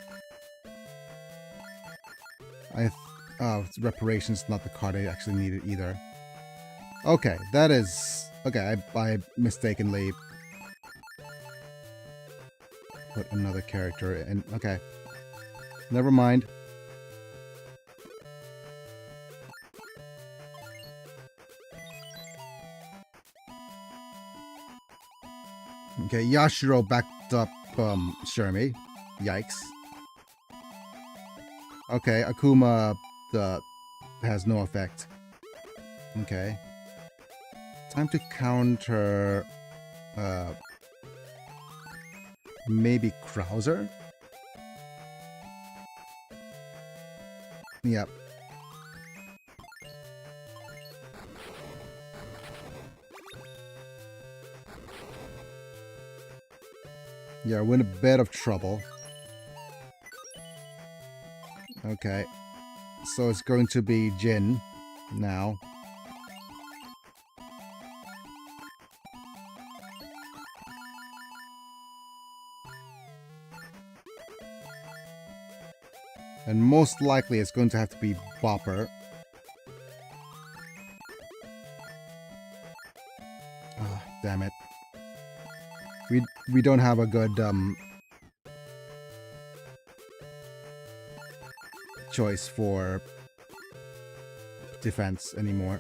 Reparation's not the card I actually needed either. Okay, that is... Okay, I mistakenly put another character in. Okay. Never mind. Okay, Yashiro backed up Shermie. Yikes. Okay, Akuma has no effect. Okay. Time to counter maybe Krauser? Yep. Yeah, we're in a bit of trouble. Okay. So it's going to be Jin now. And most likely it's going to have to be Bopper. Ah, damn it. We don't have a good choice for defense anymore.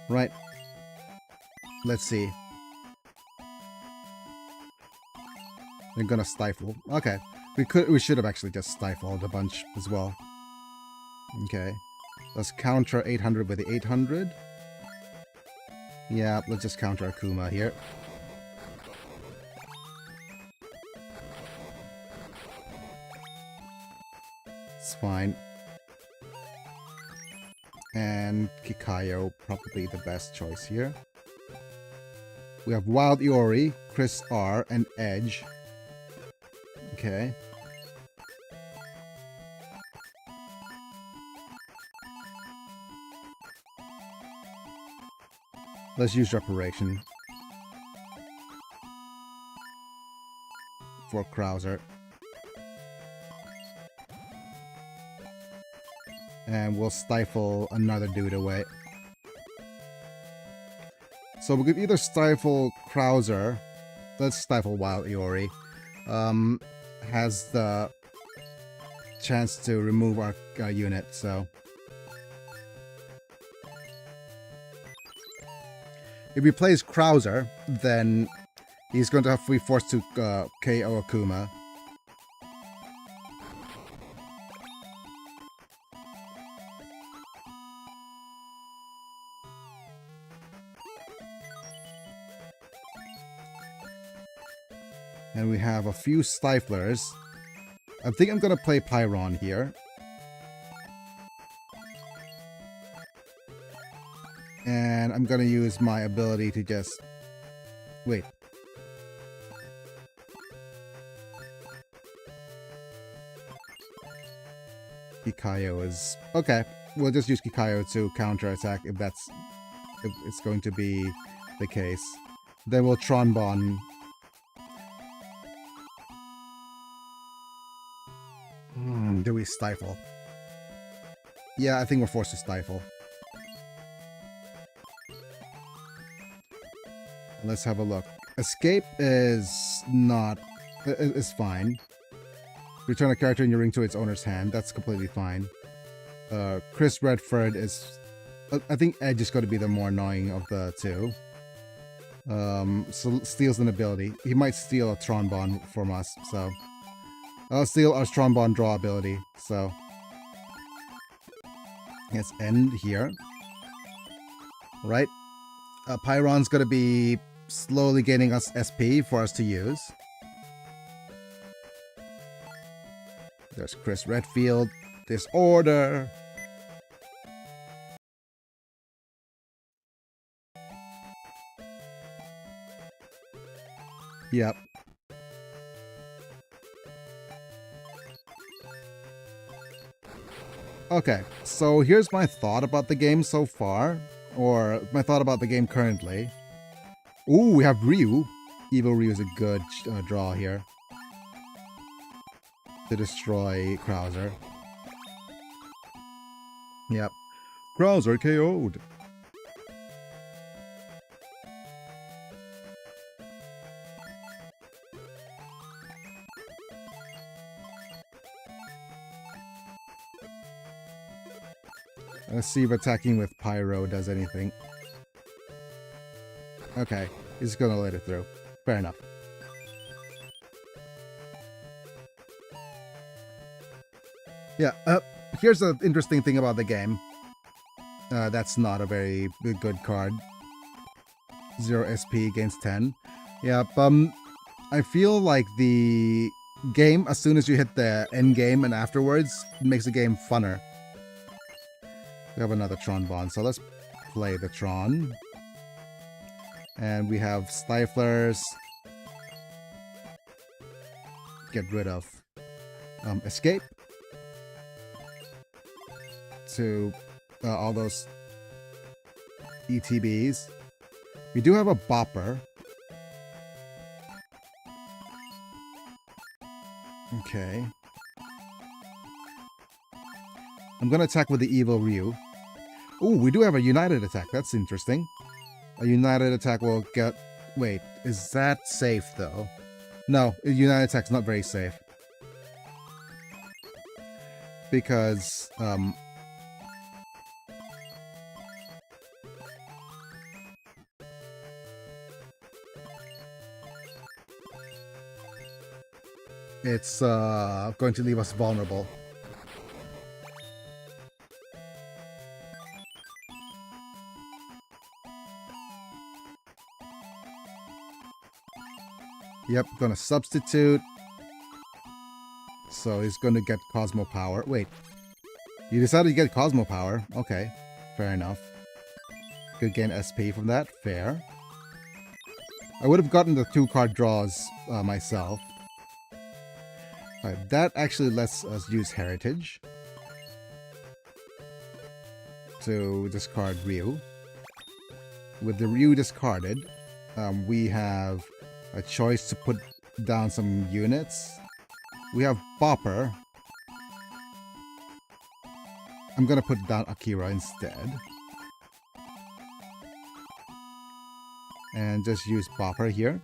Right. Let's see. They're gonna stifle. Okay. We should have actually just stifled a bunch as well. Okay. Let's counter 800 with the 800. Yeah, let's just counter Akuma here. It's fine. And Kikayo, probably the best choice here. We have Wild Iori, Chris R, and Edge. Okay. Let's use Reparation for Krauser. And we'll stifle another dude away. So we could either stifle Krauser. Let's stifle Wild Iori. Has the chance to remove our unit, so... If he plays Krauser, then he's going to have to be forced to KO Akuma. And we have a few Stiflers. I think I'm going to play Pyron here. And I'm gonna use my ability to just... Wait. Kikayo is... Okay, we'll just use Kikayo to counterattack if it's going to be the case. Then we'll Tron-Bon. Do we stifle? Yeah, I think we're forced to stifle. Let's have a look. Escape is not... is fine. Return a character in your ring to its owner's hand. That's completely fine. Chris Redford is... I think Edge is going to be the more annoying of the two. So steals an ability. He might steal a Tron-Bon from us, so... I'll steal our Tron-Bon draw ability, so... Let's end here. Right. Pyron's gonna be slowly gaining us SP for us to use. There's Chris Redfield. Disorder. Yep. Okay, so here's my thought about the game so far, or my thought about the game currently. Ooh, we have Ryu. Evil Ryu is a good draw here to destroy Krauser. Yep. Krauser KO'd. Let's see if attacking with Pyro does anything. Okay, he's gonna let it through. Fair enough. Yeah, here's the interesting thing about the game. That's not a very good card. 0 SP against 10. Yeah, I feel like the game, as soon as you hit the end game and afterwards, it makes the game funner. We have another Tron-Bon, so let's play the Tron. And we have Stiflers. Get rid of Escape. To all those ETBs. We do have a Bopper. Okay. I'm gonna attack with the Evil Ryu. Ooh, we do have a United attack. That's interesting. A United attack will get... Wait, is that safe, though? No, a United attack's not very safe. Because, it's, going to leave us vulnerable. Yep, gonna substitute. So he's gonna get Cosmo Power. Wait. You decided to get Cosmo Power. Okay. Fair enough. Could gain SP from that. Fair. I would have gotten the 2-card draws myself. Alright, that actually lets us use Heritage to discard Ryu. With the Ryu discarded, we have a choice to put down some units. We have Bopper. I'm gonna put down Akira instead. And just use Bopper here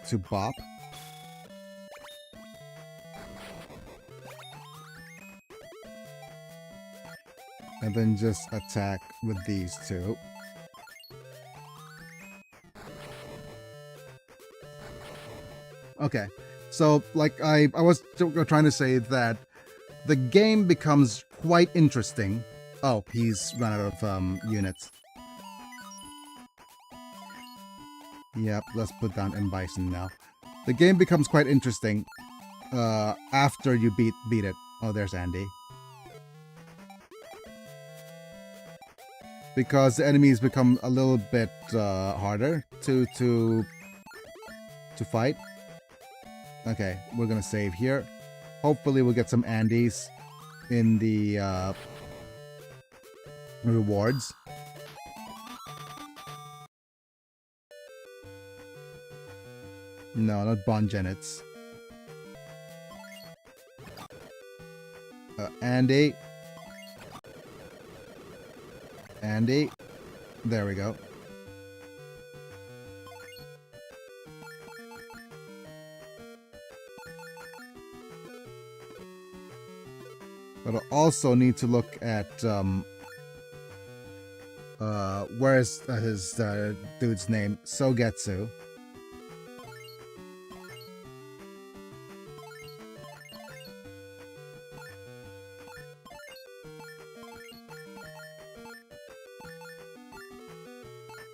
to bop. And then just attack with these two. Okay, so like I was trying to say that the game becomes quite interesting. Oh, he's run out of units. Yep, let's put down M. Bison now. The game becomes quite interesting after you beat it. Oh, there's Andy. because the enemies become a little bit harder to fight. Okay, we're gonna save here. Hopefully we'll get some Andes in the rewards. No, not Bongenets. Andy. Andy. There we go. But I'll also need to look at where's his dude's name? Sogetsu.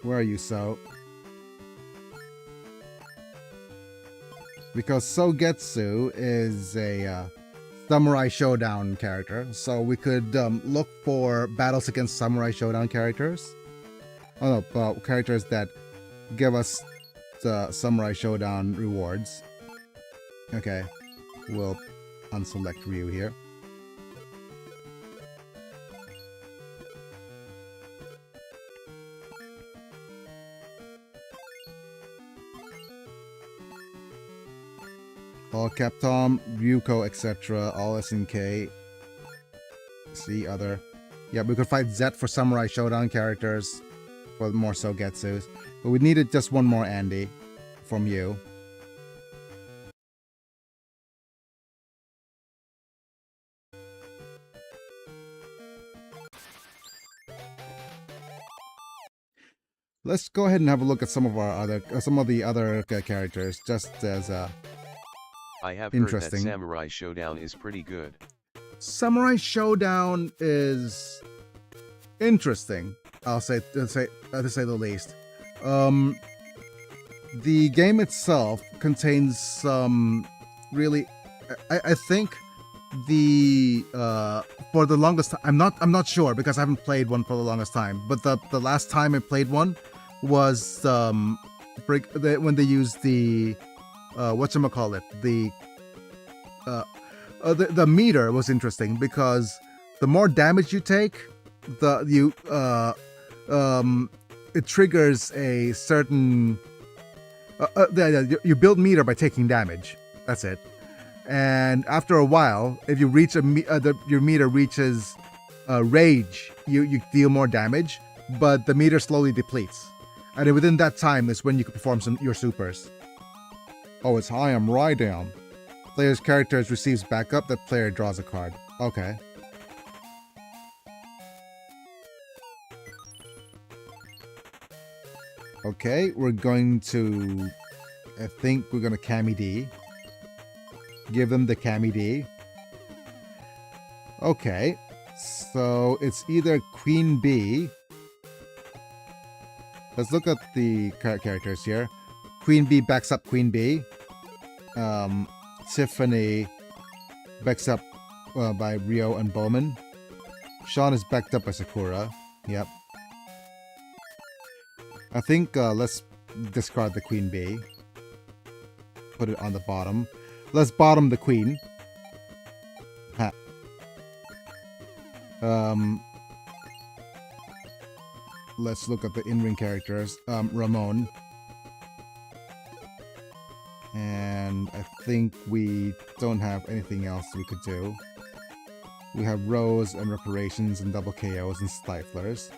Where are you, So? Because Sogetsu is a Samurai Showdown character, so we could look for battles against Samurai Showdown characters. Oh no, characters that give us the Samurai Showdown rewards. Okay, we'll unselect Ryu here. All Capcom, Ryuko, etc. All SNK. See other. Yeah, we could fight Z for Samurai Showdown characters for more Sogetsus. But we needed just one more Andy from you. Let's go ahead and have a look at some of the other characters, just as I have interesting. heard that Samurai Showdown is pretty good. Samurai Showdown is interesting. I'll say to say the least. The game itself contains some really. I think the for the longest time. I'm not sure because I haven't played one for the longest time. But the last time I played one was when they used the whatchamacallit, the meter was interesting because the more damage you take, it triggers a certain you build meter by taking damage. That's it. And after a while, if you reach your meter reaches rage, you deal more damage, but the meter slowly depletes. And within that time is when you can perform your supers. Oh, it's I am Raidan. Player's characters receives backup, that player draws a card. Okay. Okay, we're going to... I think we're going to Kami D. Give them the Kami D. Okay. So, it's either Queen B... Let's look at the characters here. Queen B backs up Queen B. Tiffany backs up by Ryo and Bowman. Sean is backed up by Sakura. Yep. I think let's discard the Queen B. Put it on the bottom. Let's bottom the Queen. Ha. Let's look at the in-ring characters. Ramon. And I think we don't have anything else we could do. We have Rose and Reparations and double KOs and Stiflers.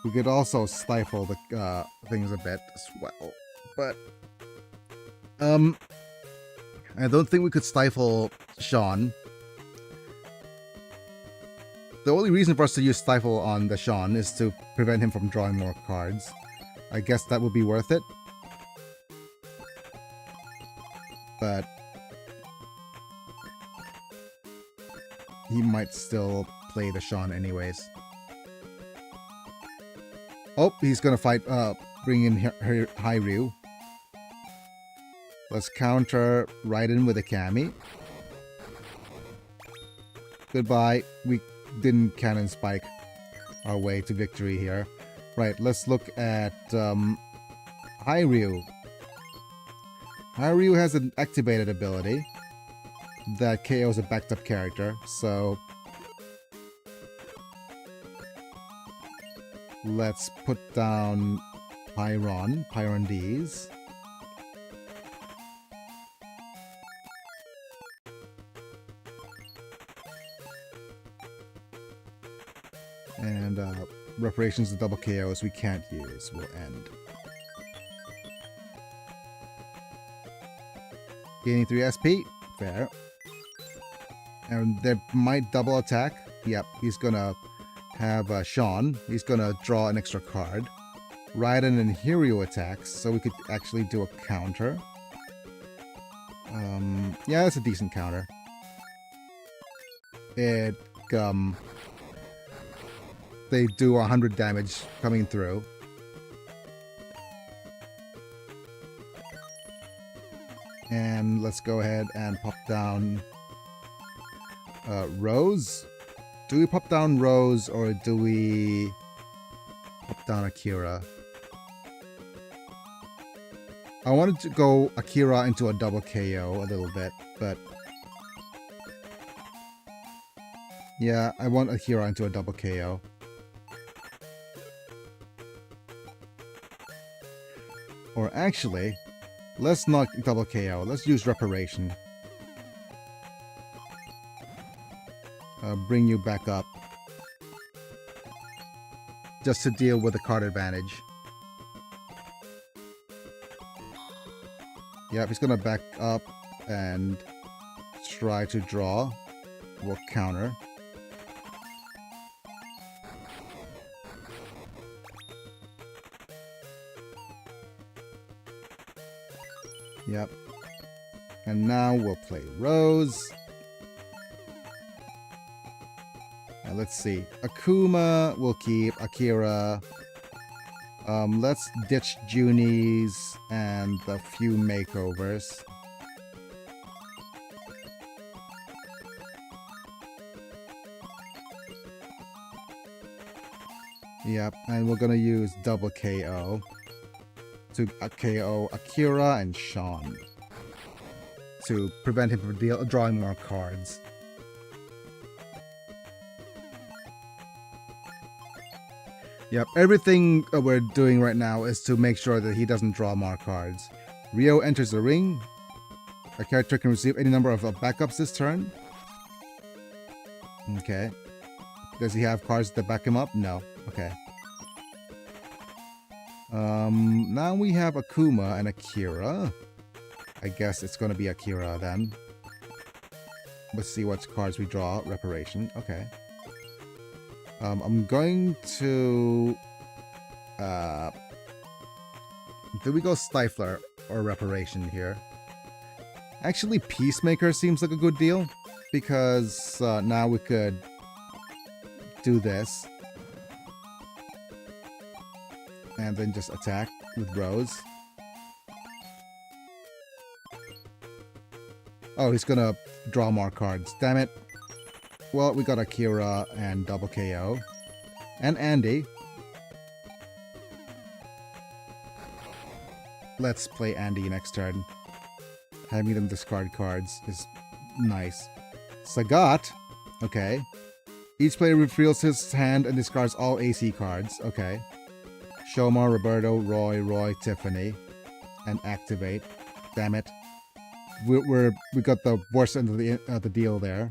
We could also stifle the things a bit as well. But I don't think we could stifle Sean. The only reason for us to use Stifle on the Sean is to prevent him from drawing more cards. I guess that would be worth it. But he might still play the Sean anyways. Oh, he's gonna fight, bring in Hiryu. Let's counter Raiden with a Kami. Goodbye. We didn't cannon spike our way to victory here. Right, let's look at Hairyu. Hairyu has an activated ability that KOs a backed up character, so let's put down Pyron D's. And reparations and double KOs we can't use will end. Gaining 3 SP, fair. And they might double attack. Yep, he's gonna have Sean. He's gonna draw an extra card. Raiden and Hiryu attacks, so we could actually do a counter. Yeah, that's a decent counter. It they do 100 damage coming through. And let's go ahead and pop down Rose. Do we pop down Rose or do we pop down Akira? I wanted to go Akira into a double KO a little bit, but yeah, I want Akira into a double KO. Or actually, let's not double KO. Let's use Reparation. Bring you back up. Just to deal with the card advantage. Yep, he's gonna back up and try to draw. We'll counter. Yep. And now we'll play Rose. Now let's see. Akuma will keep. Akira. Let's ditch Junies and a few makeovers. Yep, and we're gonna use double KO to KO Akira and Sean to prevent him from drawing more cards. Yep, everything we're doing right now is to make sure that he doesn't draw more cards. Ryo enters the ring. A character can receive any number of backups this turn. Okay. Does he have cards that back him up? No. Okay. Now we have Akuma and Akira. I guess it's going to be Akira then. Let's see what cards we draw. Reparation. Okay. I'm going to... do we go Stifler or Reparation here? Actually, Peacemaker seems like a good deal. Because now we could do this. And then just attack with Rose. Oh, he's gonna draw more cards. Damn it. Well, we got Akira and double KO. And Andy. Let's play Andy next turn. Having them discard cards is nice. Sagat. Okay. Each player reveals his hand and discards all AC cards. Okay. Shoma, Roberto, Roy, Tiffany. And activate. Damn it. We got the worst end of the deal there.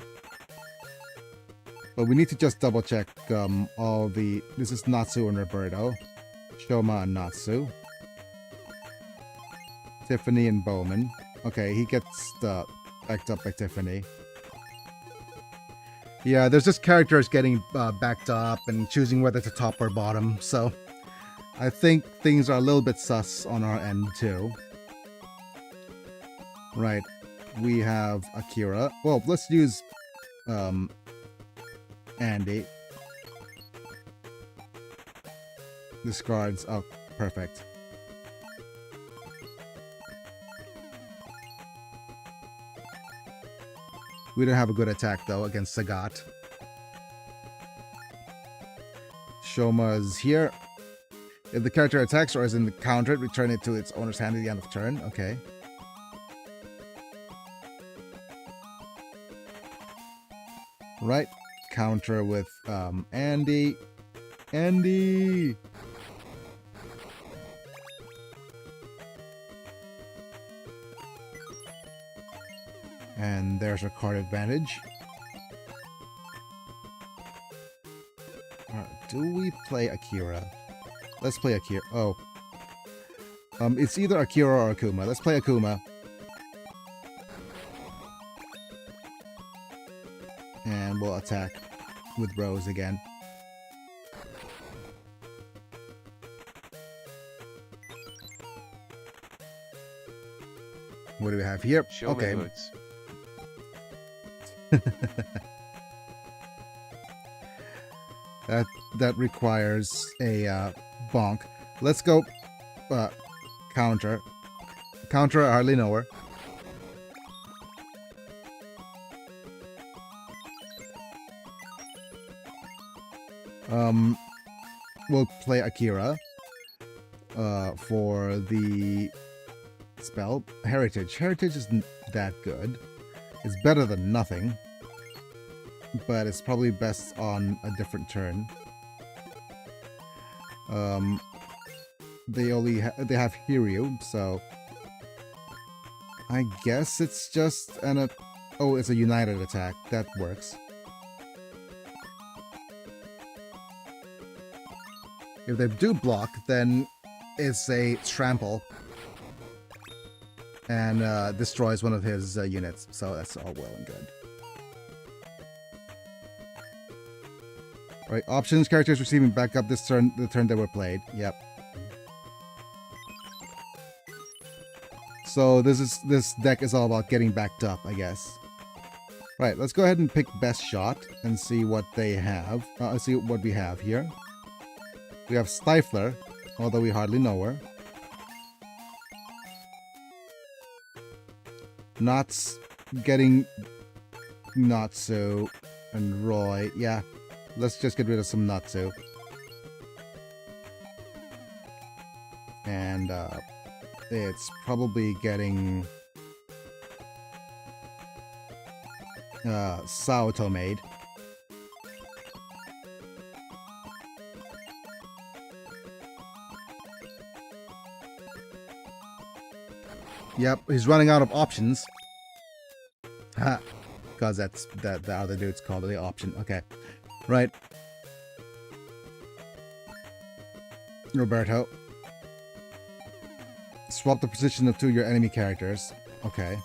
But we need to just double check all the... This is Natsu and Roberto. Shoma and Natsu. Tiffany and Bowman. Okay, he gets backed up by Tiffany. Yeah, there's just characters getting backed up and choosing whether to top or bottom, so... I think things are a little bit sus on our end, too. Right. We have Akira. Well, let's use... Andy. Discards. Oh, perfect. We don't have a good attack, though, against Sagat. Shoma's here. If the character attacks or is in the counter, return it to its owner's hand at the end of turn. Okay. Right. Counter with Andy. Andy! And there's our card advantage. Do we play Akira? Let's play Akira. Oh. It's either Akira or Akuma. Let's play Akuma. And we'll attack with Rose again. What do we have here? Showman Okay. Hoods. That requires a bonk. Let's go counter. Counter, I hardly know her. We'll play Akira for the spell. Heritage. Heritage isn't that good. It's better than nothing, but it's probably best on a different turn. They have Hiryu, so I guess it's just oh, it's a united attack. That works. If they do block, then it's a trample and destroys one of his units. So that's all well and good. All right, options: characters receiving backup this turn, the turn they were played. Yep. So this deck is all about getting backed up, I guess. Right, let's go ahead and pick best shot and see what they have. See what we have here. We have Stifler, although we hardly know her. Knots getting Natsu and Roy. Yeah, let's just get rid of some Natsu. And it's probably getting Saoto made. Yep, he's running out of options. Ha, because that's the other dude's called the option. Okay, right. Roberto. Swap the position of two of your enemy characters. Okay.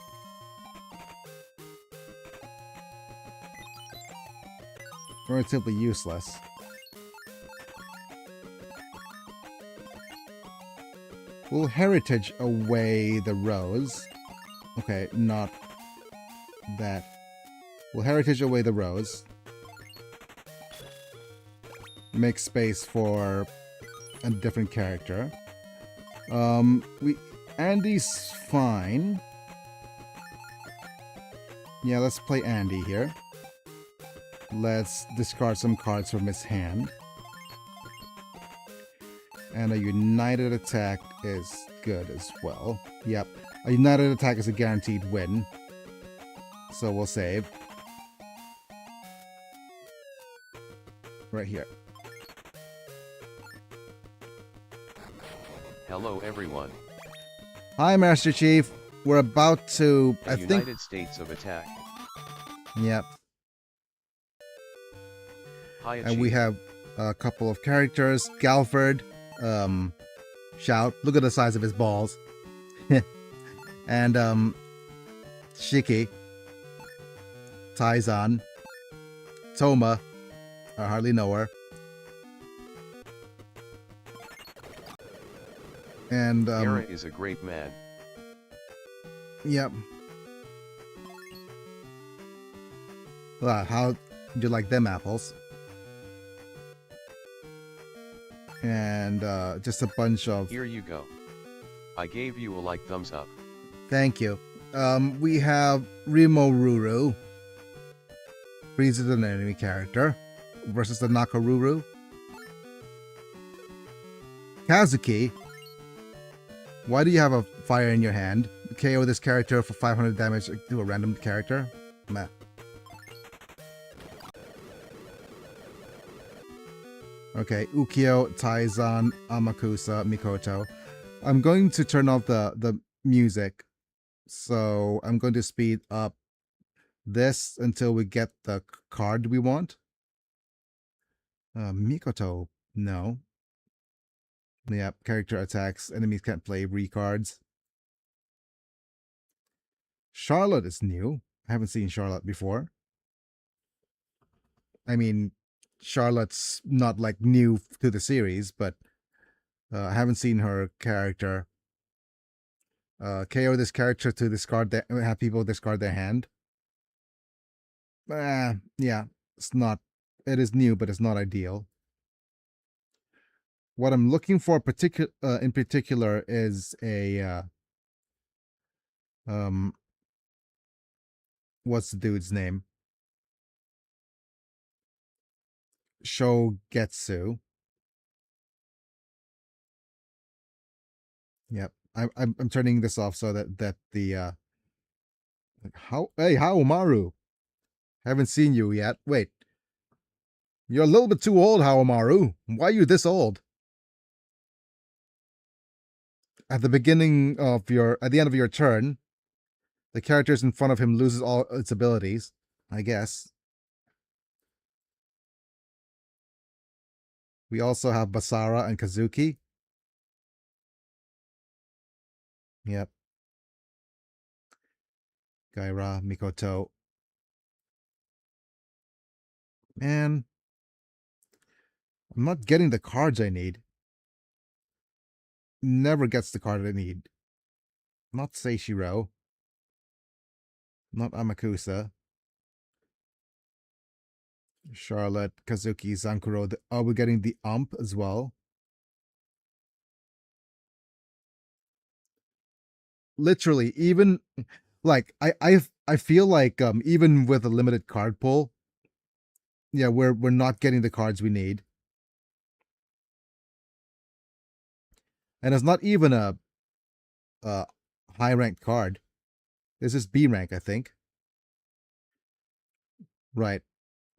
Relatively useless. We'll heritage away the rose. Okay, not that. We'll heritage away the rose. Make space for a different character. Andy's fine. Yeah, let's play Andy here. Let's discard some cards from his hand. And a united attack is good as well. Yep. A united attack is a guaranteed win. So we'll save. Right here. Hello everyone. Hi, Master Chief. We're about to... The United States of Attack. Yep. Hi, And we have a couple of characters. Galford. Shout. Look at the size of his balls. And, Shiki. Taizan. Toma. I hardly know her. And, Era is a great man. Yep. How do you like them apples? And just a bunch of... Here you go. I gave you a like thumbs up. Thank you. We have Rimoruru. Freezes an enemy character versus the Nakaruru. Kazuki, why do you have a fire in your hand? KO this character for 500 damage to a random character? Meh. Okay, Ukyo, Taizan, Amakusa, Mikoto. I'm going to turn off the music. So I'm going to speed up this until we get the card we want. Mikoto, no. Yeah, character attacks. Enemies can't play recards. Charlotte is new. I haven't seen Charlotte before. I mean, Charlotte's not like new to the series, but I haven't seen her character. KO this character to discard have people discard their hand. Yeah, it's not. It is new, but it's not ideal. What I'm looking for in particular is a what's the dude's name? Shogetsu. Yep. I'm turning this off so that the hey Haomaru. Haven't seen you yet. Wait. You're a little bit too old, Haomaru. Why are you this old? At the end of your turn, the characters in front of him loses all its abilities, I guess. We also have Basara and Kazuki. Yep. Gaira, Mikoto. Man, I'm not getting the cards I need. Never gets the card I need. Not Seishiro. Not Amakusa. Charlotte, Kazuki, Zankuro. Are we getting the ump as well? Literally, even like I feel like even with a limited card pool, yeah, we're not getting the cards we need. And it's not even a high ranked card. This is B rank, I think. Right.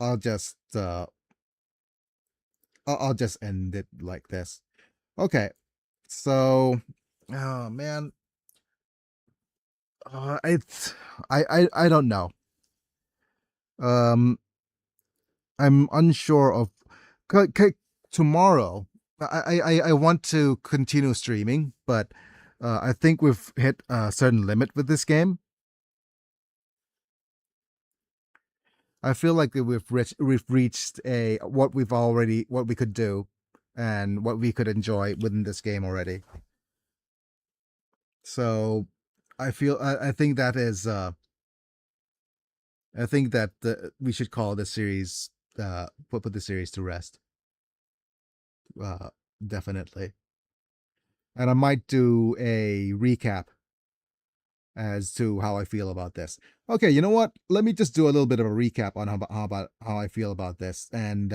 I'll just I'll just end it like this. Okay. So, oh man, it's I don't know. I'm unsure of tomorrow. I want to continue streaming, but I think we've hit a certain limit with this game. I feel like that we've reached what we could do and what we could enjoy within this game already. So I think that is I think that we should call the series put the series to rest. Definitely. And I might do a recap as to how I feel about this. Okay, you know what? Let me just do a little bit of a recap on how I feel about this, and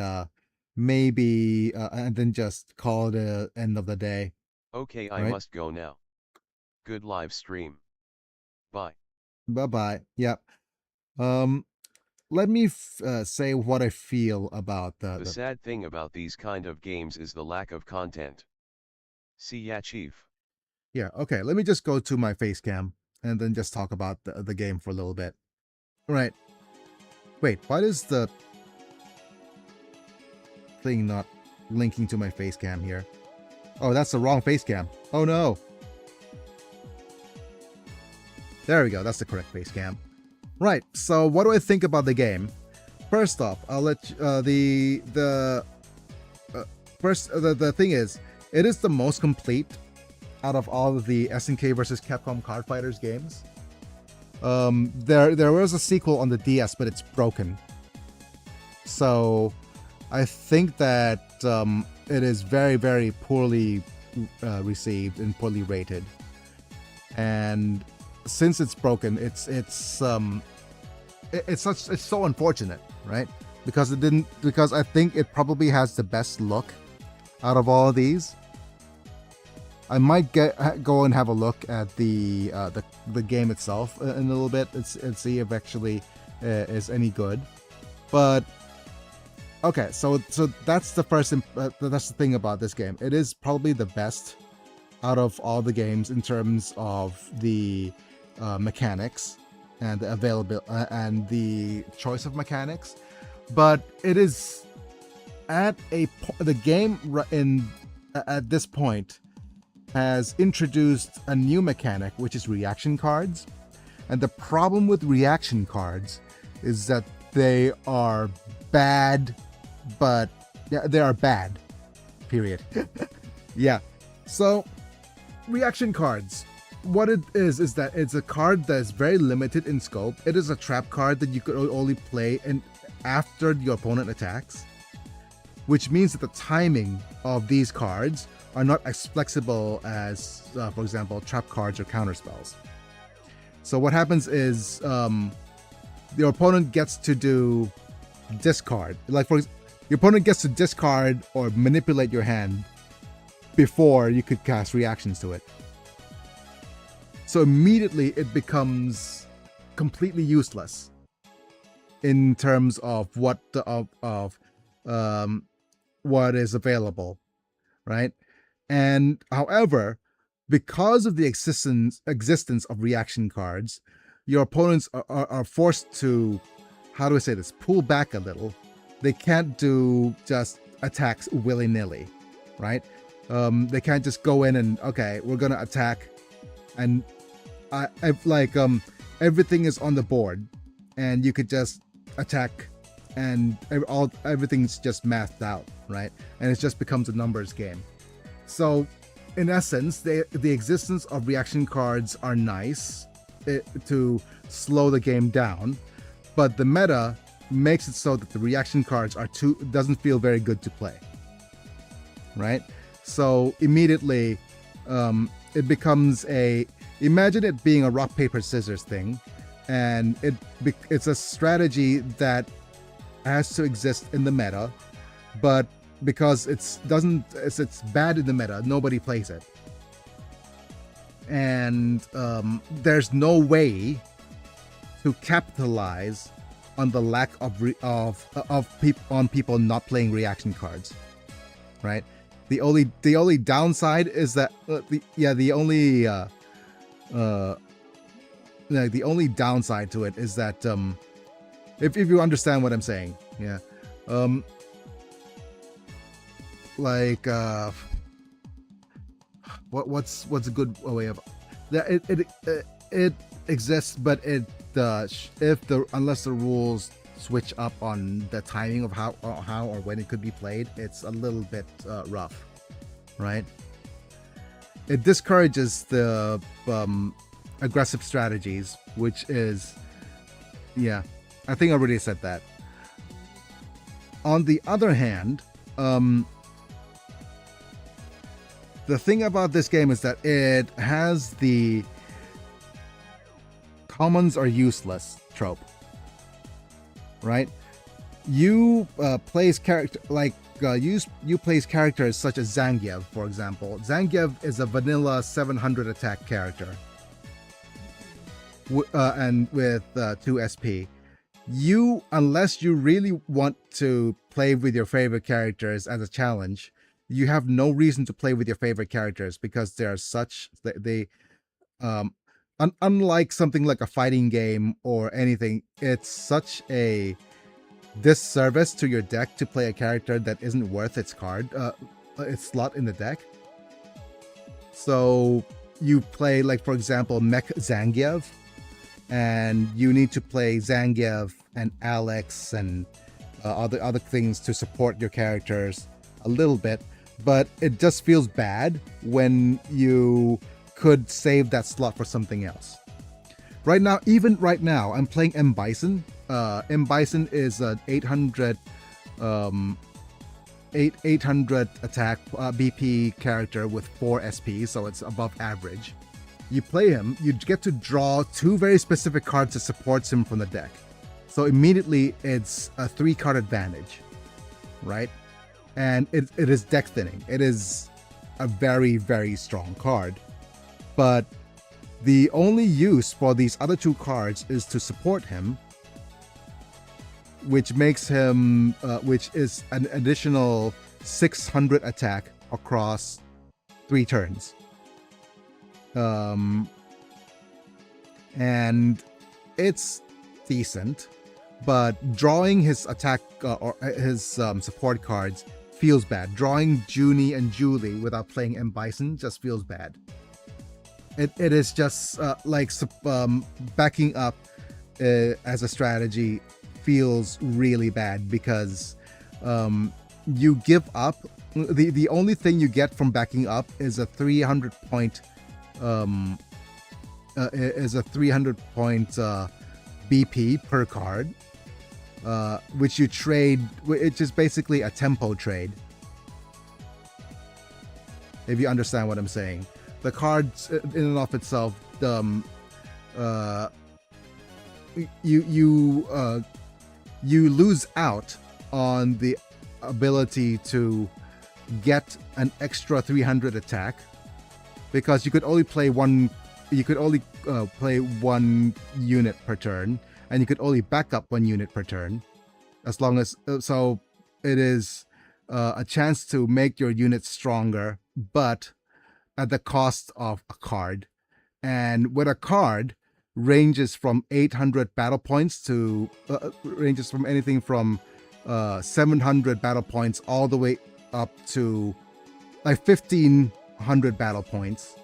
maybe and then just call it the end of the day. Okay, I must go now. Good live stream. Bye. Bye. Yep. Let me say what I feel about the sad thing about these kind of games is the lack of content. See ya, Chief. Yeah, okay, let me just go to my face cam and then just talk about the game for a little bit. Right. Wait, why is the thing not linking to my face cam here? Oh, that's the wrong face cam. Oh no. There we go, that's the correct face cam. Right, so what do I think about the game? First off, I'll let you, the thing is, it is the most complete out of all of the SNK versus Capcom Card Fighters games. There was a sequel on the DS, but it's broken. So I think that it is very, very poorly received and poorly rated. And since it's broken, it's so unfortunate, right? Because I think it probably has the best look out of all of these. I might go and have a look at the game itself in a little bit and see if actually is any good. But okay, so that's the first that's the thing about this game. It is probably the best out of all the games in terms of the mechanics and the availability and the choice of mechanics. But it is at the game at this point has introduced a new mechanic, which is reaction cards. And the problem with reaction cards is that they are bad, but yeah, they are bad, period. Yeah. So reaction cards, what it is that it's a card that is very limited in scope. It is a trap card that you could only play after your opponent attacks, which means that the timing of these cards are not as flexible as, for example, trap cards or counter spells. So what happens is your opponent gets to do discard. Like your opponent gets to discard or manipulate your hand before you could cast reactions to it. So immediately it becomes completely useless in terms of what what is available, right? And however, because of the existence of reaction cards, your opponents are forced to, how do I say this, pull back a little. They can't do just attacks willy-nilly, right? They can't just go in and, okay, we're gonna attack, and everything is on the board, and you could just attack, and everything's just mathed out, right? And it just becomes a numbers game. So, in essence, the existence of reaction cards are nice to slow the game down, but the meta makes it so that the reaction cards doesn't feel very good to play, right? So immediately, it becomes imagine it being a rock paper scissors thing, and it's a strategy that has to exist in the meta, but because it's bad in the meta, nobody plays it, and there's no way to capitalize on the lack of people not playing reaction cards, right? The only downside is that the only downside to it is that if you understand what I'm saying, yeah. What's a good way of it exists, but unless the rules switch up on the timing of how or when it could be played, it's a little bit rough, right? It discourages the aggressive strategies, which is, yeah, I think I already said that. On the other hand, the thing about this game is that it has the commons are useless trope, right? You place characters such as Zangief, for example. Zangief is a vanilla 700 attack character, and with 2 SP. Unless you really want to play with your favorite characters as a challenge, you have no reason to play with your favorite characters because they are unlike something like a fighting game or anything, it's such a disservice to your deck to play a character that isn't worth its slot in the deck. So you play, like, for example, Mech Zangief, and you need to play Zangief and Alex and other things to support your characters a little bit, but it just feels bad when you could save that slot for something else. Even right now, I'm playing M. Bison. M. Bison is an 800 attack BP character with 4 SP, so it's above average. You play him, you get to draw 2 very specific cards that supports him from the deck. So immediately it's a 3-card advantage, right? And it is deck thinning. It is a very, very strong card. But the only use for these other 2 cards is to support him, which makes him, which is an additional 600 attack across 3 turns. And it's decent, but drawing his attack or his support cards feels bad. Drawing Junie and Julie without playing M. Bison just feels bad. It is just like backing up as a strategy feels really bad because you give up. The only thing you get from backing up is a 300 point BP per card, which you trade. It's just basically a tempo trade. If you understand what I'm saying, the cards in and of itself, you lose out on the ability to get an extra 300 attack because you could only play one. You could only play 1 unit per turn, and you could only back up 1 unit per turn. As long as so, it is a chance to make your units stronger, but at the cost of a card. And with a card, ranges from 800 battle points to ranges from anything from 700 battle points all the way up to like 1500 battle points.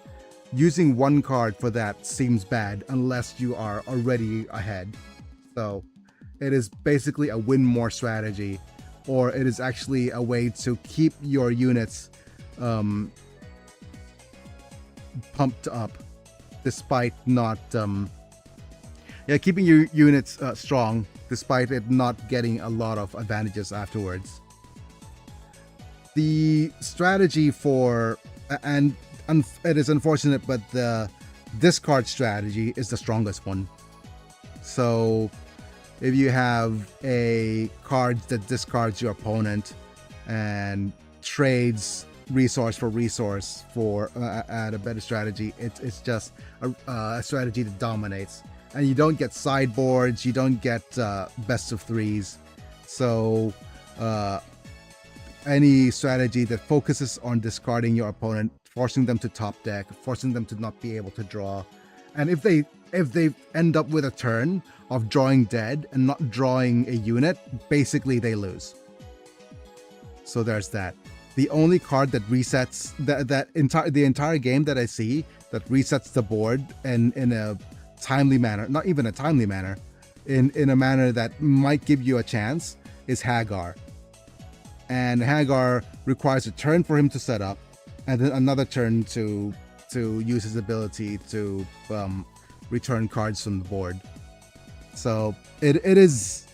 Using 1 card for that seems bad unless you are already ahead. So it is basically a win more strategy, or it is actually a way to keep your units pumped up despite not keeping your units strong despite it not getting a lot of advantages afterwards. The strategy for it is unfortunate, but the discard strategy is the strongest one. So if you have a card that discards your opponent and trades resource for resource for at a better strategy, it's just a strategy that dominates, and you don't get sideboards, you don't get best of 3s. So any strategy that focuses on discarding your opponent, forcing them to top deck, forcing them to not be able to draw, and if they end up with a turn of drawing dead and not drawing a unit, basically they lose. So there's that. The only card that resets the entire game that I see that resets the board and in a timely manner, not even a timely manner, in a manner that might give you a chance, is Hagar. And Hagar requires a turn for him to set up, and then another turn to use his ability to return cards from the board. So it is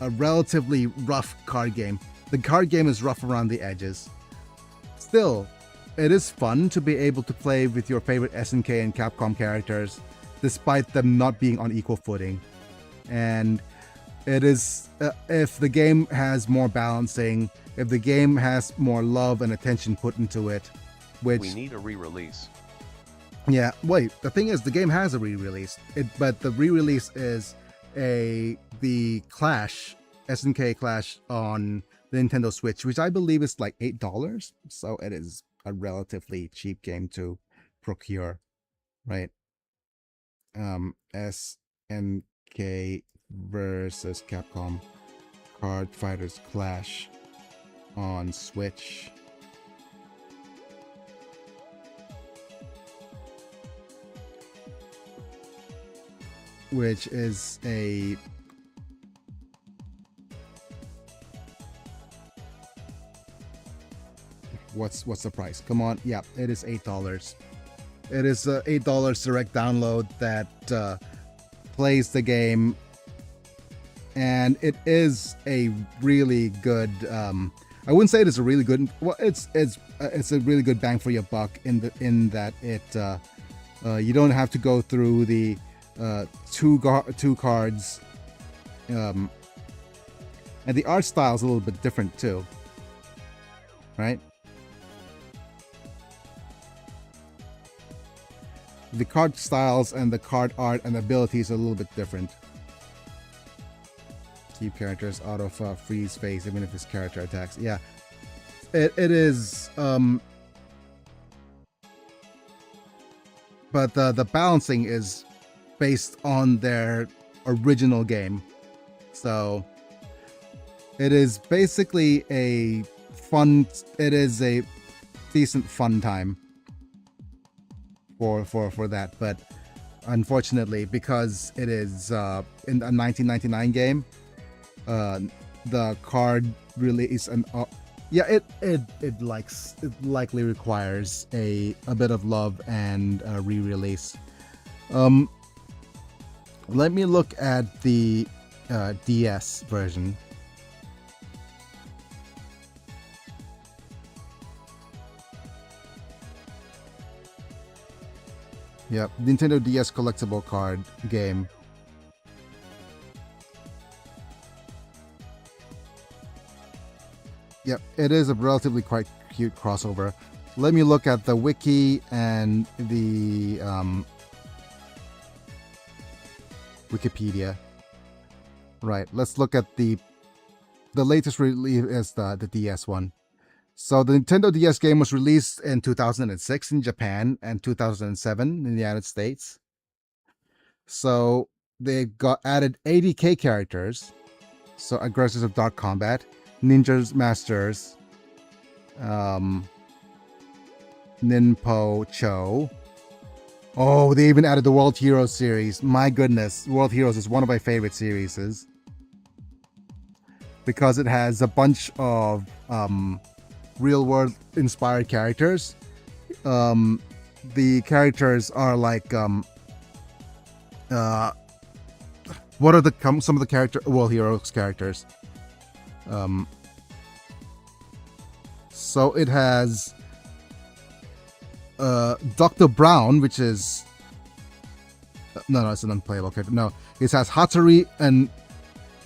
a relatively rough card game. The card game is rough around the edges. Still, it is fun to be able to play with your favorite SNK and Capcom characters, despite them not being on equal footing. And it is, if the game has more balancing, if the game has more love and attention put into it, which... We need a re-release. Yeah, wait, the thing is, the game has a re-release, but the re-release is the Clash, SNK Clash on the Nintendo Switch, which I believe is like $8, so it is a relatively cheap game to procure, right? SNK versus Capcom Card Fighters Clash on Switch. Which is a what's the price? Come on, yeah, it is $8. It is a $8 direct download that plays the game, and it is a really good. I wouldn't say it is a really good. Well, it's a really good bang for your buck in that it you don't have to go through the two cards, and the art style is a little bit different too, right? the card styles and the card art and abilities are a little bit different. Keep characters out of freeze phase even if his character attacks. Yeah, it is. But the balancing is based on their original game, so it is basically a fun. It is a decent fun time for that, but unfortunately, because it is in a 1999 game, the card release and yeah, it likely requires a bit of love and re-release. Let me look at the DS version. Yep, Nintendo DS collectible card game. Yep, it is a relatively quite cute crossover. Let me look at the wiki and the Wikipedia. Right, let's look at the latest release is the DS one. So the Nintendo DS game was released in 2006 in Japan and 2007 in the United States. So they got added 80k characters. So Aggressors of Dark Combat, Ninjas Masters, Ninpo Cho. Oh, they even added the World Heroes series. My goodness, World Heroes is one of my favorite series because it has a bunch of real world inspired characters. The characters are like what are some of the World Heroes characters? So it has Dr. Brown, which is no, it's an unplayable character. No, it has Hattori and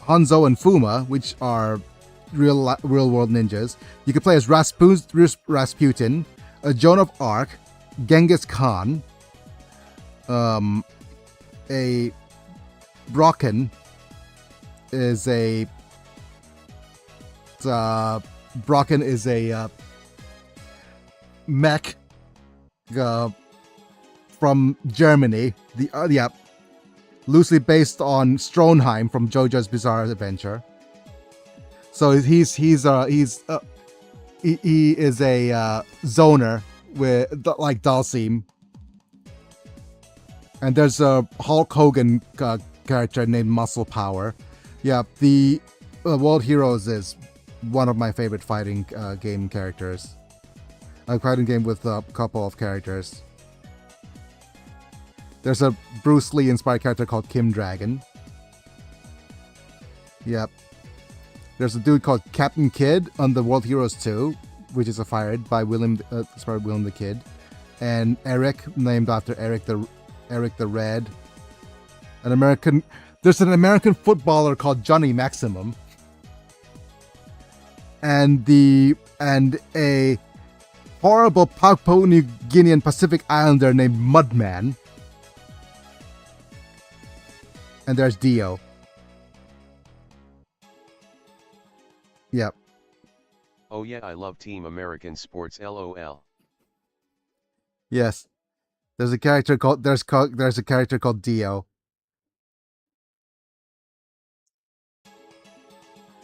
Hanzo and Fuma, which are real world ninjas. You can play as Rasputin, Joan of Arc, Genghis Khan, a Brocken is a mech from Germany. Loosely based on Stronheim from JoJo's Bizarre Adventure. So he is a zoner with like Dalsim. And there's a Hulk Hogan character named Muscle Power. Yeah, the World Heroes is one of my favorite fighting game characters. A fighting game with a couple of characters. There's a Bruce Lee inspired character called Kim Dragon. Yep. There's a dude called Captain Kidd on the World Heroes 2, which is inspired by William the Kid. And Eric, named after Eric the Red. There's an American footballer called Johnny Maximum. And a horrible Papua New Guinean Pacific Islander named Mudman. And there's Dio. Yep. Oh yeah, I love Team American Sports LOL. Yes. There's a character called Dio.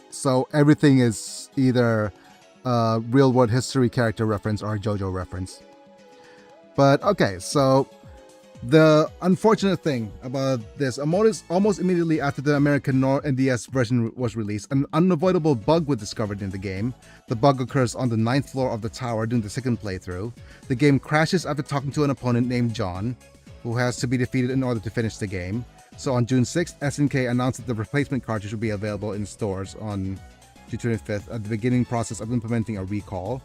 So everything is either a real world history character reference or a JoJo reference. But okay, so the unfortunate thing about this, almost immediately after the American NDS version was released, an unavoidable bug was discovered in the game. The bug occurs on the 9th floor of the tower during the second playthrough. The game crashes after talking to an opponent named John, who has to be defeated in order to finish the game. So on June 6th, SNK announced that the replacement cartridge would be available in stores on June 25th at the beginning process of implementing a recall.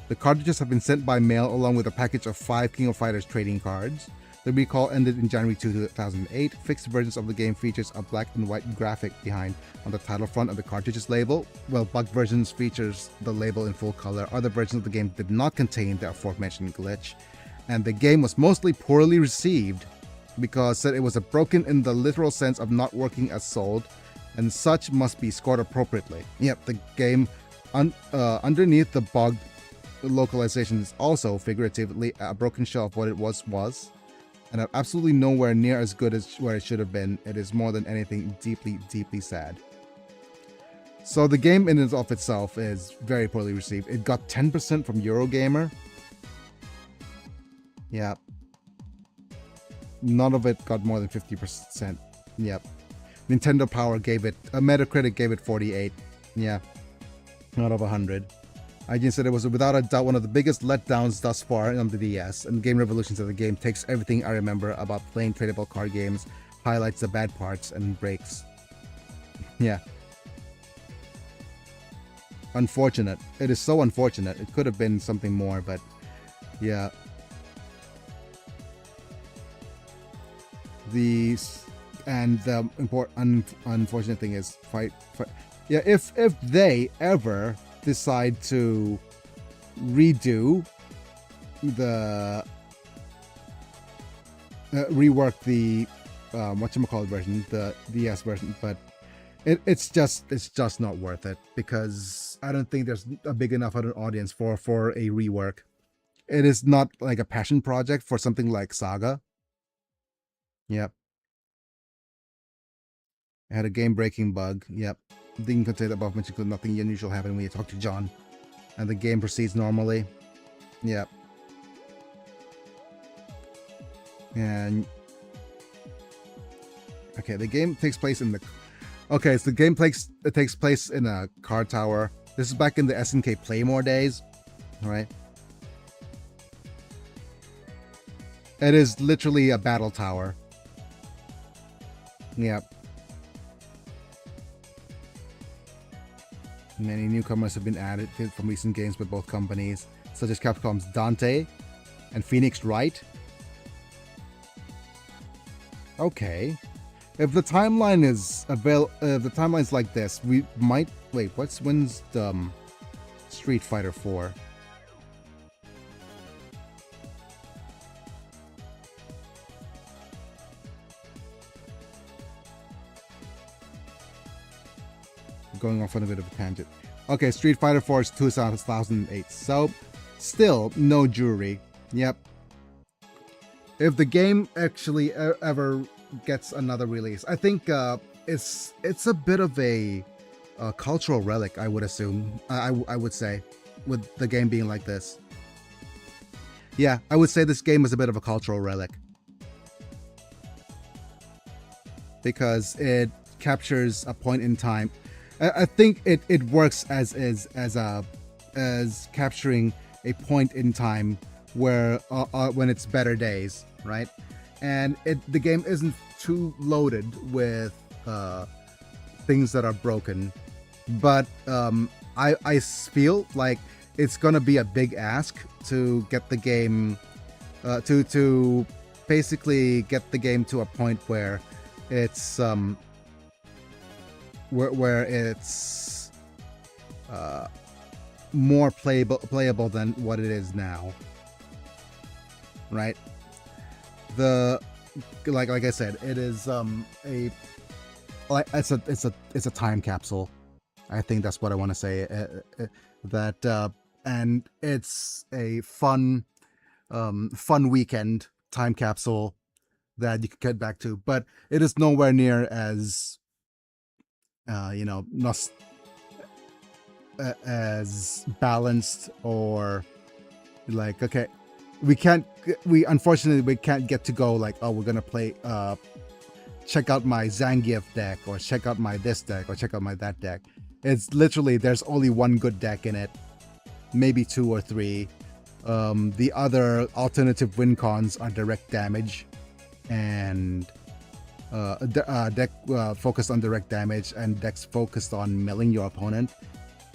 The cartridges have been sent by mail along with a package of 5 King of Fighters trading cards. The recall ended in January 2, 2008. Fixed versions of the game features a black and white graphic behind on the title front of the cartridge's label, while bugged versions features the label in full color. Other versions of the game did not contain the aforementioned glitch. and the game was mostly poorly received because said it was a broken in the literal sense of not working as sold, and such must be scored appropriately. Yep, the game underneath the bugged localization is also figuratively a broken shell of what it was, and absolutely nowhere near as good as where it should have been. It is more than anything deeply, deeply sad. So the game in and of itself is very poorly received. It got 10% from Eurogamer. Yeah. None of it got more than 50%. Yep. Nintendo Power gave it, Metacritic gave it 48. Yeah. Out of 100. IGN said it was without a doubt one of the biggest letdowns thus far on the DS, and Game Revolution said the game takes everything I remember about playing tradable card games, highlights the bad parts, and breaks. Yeah. Unfortunate. It is so unfortunate. It could have been something more, but yeah. The unfortunate thing is yeah, if they ever decide to redo the rework the whatchamacallit version, the DS version, but it's just not worth it, because I don't think there's a big enough of an audience for a rework. It is not like a passion project for something like Saga. Yep. I had a game-breaking bug. Yep. Didn't contain the above mentioned, nothing unusual happened when you talk to John. And the game proceeds normally. Yep. And okay, the game takes place in the okay, so the game takes place in a car tower. This is back in the SNK Playmore days. Alright. It is literally a battle tower. Yep. Many newcomers have been added from recent games with both companies, such as Capcom's Dante and Phoenix Wright. Okay. If the timeline is the timeline's like this, we might wait. When's the Street Fighter 4? Going off on a bit of a tangent. Okay, Street Fighter 4 is 2008. So, still no jury. Yep. If the game actually ever gets another release, I think it's a bit of a cultural relic, I would assume. I would say, with the game being like this. Yeah, I would say this game is a bit of a cultural relic, because it captures a point in time. I think it works as capturing a point in time where when it's better days, right? And the game isn't too loaded with things that are broken, but I feel like it's gonna be a big ask to get the game to basically get the game to a point where it's where it's more playable than what it is now, right? Like I said, it is it's a time capsule. I think that's what I want to say. And it's a fun weekend time capsule that you can get back to, but it is nowhere near as as balanced, or like, okay, we unfortunately can't get to go like, oh, we're gonna play check out my Zangief deck, or check out my this deck, or check out my that deck. It's literally, there's only one good deck in it, maybe two or three. The other alternative win cons are direct damage and deck focused on direct damage, and decks focused on milling your opponent.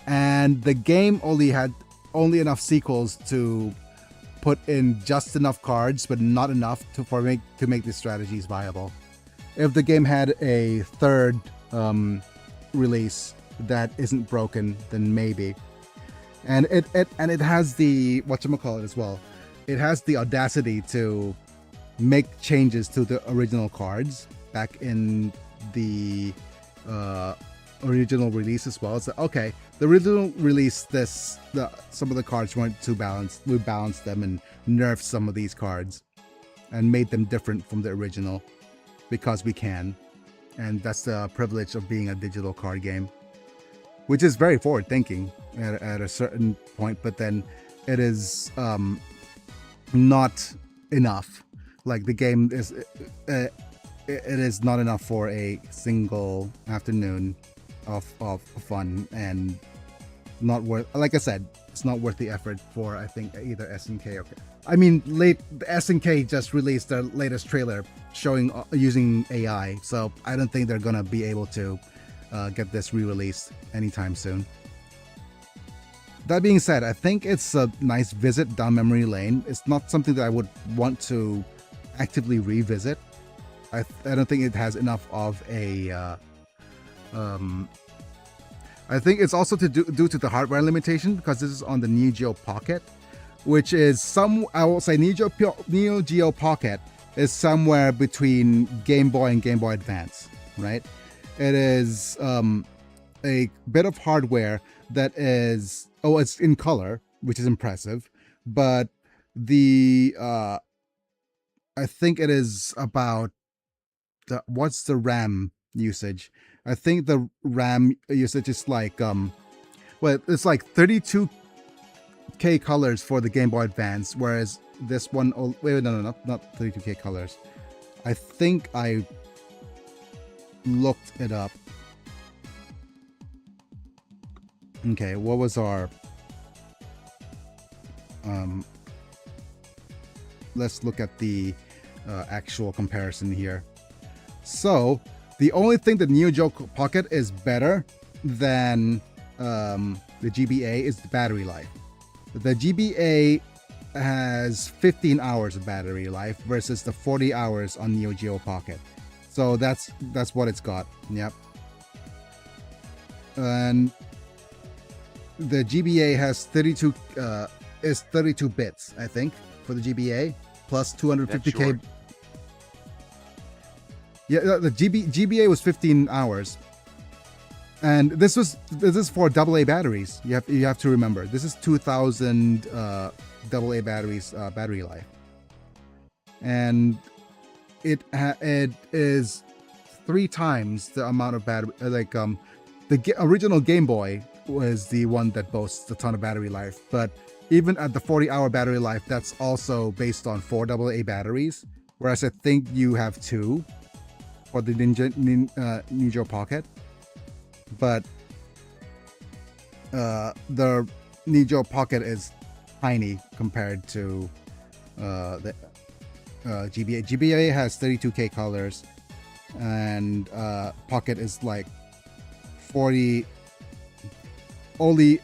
And the game only had enough sequels to put in just enough cards, but not enough to make these strategies viable. If the game had a third release that isn't broken, then maybe. And it has the whatchamacallit as well. it has the audacity to make changes to the original cards back in the original release as well. It's like, okay, the original release, some of the cards weren't too balanced. We balanced them and nerfed some of these cards and made them different from the original because we can. And that's the privilege of being a digital card game, which is very forward thinking at a certain point, but then it is not enough. Like the game is, it is not enough for a single afternoon of fun, and not worth. Like I said, it's not worth the effort for, I think, either SNK or. I mean, the SNK just released their latest trailer showing using AI, so I don't think they're gonna be able to get this re-released anytime soon. That being said, I think it's a nice visit down memory lane. It's not something that I would want to actively revisit. I don't think it has enough of a. I think it's also due to the hardware limitation, because this is on the Neo Geo Pocket, which is I will say Neo Geo Pocket is somewhere between Game Boy and Game Boy Advance, right? It is a bit of hardware that is, it's in color, which is impressive, but I think it is about what's the RAM usage? I think the RAM usage is like it's like 32K colors for the Game Boy Advance, whereas this one, not 32K colors. I think I looked it up. Okay, what was our let's look at the actual comparison here. So the only thing that Neo Geo Pocket is better than the GBA is the battery life. The GBA has 15 hours of battery life versus the 40 hours on Neo Geo Pocket. So that's what it's got. Yep. And the GBA has 32 bits, I think, for the GBA, plus 250K. Yeah, the GBA was 15 hours, and this is for AA batteries. You have to remember, this is 2000 AA batteries battery life, and it is 3 times the amount of battery. The original Game Boy was the one that boasts a ton of battery life, but even at the 40-hour battery life, that's also based on 4 AA batteries, whereas I think you have 2 for the Neo Geo Pocket. But the Neo Geo Pocket is tiny compared to the GBA. GBA has 32K colors, and Pocket is like 40. Only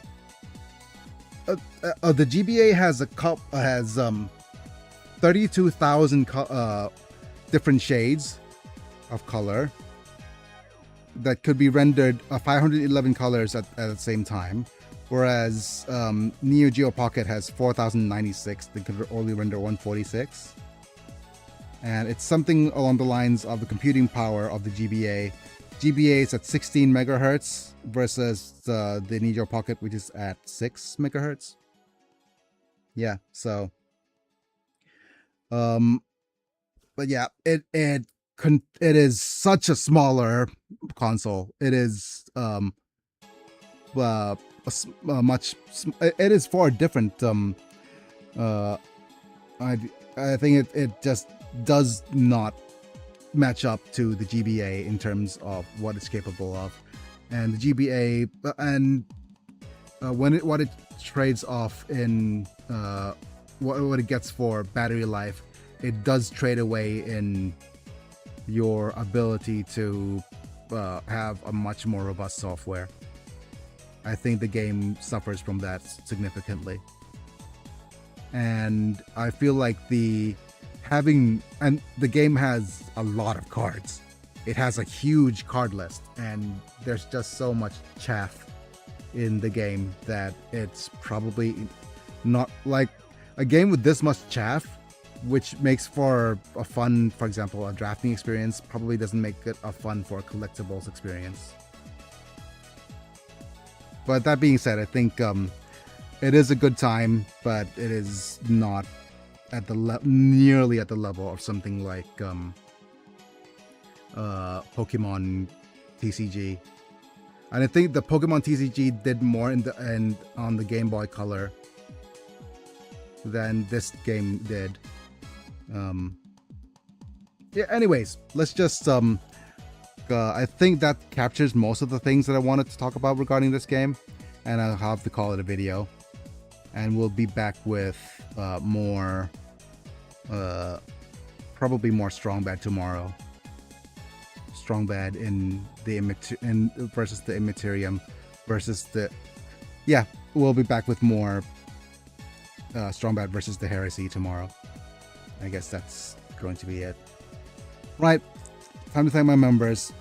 the GBA has 32,000 different shades of color that could be rendered 511 colors at the same time, whereas Neo Geo Pocket has 4,096 that could only render 146. And it's something along the lines of the computing power of the GBA. GBA is at 16 megahertz versus the Neo Geo Pocket, which is at 6 megahertz. Yeah, so but yeah, it is such a smaller console. It is it is far different. I think it just does not match up to the GBA in terms of what it's capable of, and the GBA and what it trades off in what it gets for battery life, it does trade away in your ability to have a much more robust software. I think the game suffers from that significantly, and I feel like the game has a lot of cards. It has a huge card list, and there's just so much chaff in the game that it's probably not like, a game with this much chaff, which makes for a fun, for example, a drafting experience, probably doesn't make it a fun for a collectibles experience. But that being said, I think it is a good time, but it is not at the nearly at the level of something like Pokemon TCG. And I think the Pokemon TCG did more on the Game Boy Color than this game did. Yeah, anyways, let's just I think that captures most of the things that I wanted to talk about regarding this game, and I'll have to call it a video, and we'll be back with more probably more Strong Bad tomorrow. Strong Bad in the versus the Immaterium versus the we'll be back with more Strong Bad versus the Heresy tomorrow. I guess that's going to be it. Right, time to thank my members.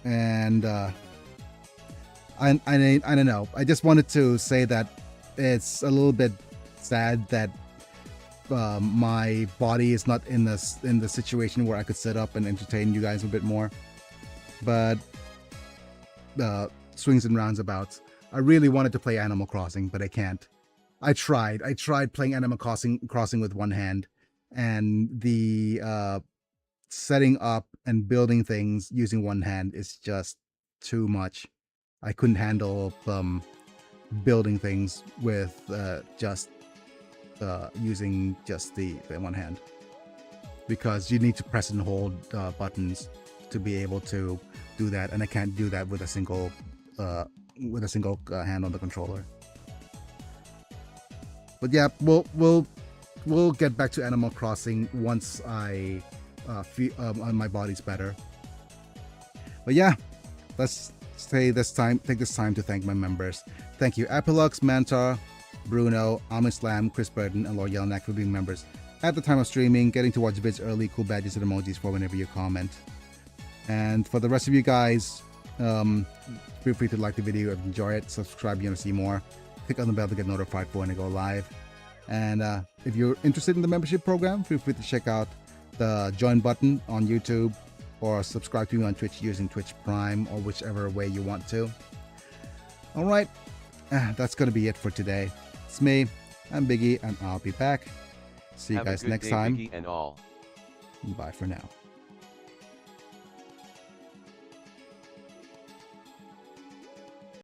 And I don't know. I just wanted to say that it's a little bit sad that my body is not in the situation where I could sit up and entertain you guys a bit more. But swings and roundabouts. I really wanted to play Animal Crossing, but I can't. I tried playing Animal Crossing with one hand, and the setting up and building things using one hand is just too much. I couldn't handle building things with using just the one hand, because you need to press and hold buttons to be able to do that, and I can't do that with a single hand on the controller. But yeah, we'll get back to Animal Crossing once I feel my body's better. But yeah, let's take this time to thank my members. Thank you Apilux, Mantar, Bruno, Amislam, Chris Burton, and Lord Yelnack for being members at the time of streaming, getting to watch vids early, cool badges and emojis for whenever you comment. And for the rest of you guys, feel free to like the video if you enjoy it, subscribe if you want to see more, click on the bell to get notified for when I go live. And if you're interested in the membership program, feel free to check out the join button on YouTube, or subscribe to me on Twitch using Twitch Prime, or whichever way you want to. Alright, that's going to be it for today. It's me, I'm Biggie, and I'll be back. See you guys next time. Biggie and all. Bye for now.